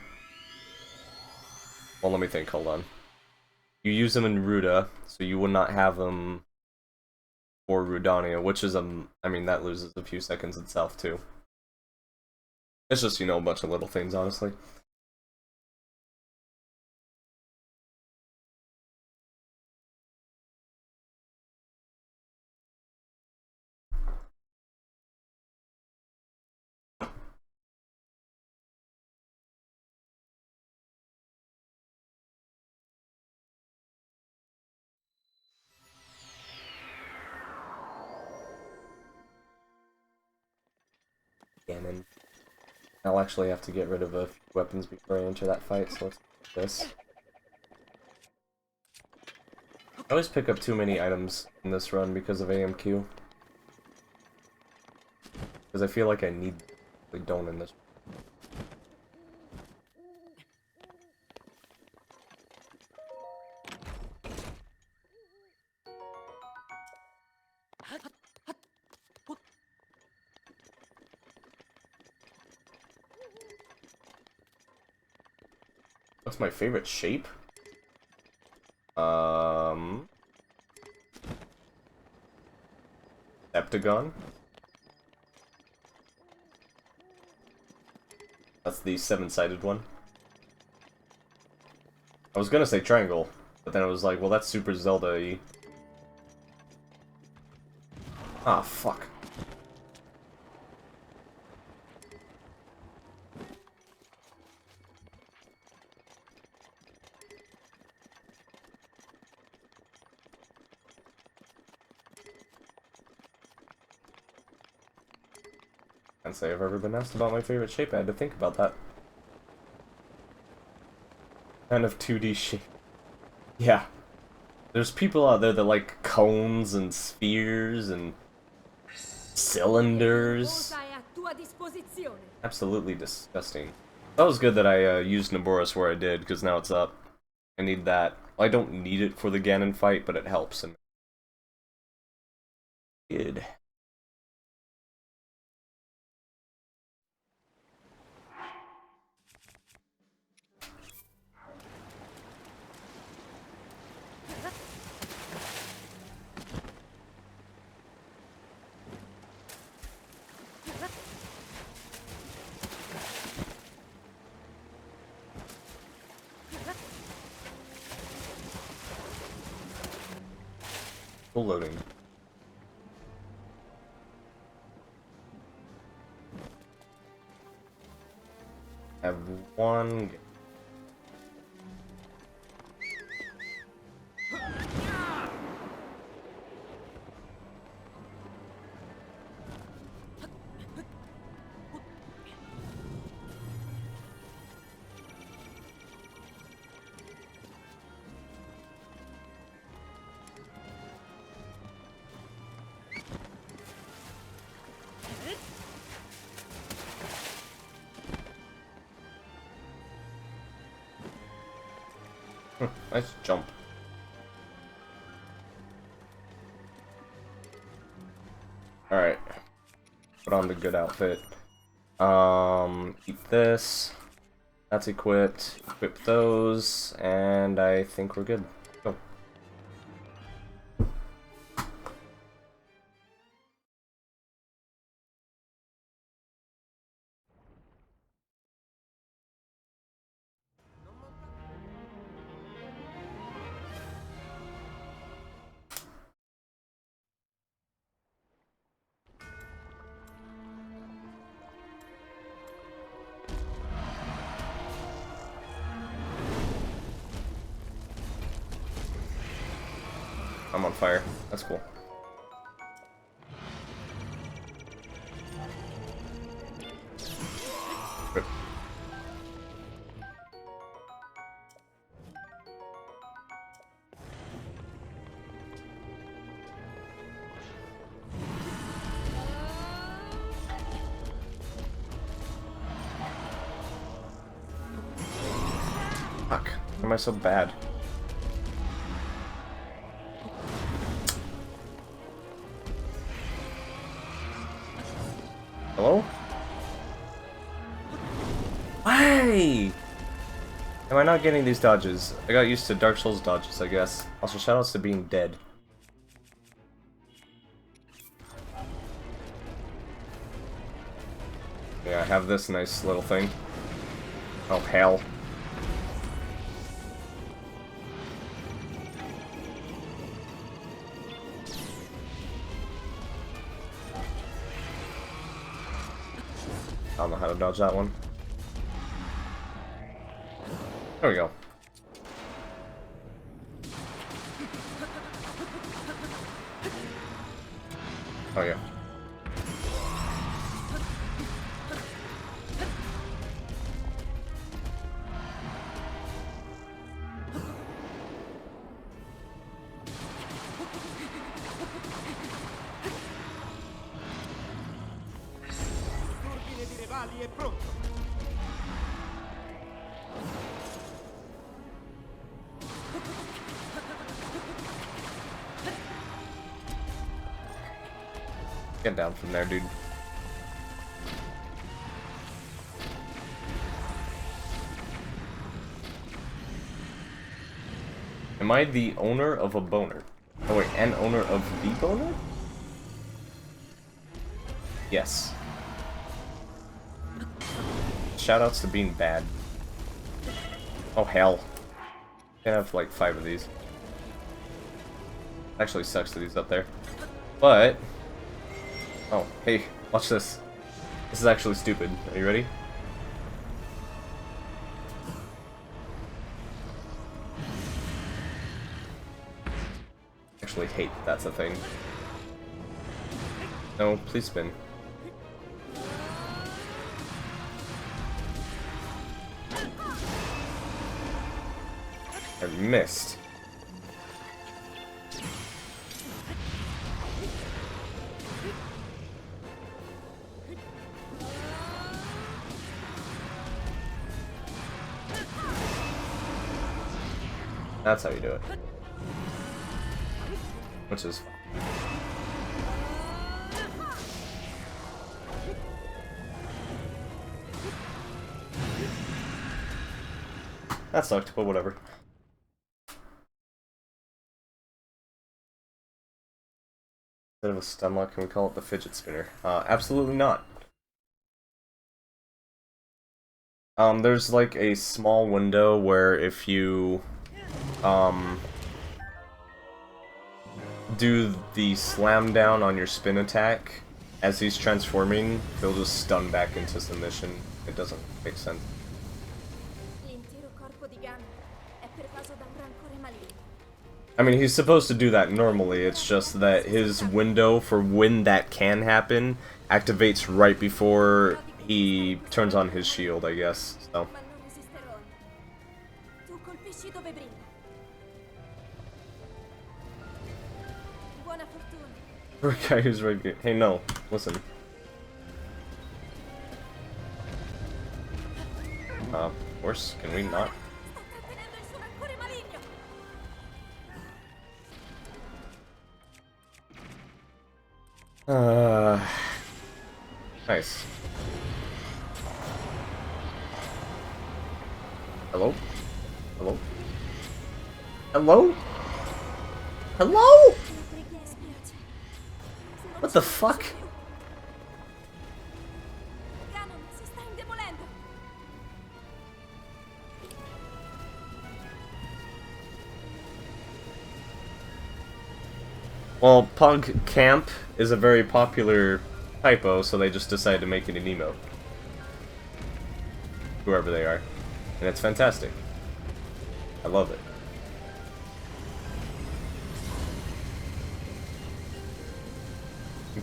Well, let me think, hold on. You use them in Ruda, so you would not have them for Rudania, which is, I mean, that loses a few seconds itself, too. It's just, you know, a bunch of little things, honestly. Ganon. I'll actually have to get rid of a few weapons before I enter that fight, so let's do this. I always pick up too many items in this run because of AMQ. Because I feel like I need... I don't in this. What's my favorite shape? Septagon? That's the seven-sided one. I was gonna say triangle, but then I was like, well, that's super Zelda-y. Ah, fuck. Can't say I've ever been asked about my favorite shape. I had to think about that. Kind of 2D shape. Yeah. There's people out there that like cones and spheres and cylinders. Absolutely disgusting. That was good that I used Naboris where I did, because now it's up. I need that. I don't need it for the Ganon fight, but it helps. And good. Full loading. I have one. Nice jump. Alright. Put on the good outfit. Keep this. That's equipped. Equip those. And I think we're good. Go. I'm on fire. That's cool. Rip. Fuck. Why am I so bad? Hello? Why? Am I not getting these dodges? I got used to Dark Souls dodges, I guess. Also, shoutouts to being dead. Yeah, I have this nice little thing. Oh, hell. I don't know how to dodge that one. There we go. Oh yeah. Turbine di rivali è pronto. Get down from there, dude. Am I the owner of a boner? Oh wait, an owner of the boner? Yes. Shoutouts to being bad. Oh hell. I have like 5 of these. Actually sucks that he's up there. But... Oh, hey, watch this. This is actually stupid. Are you ready? Actually hate that that's a thing. No, please spin. I missed. That's how you do it. Which is fun. That sucked, but whatever. Instead of a stun lock, can we call it the fidget spinner? Absolutely not. There's like a small window where if you do the slam down on your spin attack as he's transforming, he'll just stun back into submission. It doesn't make sense. L'intero corpo di Ganon è pervaso da un rancore maligno. I mean, he's supposed to do that normally, it's just that his window for when that can happen activates right before he turns on his shield, I guess, so. Ma non resisterò. Tu colpisci dove brilla. Buona fortuna. For a guy who's right here. Hey, no, listen. Horse, can we not? Sta trattenendo il suo rancore maligno. Nice. Hello? Hello? Hello? Hello? La preghiera spiace. Se non What ci the penso fuck? più. Ganon si sta indebolendo. Well, Pug Camp is a very popular typo, so they just decided to make it an emote. Whoever they are. And it's fantastic. I love it.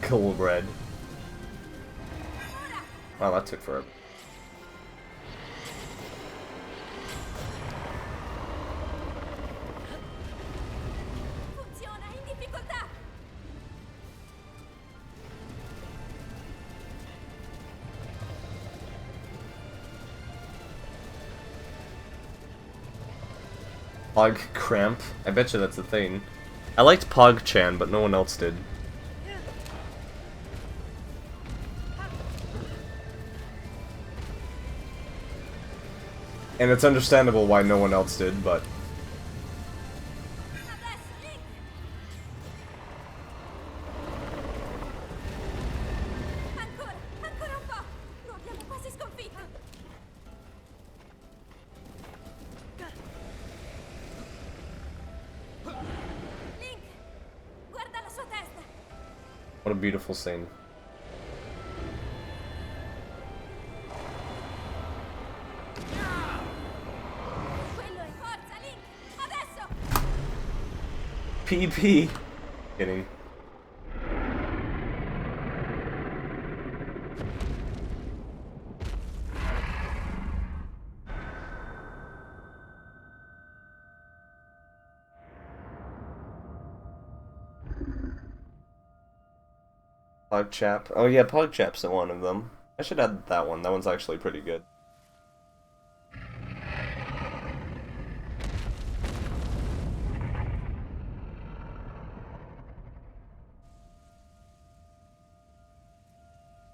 Cool bread. Wow, that took forever. Funziona in difficoltà. Pog Cramp. I bet you that's a thing. I liked Pog-chan, but no one else did. And it's understandable why no one else did, but... Ancora, ancora un po'. Lo abbiamo quasi sconfitto. Link, guarda la sua testa. What a beautiful scene. Quello è forza, Link. Adesso. PP! Kidding. Pogchap. Oh yeah, Pogchap's one of them. I should add that one. That one's actually pretty good.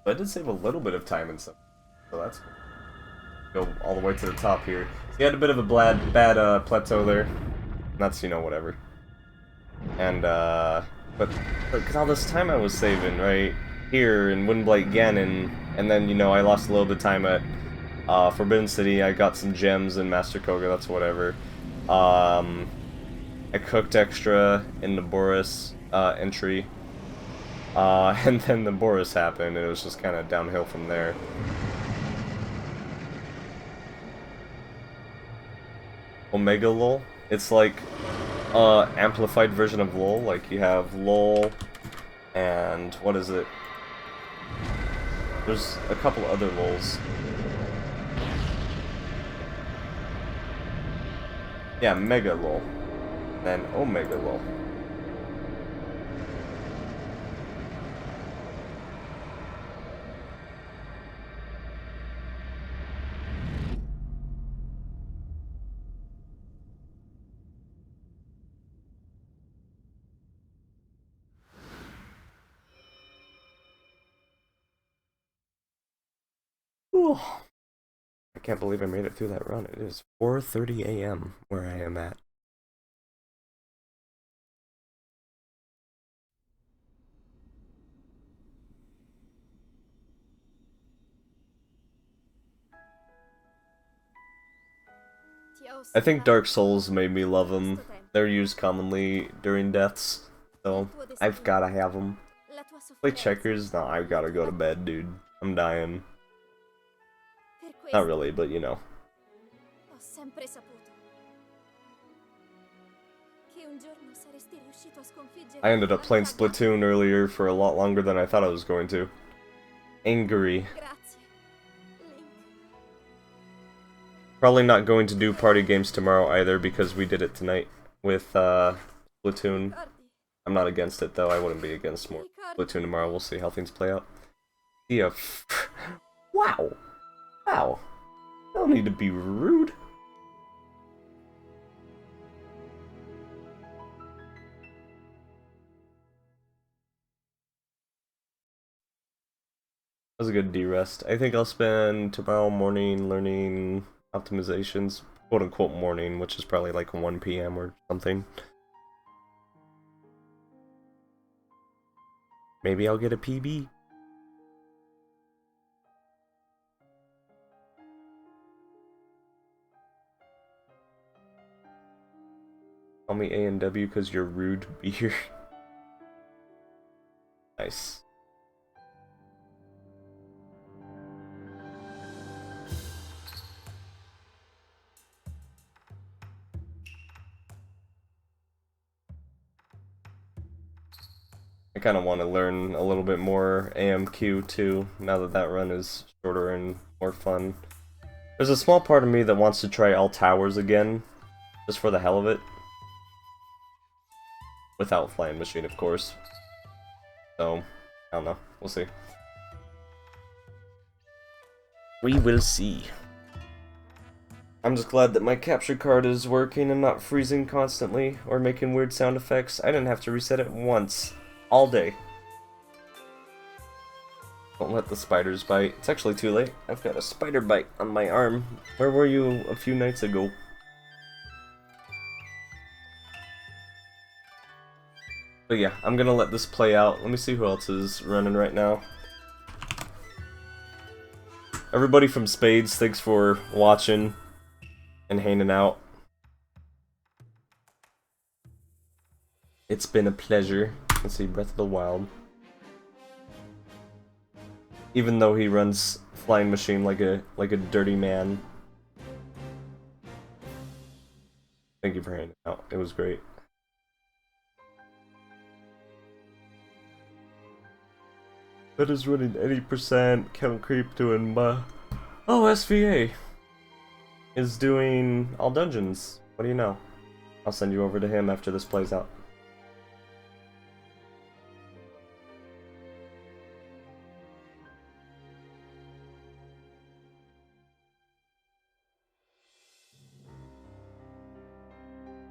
But I did save a little bit of time and stuff, so that's cool. Go all the way to the top here. So you had a bit of a bad plateau there. And that's, you know, whatever. And, but all this time I was saving, right? Here in Windblight Ganon, and then, you know, I lost a little bit of time at Forbidden City. I got some gems in Master Koga, that's whatever. I cooked extra in the Boris entry. And then the Boris happened, and it was just kind of downhill from there. Omega LOL? It's like amplified version of LOL. Like you have LOL, and what is it? There's a couple other LOLs. Yeah, Mega LOL, and Omega LOL. Ooh. I can't believe I made it through that run. It is 4:30 a.m. where I am at. I think Dark Souls made me love them. They're used commonly during deaths, so I've gotta have them. Play checkers? No, I've gotta go to bed, dude. I'm dying. Not really, but you know. I ended up playing Splatoon earlier for a lot longer than I thought I was going to. Angry. Probably not going to do party games tomorrow either because we did it tonight with Splatoon. I'm not against it though. I wouldn't be against more Splatoon tomorrow. We'll see how things play out. Yeah. Wow. Wow. I don't need to be rude. That was a good D-rest. I think I'll spend tomorrow morning learning optimizations, quote-unquote morning, which is probably like 1 p.m. or something. Maybe I'll get a PB. Call me A and W because you're rude beer. Nice. I kind of want to learn a little bit more AMQ too, now that that run is shorter and more fun. There's a small part of me that wants to try all towers again, just for the hell of it. Without Flying Machine, of course. So, I don't know. We'll see. We will see. I'm just glad that my capture card is working and not freezing constantly or making weird sound effects. I didn't have to reset it once. All day. Don't let the spiders bite. It's actually too late. I've got a spider bite on my arm. Where were you a few nights ago? But yeah, I'm gonna let this play out. Let me see who else is running right now. Everybody from Spades, thanks for watching and hanging out. It's been a pleasure. Let's see, Breath of the Wild. Even though he runs Flying Machine like a dirty man. Thank you for hanging out. It was great. That is running 80%. Kevin Creep doing oh, SVA is doing all dungeons. What do you know? I'll send you over to him after this plays out.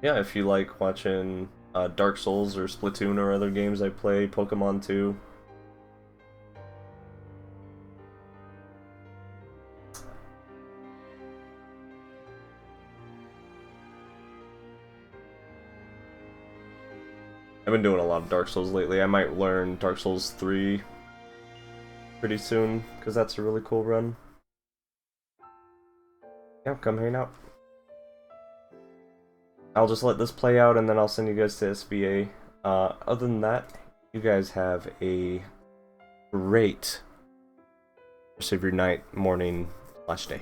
Yeah, if you like watching Dark Souls or Splatoon or other games I play, Pokemon 2. I've been doing a lot of Dark Souls lately. I might learn Dark Souls 3 pretty soon, because that's a really cool run. Yeah, come hang out. I'll just let this play out and then I'll send you guys to SBA. Other than that, you guys have a great rest of your night, morning, / day.